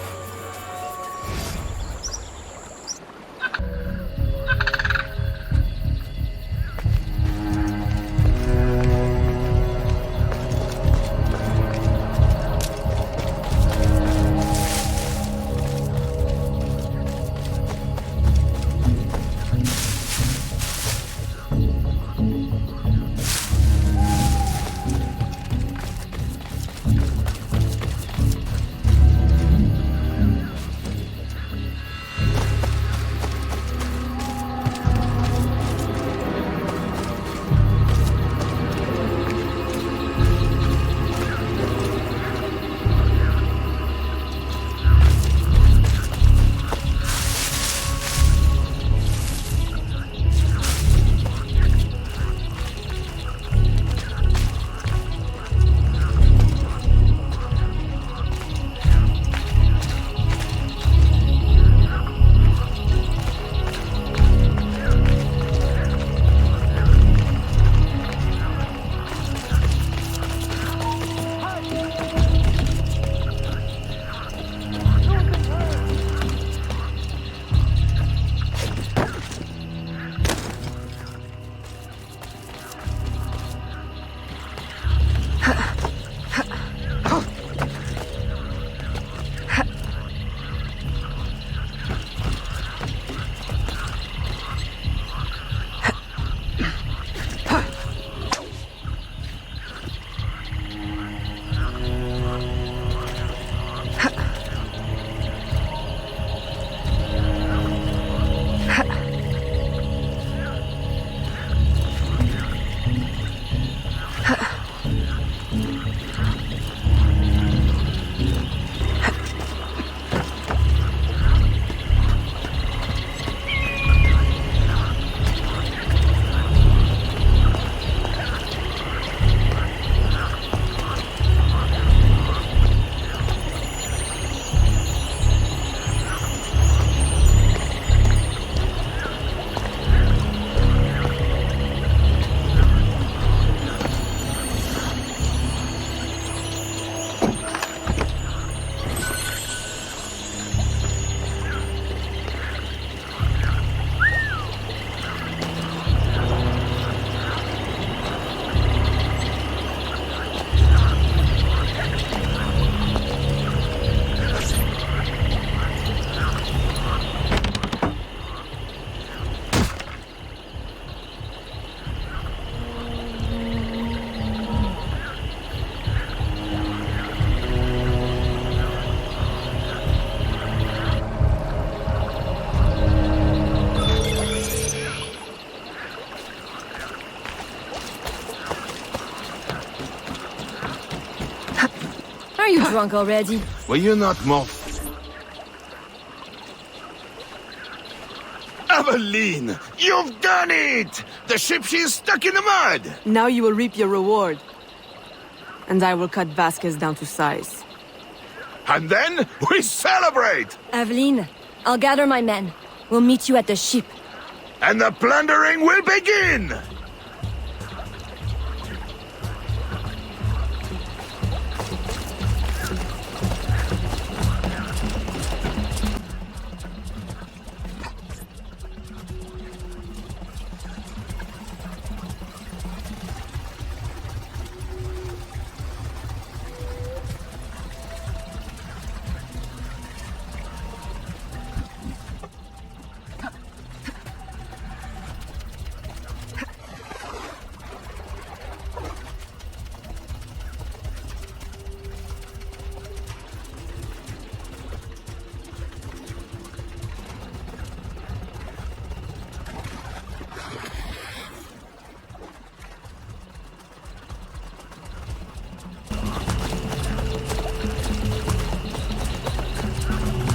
Are you drunk already? Were you not more... Aveline! You've done it! The ship, she's stuck in the mud! Now you will reap your reward. And I will cut Vasquez down to size. And then we celebrate! Aveline, I'll gather my men. We'll meet you at the ship. And the plundering will begin!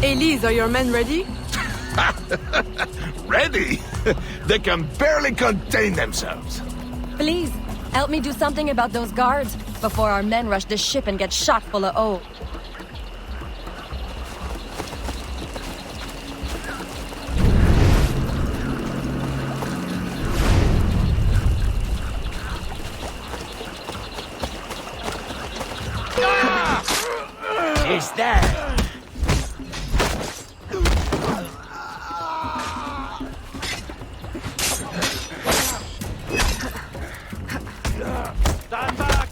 Elise, are your men ready? Ready? They can barely contain themselves. Please, help me do something about those guards before our men rush the ship and get shot full of O. Is that? Stand back!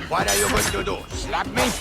What are you going to do? Slap me?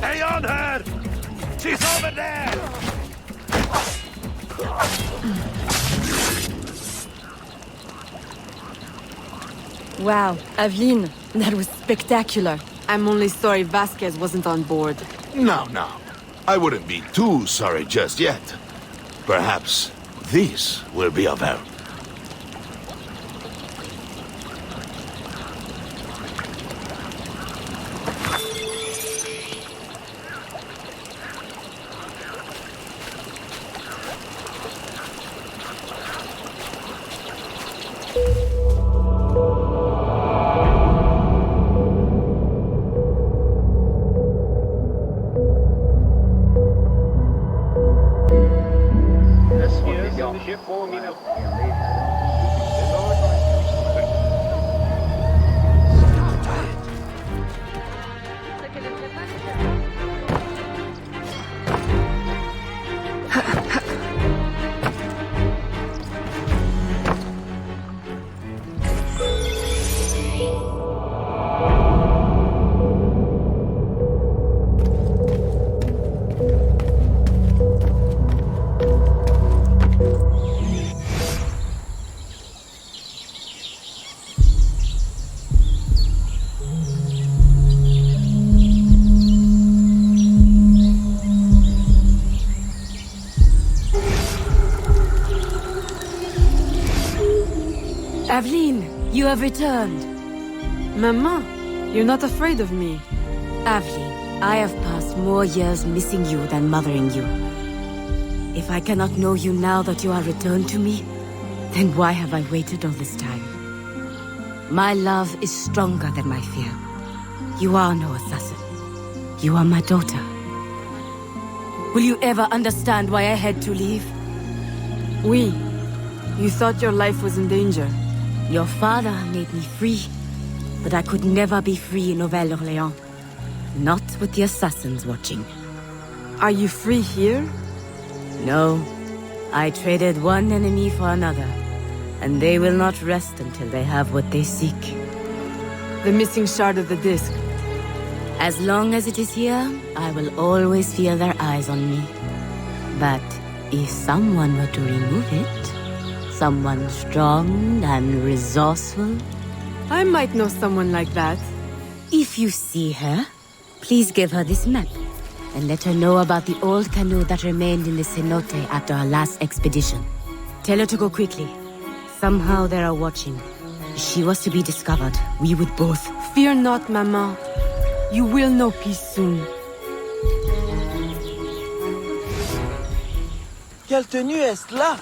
Stay on her! She's over there! Wow, Aveline, that was spectacular. I'm only sorry Vasquez wasn't on board. No. I wouldn't be too sorry just yet. Perhaps this will be of help. Aveline, you have returned. Mama, you're not afraid of me. Aveline, I have passed more years missing you than mothering you. If I cannot know you now that you are returned to me, then why have I waited all this time? My love is stronger than my fear. You are no assassin. You are my daughter. Will you ever understand why I had to leave? Oui. You thought your life was in danger. Your father made me free, but I could never be free in Nouvelle-Orléans. Not with the assassins watching. Are you free here? No. I traded one enemy for another, and they will not rest until they have what they seek. The missing shard of the disc. As long as it is here, I will always feel their eyes on me. But if someone were to remove it, someone strong and resourceful, I might know someone like that. If you see her, please give her this map, and let her know about the old canoe that remained in the cenote after our last expedition. Tell her to go quickly. Somehow they are watching. If she was to be discovered, we would both... Fear not, Mama. You will know peace soon. Quelle tenue est-ce là?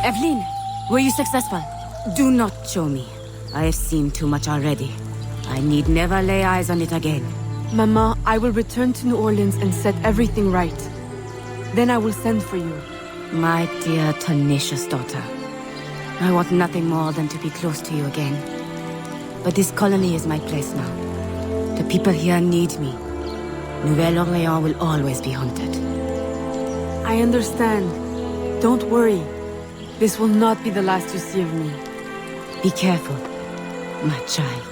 Evelyn, were you successful? Do not show me. I have seen too much already. I need never lay eyes on it again. Mama, I will return to New Orleans and set everything right. Then I will send for you. My dear, tenacious daughter. I want nothing more than to be close to you again. But this colony is my place now. The people here need me. Nouvelle-Orléans will always be haunted. I understand. Don't worry. This will not be the last you see of me. Be careful, my child.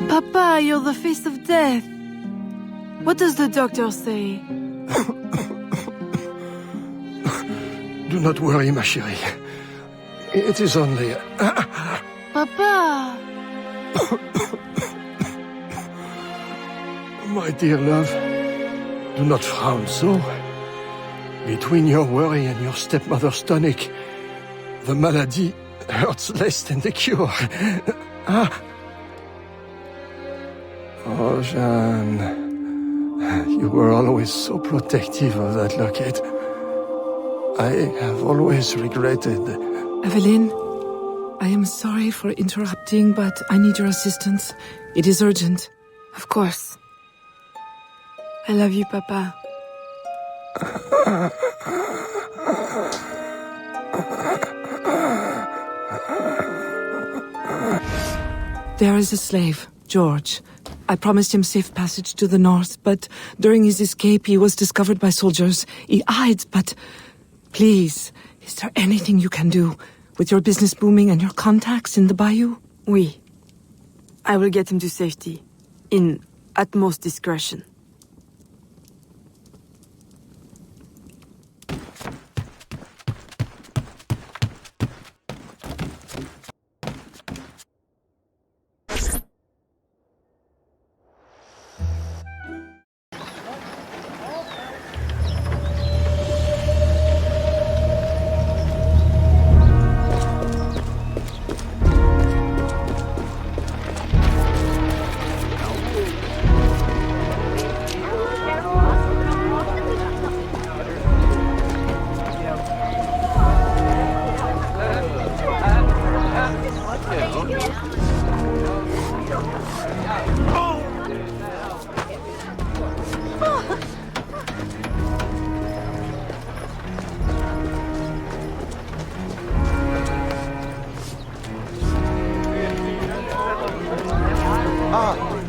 Papa, you're the face of death. What does the doctor say? Do not worry, ma chérie. It is only... Papa! My dear love, do not frown so. Between your worry and your stepmother's tonic, the malady hurts less than the cure. Oh, Jeanne, you were always so protective of that locket. I have always regretted... Evelyn, I am sorry for interrupting, but I need your assistance. It is urgent. Of course. I love you, Papa. There is a slave, George. I promised him safe passage to the north, but during his escape he was discovered by soldiers. He hides, but... Please, is there anything you can do? With your business booming and your contacts in the bayou? Oui. I will get him to safety. In utmost discretion.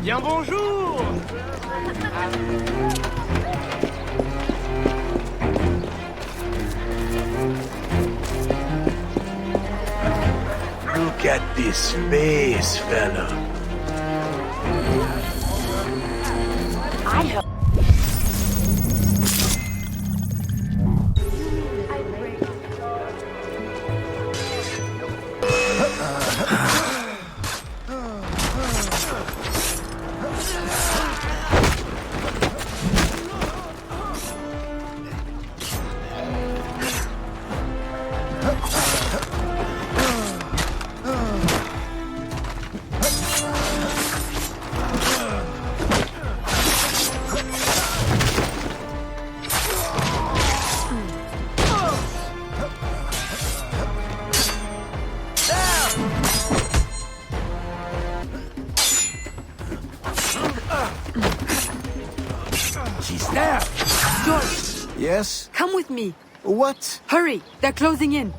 Bien bonjour! Look at this face, fella. I have... Yes? Come with me. What? Hurry, they're closing in.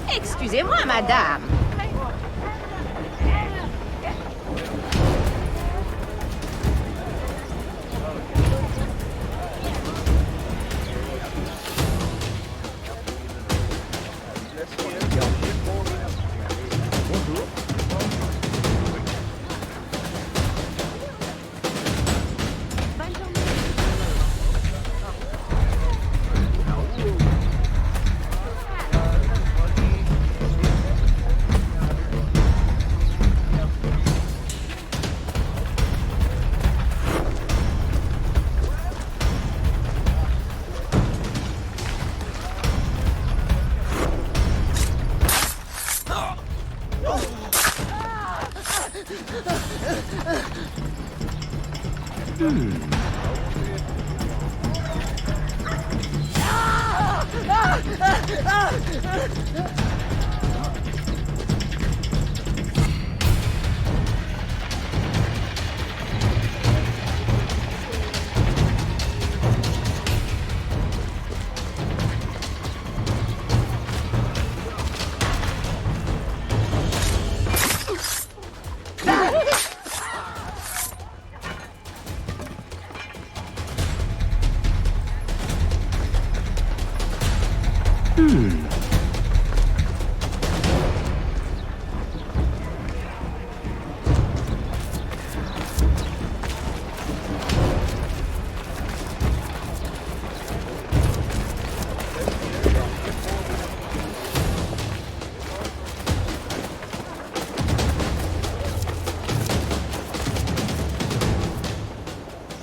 Excusez-moi, madame.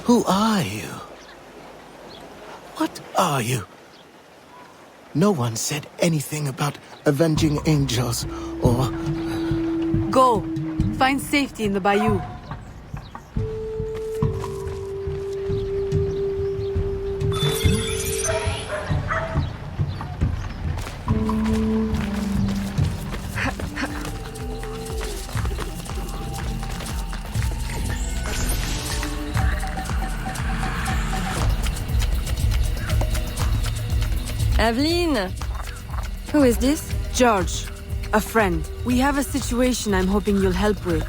Who are you? What are you? No one said anything about avenging angels or... Go. Find safety in the bayou. Aveline! Who is this? George. A friend. We have a situation I'm hoping you'll help with.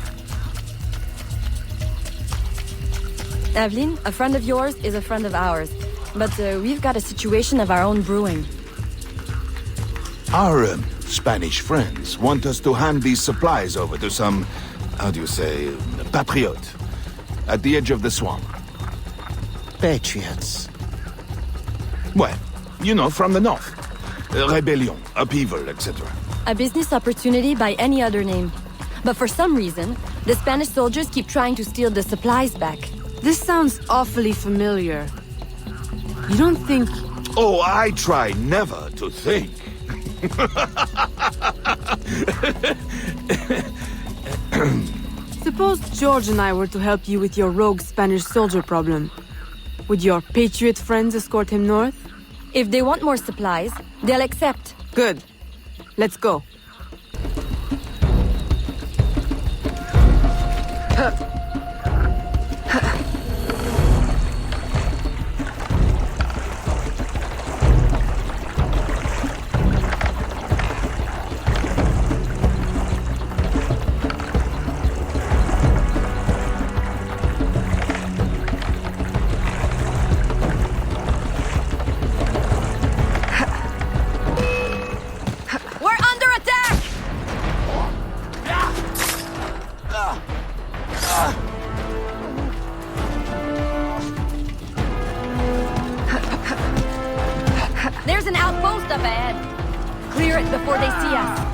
Aveline, a friend of yours is a friend of ours. But we've got a situation of our own brewing. Our Spanish friends want us to hand these supplies over to some, how do you say, patriote, at the edge of the swamp. Patriots. Well, you know, from the north. Rebellion, upheaval, etc. A business opportunity by any other name. But for some reason, the Spanish soldiers keep trying to steal the supplies back. This sounds awfully familiar. You don't think... Oh, I try never to think. Suppose George and I were to help you with your rogue Spanish soldier problem. Would your patriot friends escort him north? If they want more supplies, they'll accept. Good. Let's go. outpost up ahead. Clear it before they see us.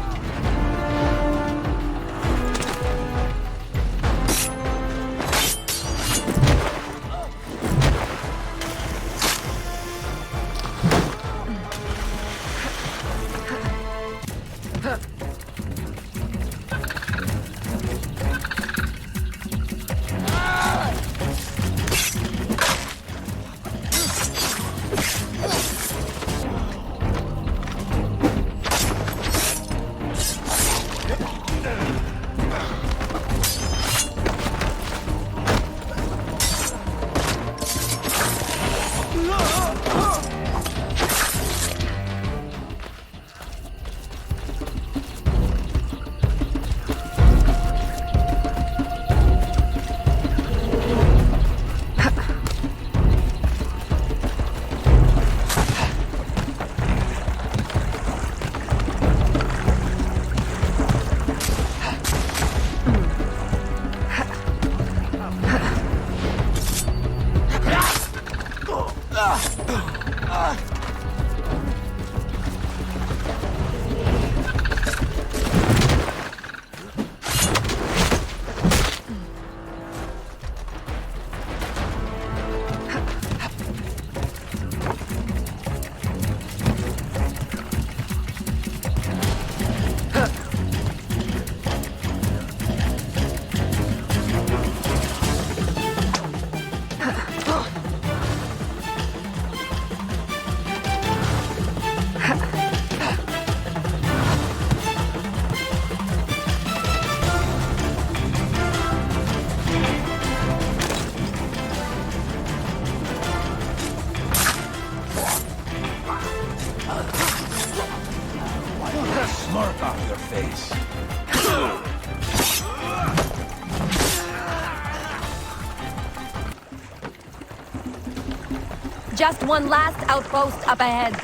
Smirk off your face. Just one last outpost up ahead.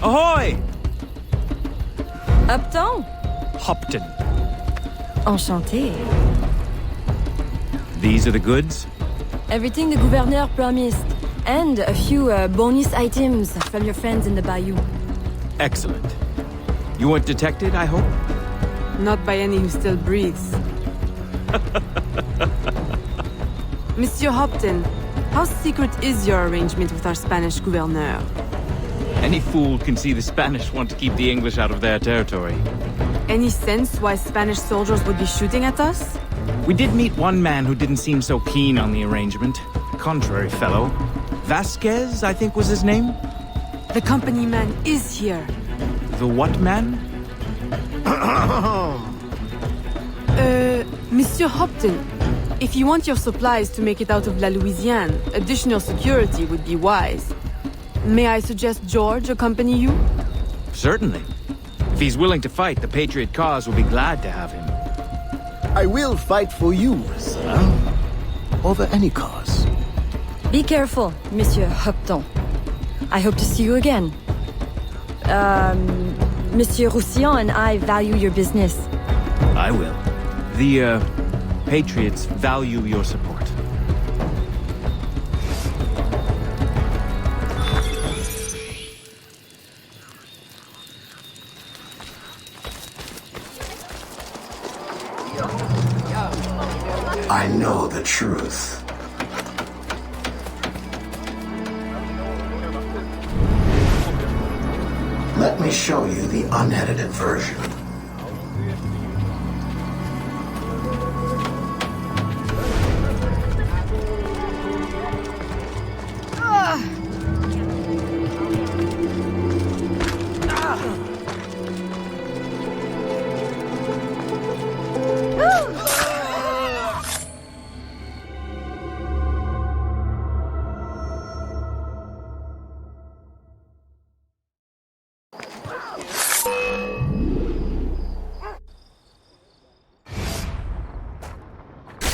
Ahoy! Upton. Hopton. Enchanté. These are the goods? Everything the gouverneur promised. And a few bonus items from your friends in the bayou. Excellent. You weren't detected, I hope? Not by any who still breathes. Monsieur Hopton, how secret is your arrangement with our Spanish gouverneur? Any fool can see the Spanish want to keep the English out of their territory. Any sense why Spanish soldiers would be shooting at us? We did meet one man who didn't seem so keen on the arrangement. Contrary fellow. Vasquez, I think was his name? The company man is here. The what man? Monsieur Hopton, if you want your supplies to make it out of La Louisiane, additional security would be wise. May I suggest George accompany you? Certainly. If he's willing to fight, the Patriot cause will be glad to have him. I will fight for you, sir. Over any cause. Be careful, Monsieur Hopton. I hope to see you again. Monsieur Roussillon and I value your business. I will. The, Patriots value your support. I know the truth. Let me show you the unedited version.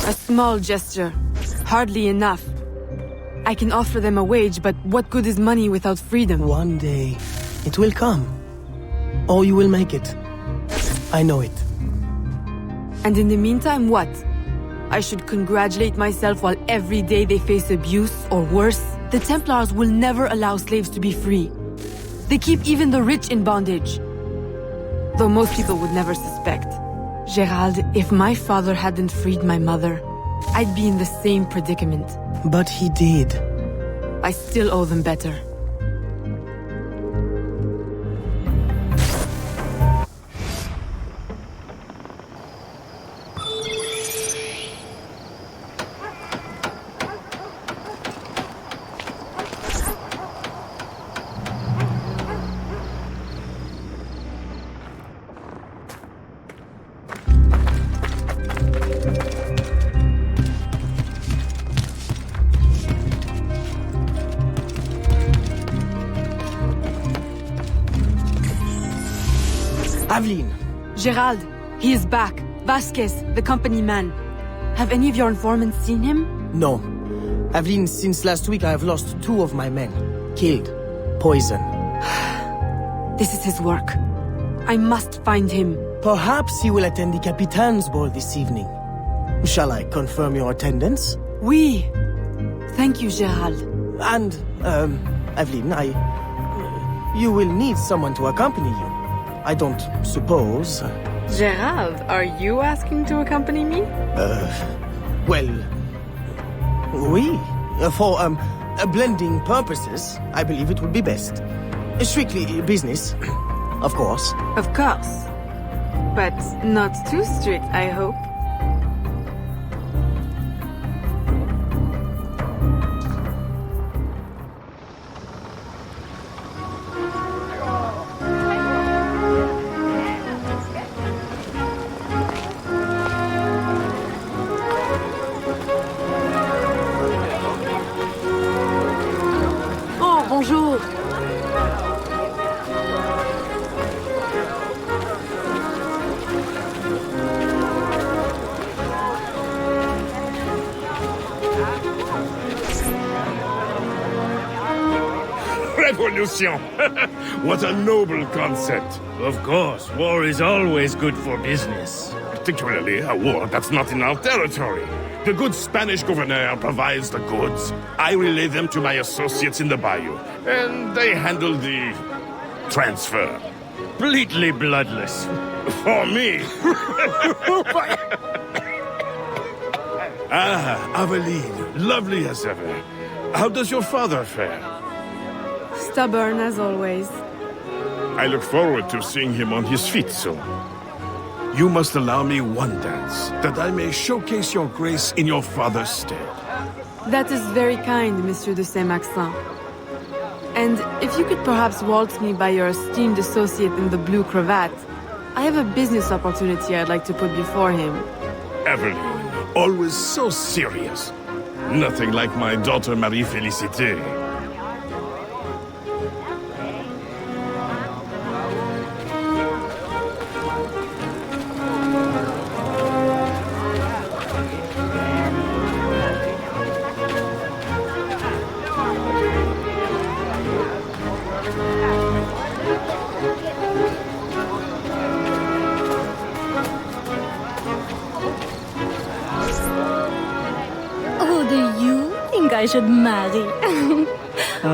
A small gesture. Hardly enough. I can offer them a wage, but what good is money without freedom? One day, it will come. Or you will make it. I know it. And in the meantime, what? I should congratulate myself while every day they face abuse, or worse? The Templars will never allow slaves to be free. They keep even the rich in bondage. Though most people would never suspect. Gerald, if my father hadn't freed my mother, I'd be in the same predicament. But he did. I still owe them better. Aveline! Gerald, he is back. Vasquez, the company man. Have any of your informants seen him? No. Aveline, since last week I have lost 2 of my men. Killed. Poison. This is his work. I must find him. Perhaps he will attend the Capitan's ball this evening. Shall I confirm your attendance? Oui. Thank you, Gerald. And, Aveline, you will need someone to accompany you. I don't suppose... Gerald, are you asking to accompany me? Well... Oui. For, blending purposes, I believe it would be best. Strictly business, of course. Of course. But not too strict, I hope. Bonjour. Revolution! What a noble concept. Of course, war is always good for business. Particularly a war that's not in our territory. The good Spanish governor provides the goods. I relay them to my associates in the bayou, and they handle the transfer. Completely bloodless. For me. Aveline, lovely as ever. How does your father fare? Stubborn as always. I look forward to seeing him on his feet soon. You must allow me one dance, that I may showcase your grace in your father's stead. That is very kind, Monsieur de Saint-Maxent. And if you could perhaps waltz me by your esteemed associate in the blue cravat, I have a business opportunity I'd like to put before him. Aveline, always so serious. Nothing like my daughter Marie-Félicité. I should marry.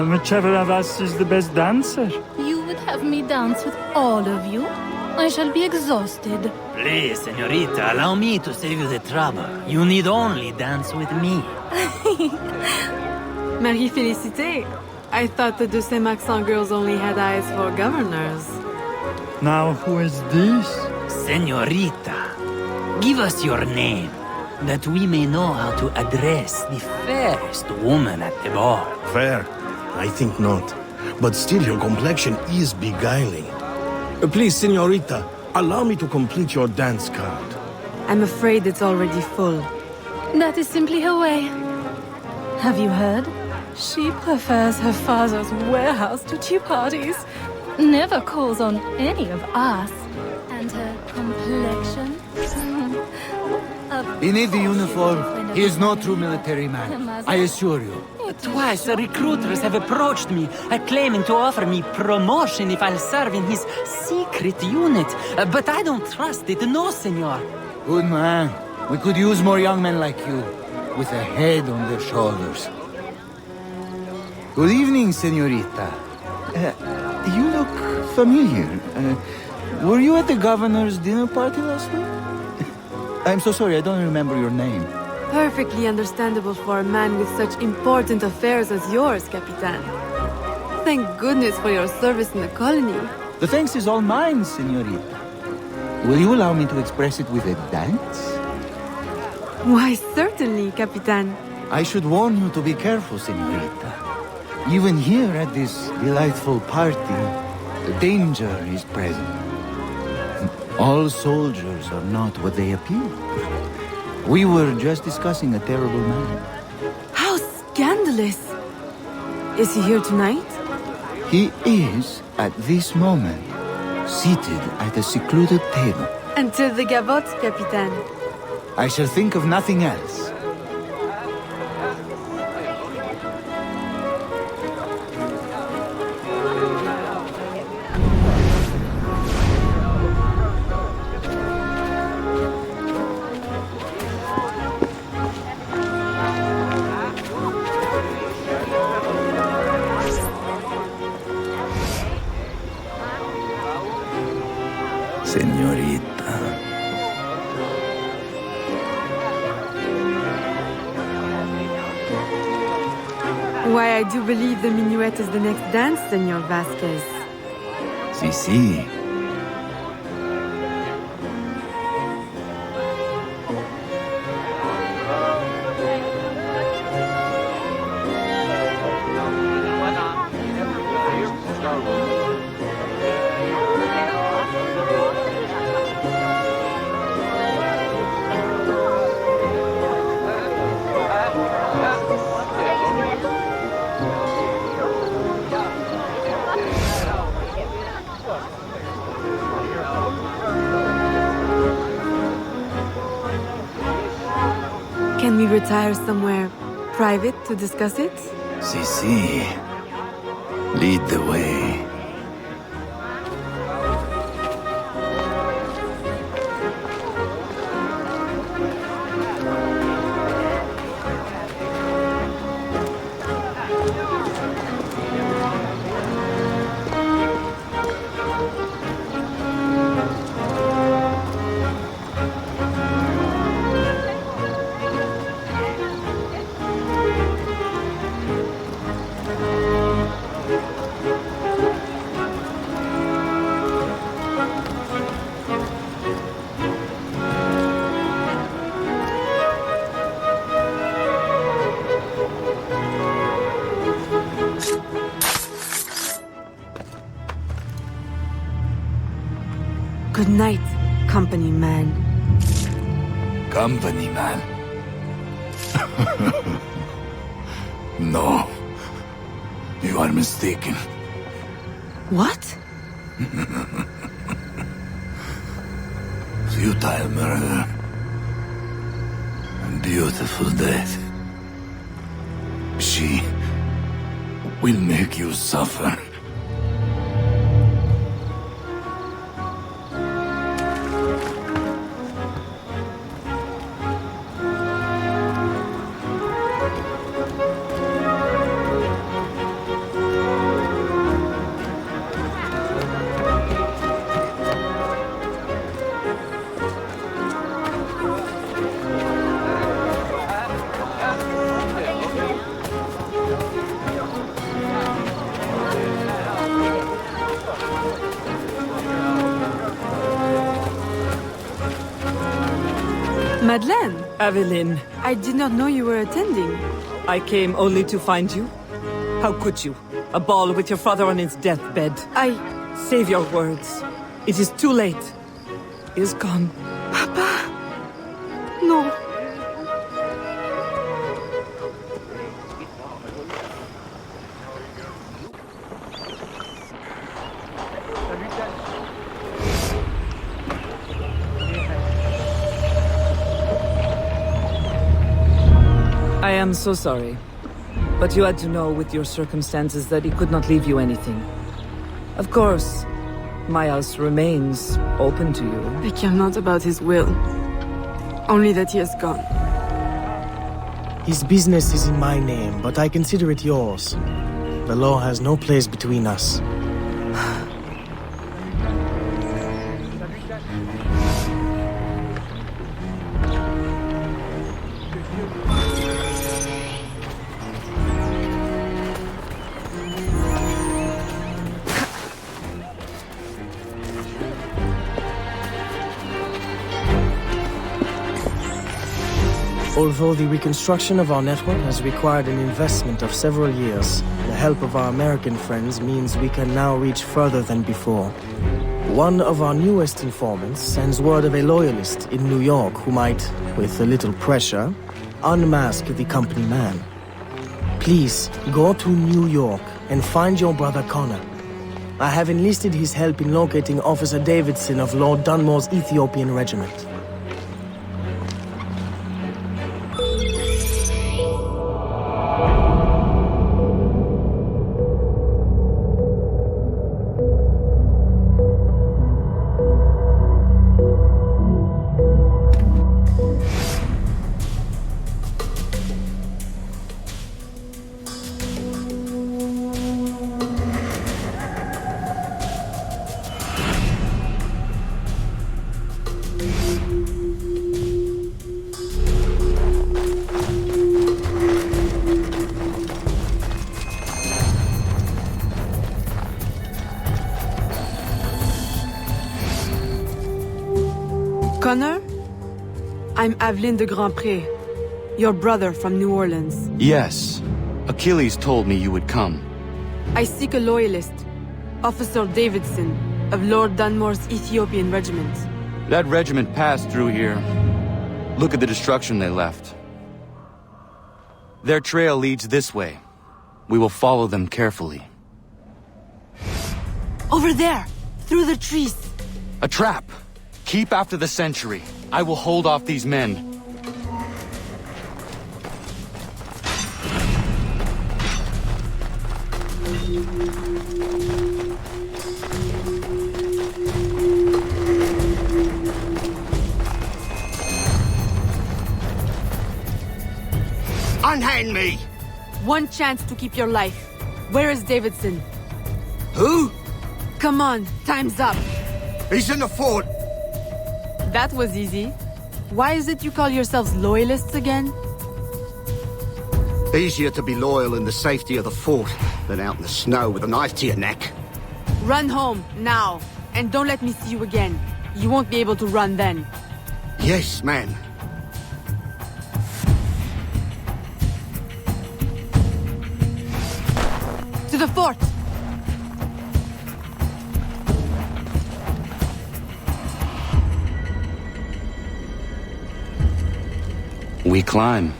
Whichever of us is the best dancer. You would have me dance with all of you? I shall be exhausted. Please, señorita, allow me to save you the trouble. You need only dance with me. Marie-Félicité, I thought the de Saint-Maxent girls only had eyes for governors. Now who is this? Señorita, give us your name, that we may know how to address the fairest woman at the ball. Fair? I think not. But still, your complexion is beguiling. Please, señorita, allow me to complete your dance card. I'm afraid it's already full. That is simply her way. Have you heard? She prefers her father's warehouse to tea parties. Never calls on any of us. And her complexion? A Beneath the uniform, he is no true military man. I assure you. Twice, recruiters have approached me, claiming to offer me promotion if I'll serve in his secret unit. But I don't trust it, no, senor. Good man. We could use more young men like you, with a head on their shoulders. Good evening, senorita. You look familiar. Were you at the governor's dinner party last week? I'm so sorry, I don't remember your name. Perfectly understandable for a man with such important affairs as yours, Capitan. Thank goodness for your service in the colony. The thanks is all mine, senorita. Will you allow me to express it with a dance? Why, certainly, Capitan. I should warn you to be careful, senorita. Even here at this delightful party, the danger is present. All soldiers are not what they appear. We were just discussing a terrible man. How scandalous! Is he here tonight? He is, at this moment, seated at a secluded table. Until the gavotte, Capitan. I shall think of nothing else. Señorita. Why, I do believe the minuet is the next dance, Senor Vasquez. Sí. Can we retire somewhere private to discuss it? Sí. Lead the way. Good night, company man. Company man? No. You are mistaken. What? Futile murder. And beautiful death. She will make you suffer. Madeleine! Aveline. I did not know you were attending. I came only to find you. How could you? A ball with your father on his deathbed. Save your words. It is too late. He is gone. Papa! No. I am so sorry. But you had to know with your circumstances that he could not leave you anything. Of course, my house remains open to you. I care not about his will. Only that he has gone. His business is in my name, but I consider it yours. The law has no place between us. Although the reconstruction of our network has required an investment of several years, the help of our American friends means we can now reach further than before. One of our newest informants sends word of a loyalist in New York who might, with a little pressure, unmask the company man. Please, go to New York and find your brother Connor. I have enlisted his help in locating Officer Davidson of Lord Dunmore's Ethiopian regiment. Connor? I'm Aveline de Grandpré, your brother from New Orleans. Yes. Achilles told me you would come. I seek a loyalist, Officer Davidson, of Lord Dunmore's Ethiopian regiment. That regiment passed through here. Look at the destruction they left. Their trail leads this way. We will follow them carefully. Over there! Through the trees! A trap! Keep after the sentry. I will hold off these men. Unhand me! One chance to keep your life. Where is Davidson? Who? Come on, time's up. He's in the fort. That was easy. Why is it you call yourselves loyalists again? Easier to be loyal in the safety of the fort than out in the snow with a knife to your neck. Run home, now. And don't let me see you again. You won't be able to run then. Yes, man. To the fort! We climb.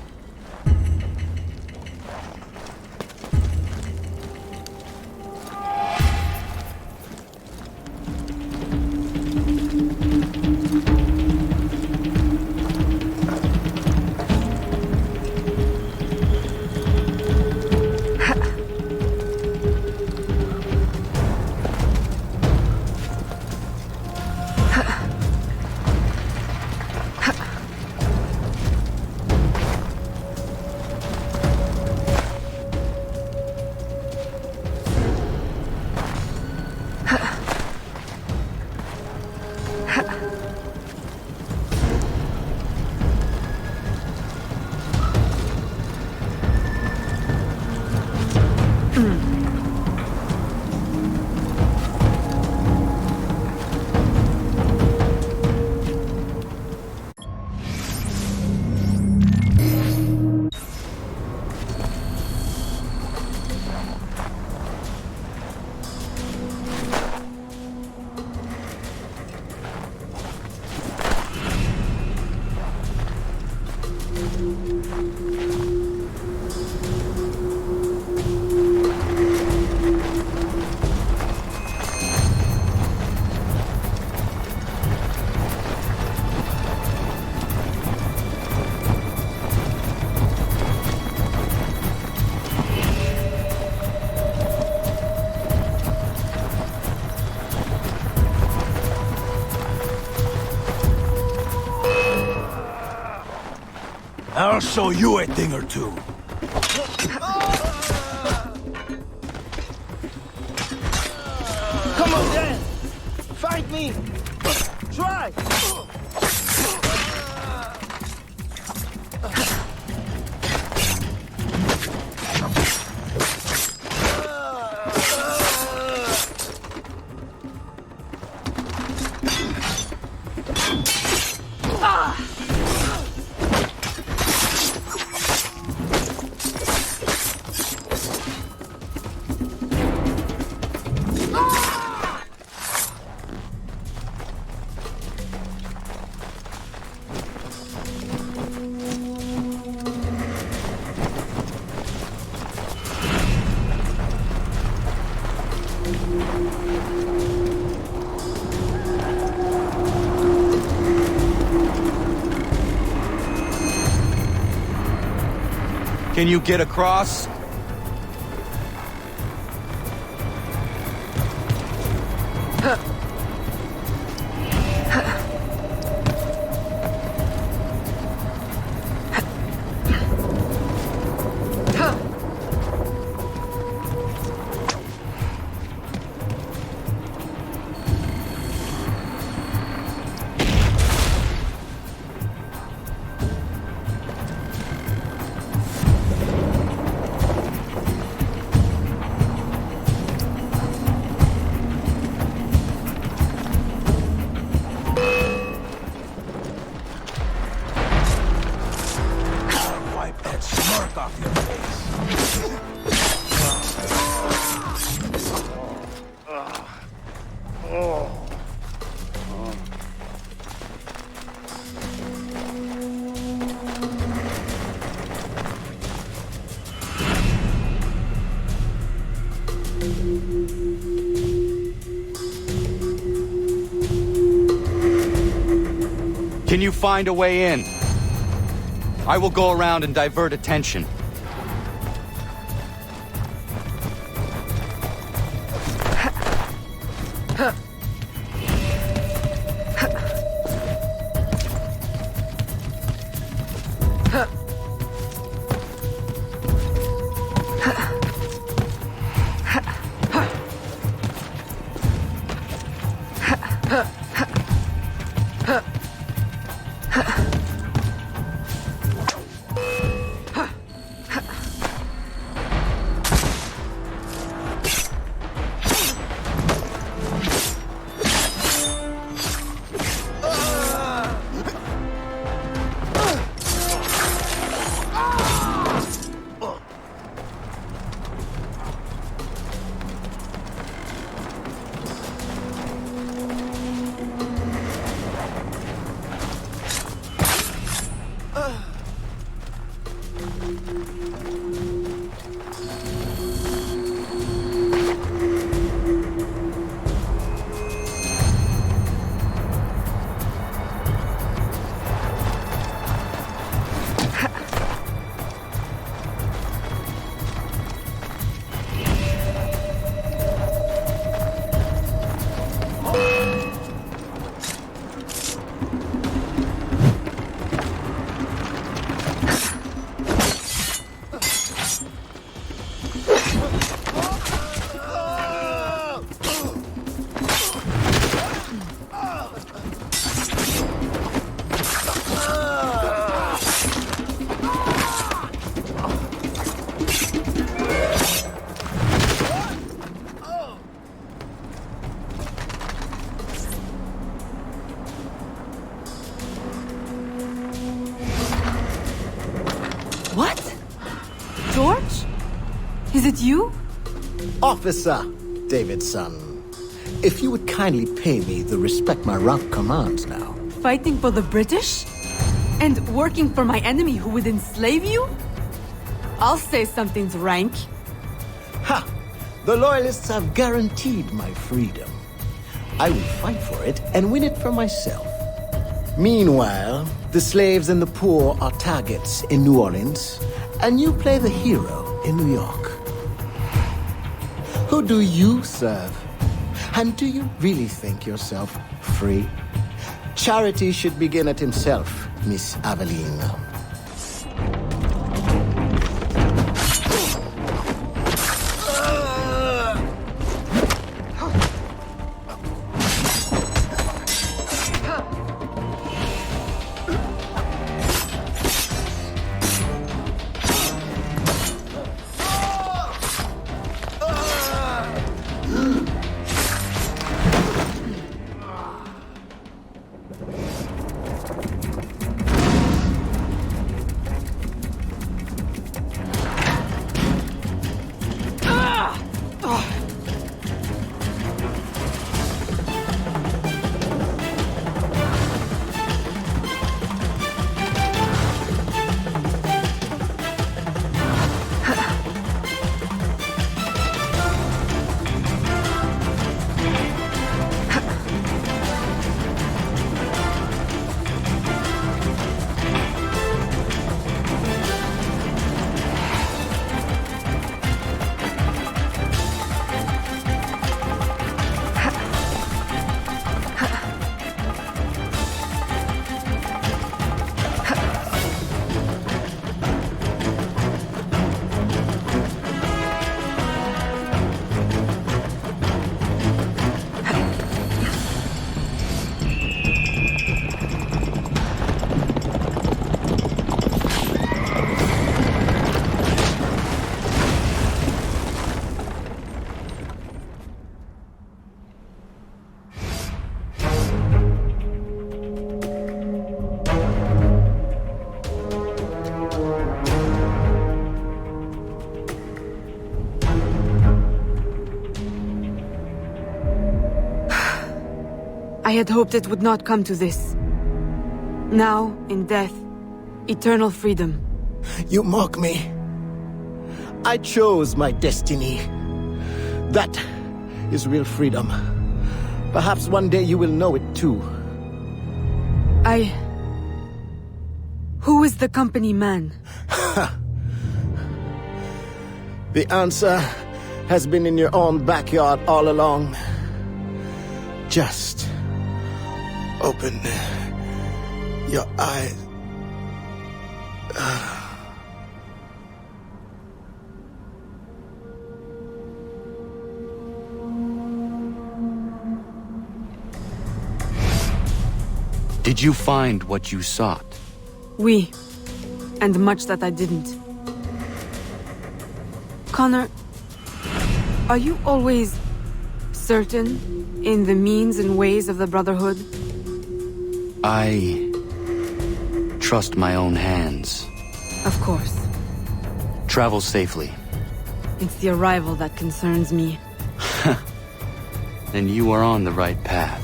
I'll show you a thing or two. Come on, Dan! Fight me! Try! Can you get across? Can you find a way in? I will go around and divert attention. Is it you? Officer Davidson, if you would kindly pay me the respect my rank commands now. Fighting for the British? And working for my enemy who would enslave you? I'll say something's rank. Ha! The Loyalists have guaranteed my freedom. I will fight for it and win it for myself. Meanwhile, the slaves and the poor are targets in New Orleans, and you play the hero in New York. Who do you serve? And do you really think yourself free? Charity should begin at himself, Miss Aveline. I had hoped it would not come to this. Now, in death, eternal freedom. You mock me. I chose my destiny. That is real freedom. Perhaps one day you will know it too. Who is the company man? The answer has been in your own backyard all along. Just open your eyes. Did you find what you sought? Oui. And much that I didn't. Connor, are you always certain in the means and ways of the Brotherhood? I trust my own hands. Of course. Travel safely. It's the arrival that concerns me. Then you are on the right path.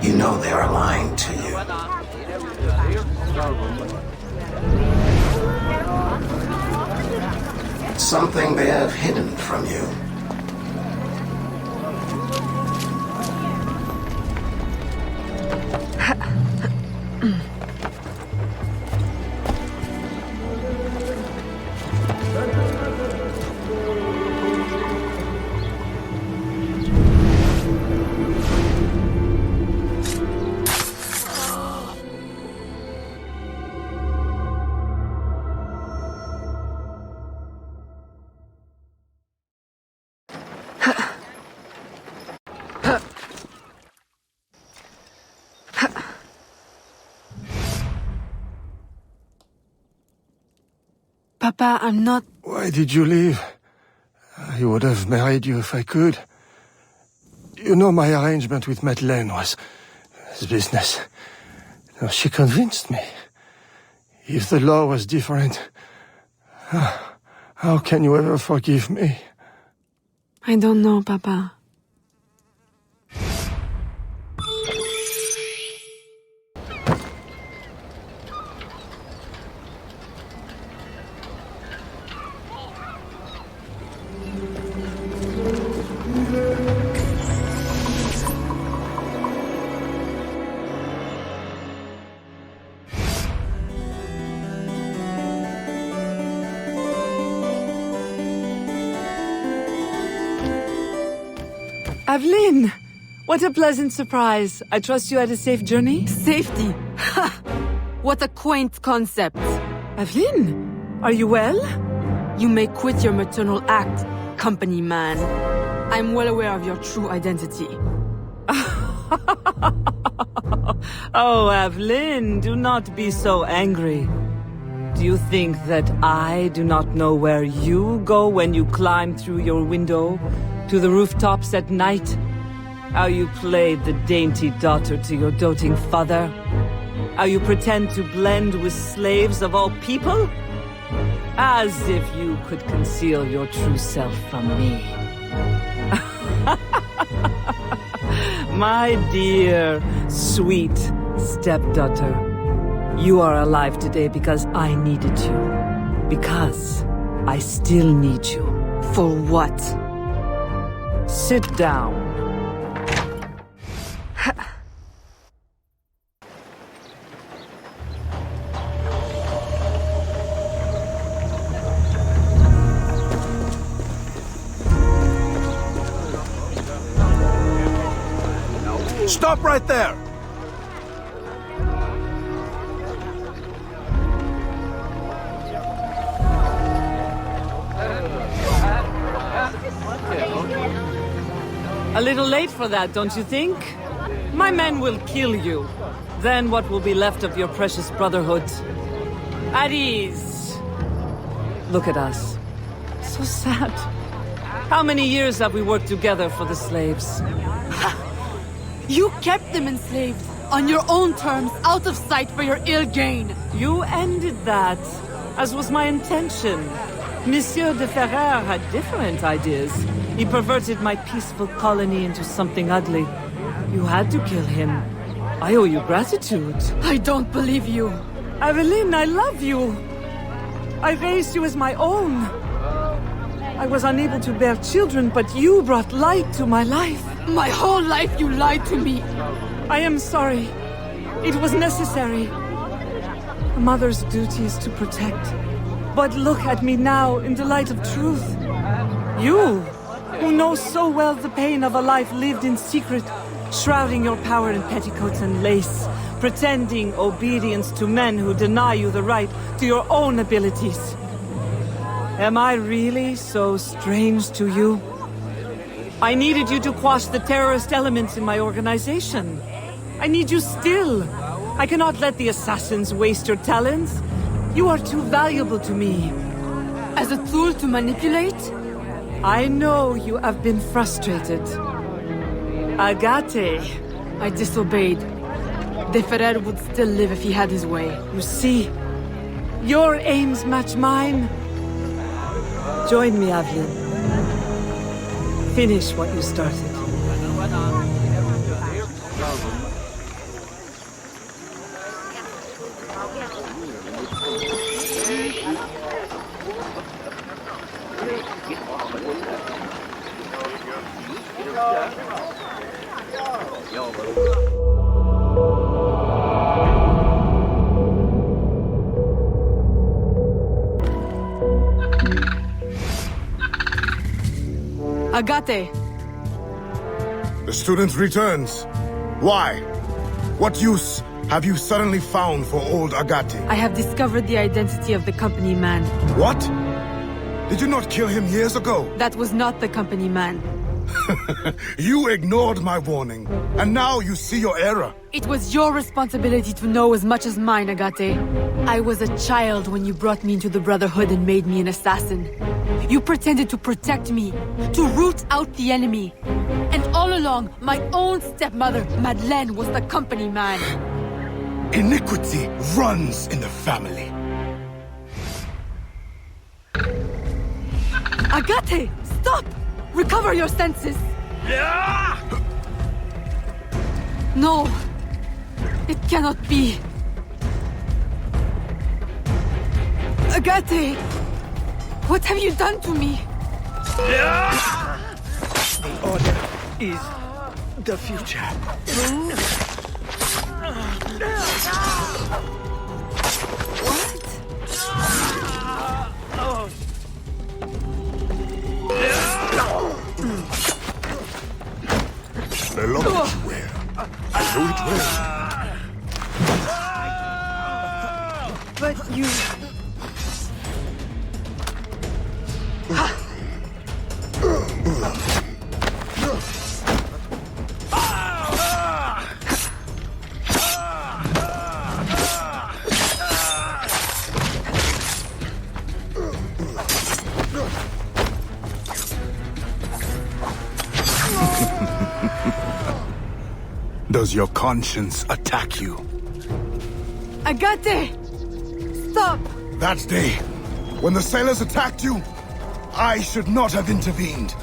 You know they are lying to you. Something they have hidden from you. Papa, I'm not... Why did you leave? I would have married you if I could. You know my arrangement with Madeleine was business. No, she convinced me. If the law was different, how can you ever forgive me? I don't know, Papa. Aveline! What a pleasant surprise. I trust you had a safe journey? Safety? Ha! What a quaint concept. Aveline, are you well? You may quit your maternal act, company man. I'm well aware of your true identity. Oh, Aveline, do not be so angry. Do you think that I do not know where you go when you climb through your window to the rooftops at night? How you played the dainty daughter to your doting father? How you pretend to blend with slaves of all people? As if you could conceal your true self from me. My dear, sweet stepdaughter, you are alive today because I needed you. Because I still need you. For what? Sit down. Stop right there! A little late for that, don't you think? My men will kill you. Then what will be left of your precious brotherhood? At ease. Look at us. So sad. How many years have we worked together for the slaves? You kept them enslaved, on your own terms, out of sight for your ill gain. You ended that, as was my intention. Monsieur de Ferrer had different ideas. He perverted my peaceful colony into something ugly. You had to kill him. I owe you gratitude. I don't believe you. Aveline, I love you. I raised you as my own. I was unable to bear children, but you brought light to my life. My whole life you lied to me. I am sorry. It was necessary. A mother's duty is to protect. But look at me now in the light of truth. You, who know so well the pain of a life lived in secret, shrouding your power in petticoats and lace, pretending obedience to men who deny you the right to your own abilities. Am I really so strange to you? I needed you to quash the terrorist elements in my organization. I need you still. I cannot let the assassins waste your talents. You are too valuable to me. As a tool to manipulate? I know you have been frustrated. Agate. I disobeyed. De Ferrer would still live if he had his way. You see, your aims match mine. Join me, Aveline. Finish what you started. Agate! The student returns. Why? What use have you suddenly found for old Agate? I have discovered the identity of the company man. What? Did you not kill him years ago? That was not the company man. You ignored my warning, and now you see your error. It was your responsibility to know as much as mine, Agate. I was a child when you brought me into the Brotherhood and made me an assassin. You pretended to protect me, to root out the enemy. And all along, my own stepmother, Madeleine, was the company man. Iniquity runs in the family. Agate, stop! Recover your senses! No! It cannot be! Agate! What have you done to me? The order is the future. The locket you wear. I know it well. But you... Does your conscience attack you? Agate! Stop! That day, when the sailors attacked you, I should not have intervened.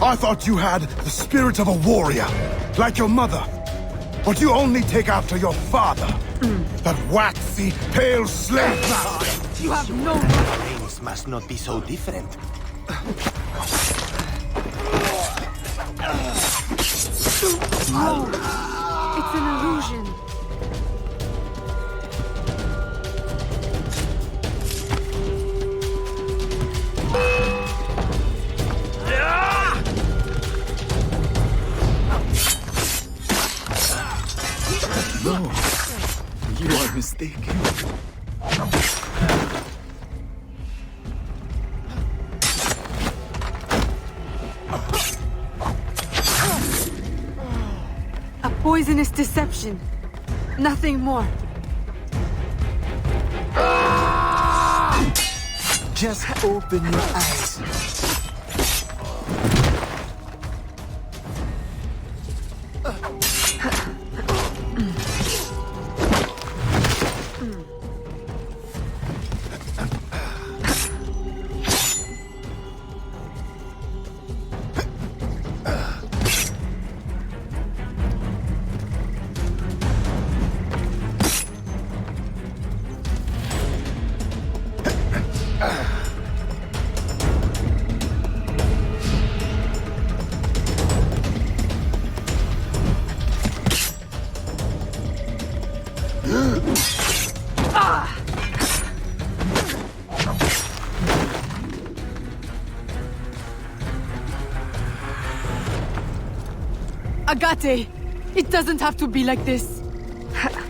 I thought you had the spirit of a warrior, like your mother. But you only take after your father. That waxy, pale slave master. You have no... Things must not be so different. No! It's an illusion. mistaken. A poisonous deception. Nothing more. Just open your eyes. Agate! It doesn't have to be like this.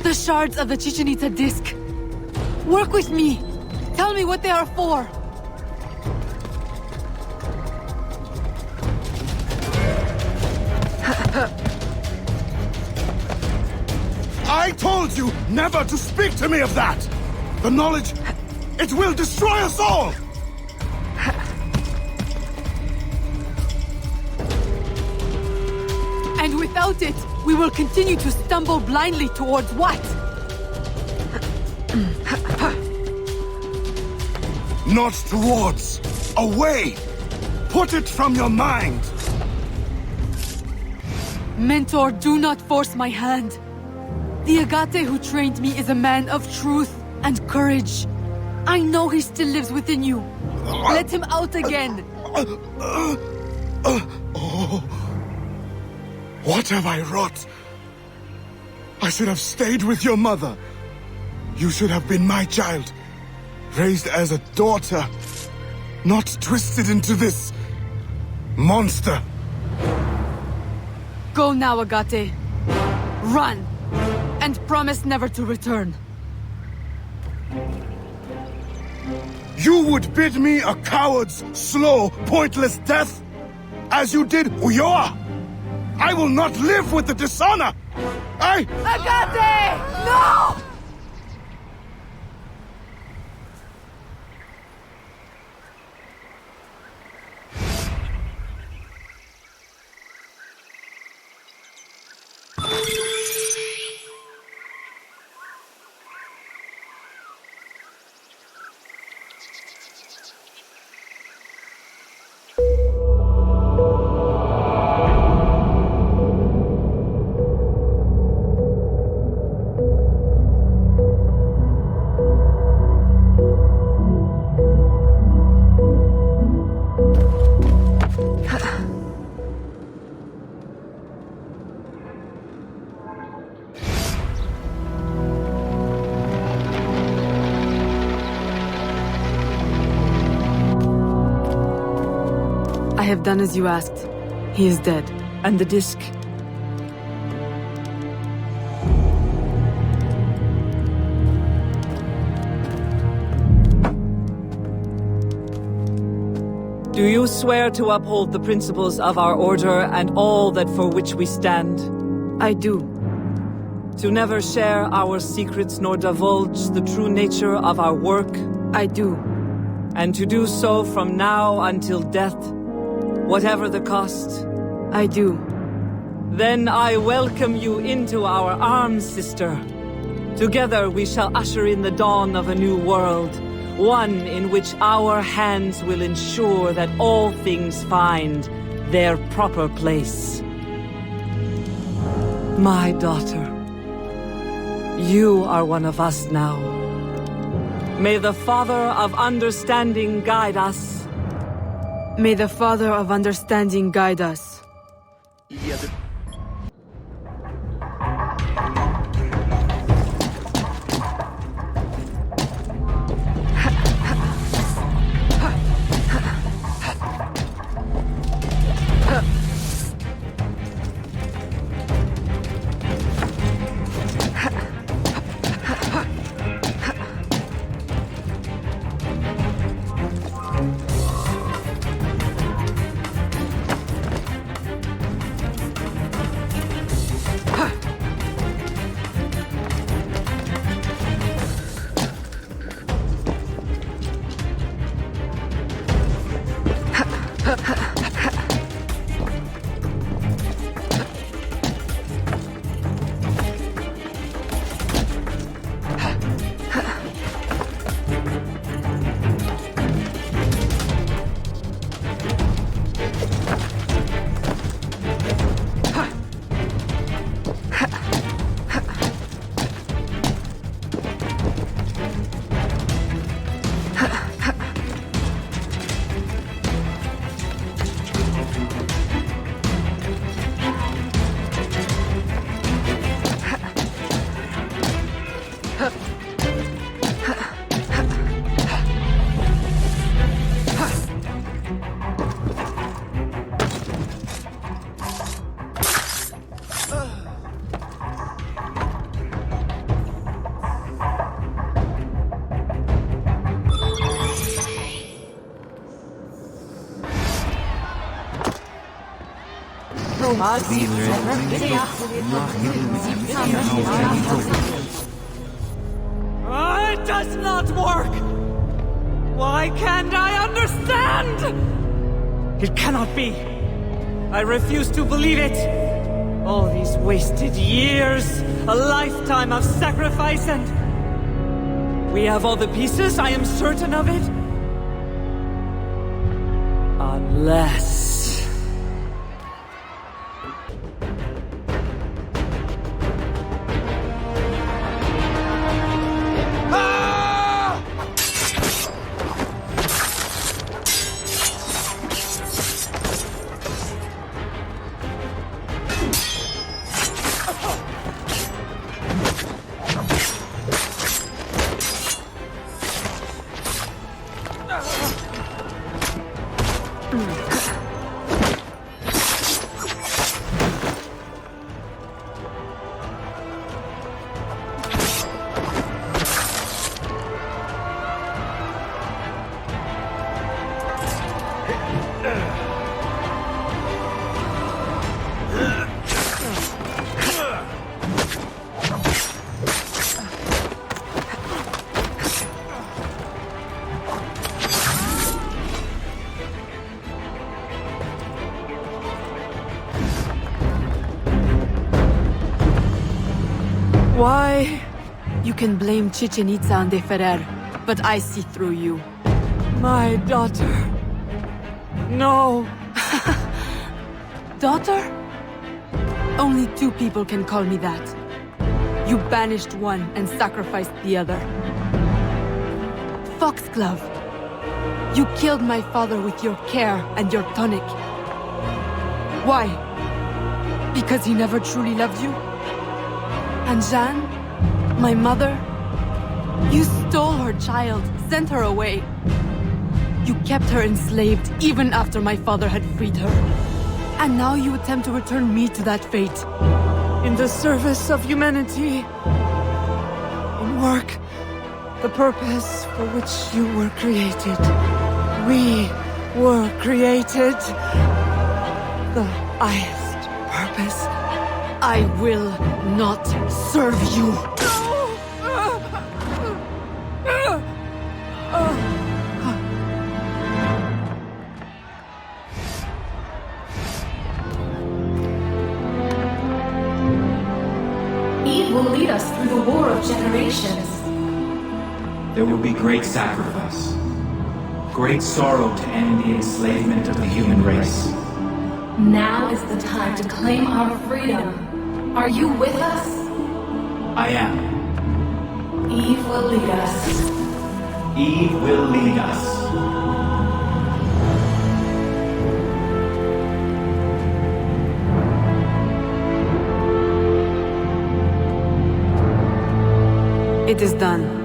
The shards of the Chichen Itza disc. Work with me. Tell me what they are for. I told you never to speak to me of that! The knowledge, it will destroy us all! And without it, we will continue to stumble blindly towards what? Not towards. Away! Put it from your mind! Mentor, do not force my hand. The Agate who trained me is a man of truth and courage. I know he still lives within you. Let him out again. What have I wrought? I should have stayed with your mother. You should have been my child. Raised as a daughter. Not twisted into this monster. Go now, Agate. Run! And promise never to return. You would bid me a coward's slow, pointless death? As you did Ulloa? I will not live with the dishonor! Agate! No! I have done as you asked. He is dead. And the disc? Do you swear to uphold the principles of our order and all that for which we stand? I do. To never share our secrets nor divulge the true nature of our work? I do. And to do so from now until death, whatever the cost? I do. Then I welcome you into our arms, sister. Together we shall usher in the dawn of a new world, one in which our hands will ensure that all things find their proper place. My daughter, you are one of us now. May the Father of Understanding guide us. May the Father of Understanding guide us. It does not work! Why can't I understand? It cannot be. I refuse to believe it. All these wasted years, a lifetime of sacrifice, and... we have all the pieces, I am certain of it. Unless... Why? You can blame Chichen Itza and De Ferrer, but I see through you. My daughter. No. Daughter? Only two people can call me that. You banished one and sacrificed the other. Foxglove. You killed my father with your care and your tonic. Why? Because he never truly loved you? And Jeanne, my mother, you stole her child, sent her away. You kept her enslaved even after my father had freed her. And now you attempt to return me to that fate. In the service of humanity. In work, the purpose for which you were created. We were created. The highest purpose. I will not serve you. Eve will lead us through the war of generations. There will be great sacrifice. Great sorrow to end the enslavement of the human race. Now is the time to claim our freedom. Are you with us? I am. Eve will lead us. Eve will lead us. It is done.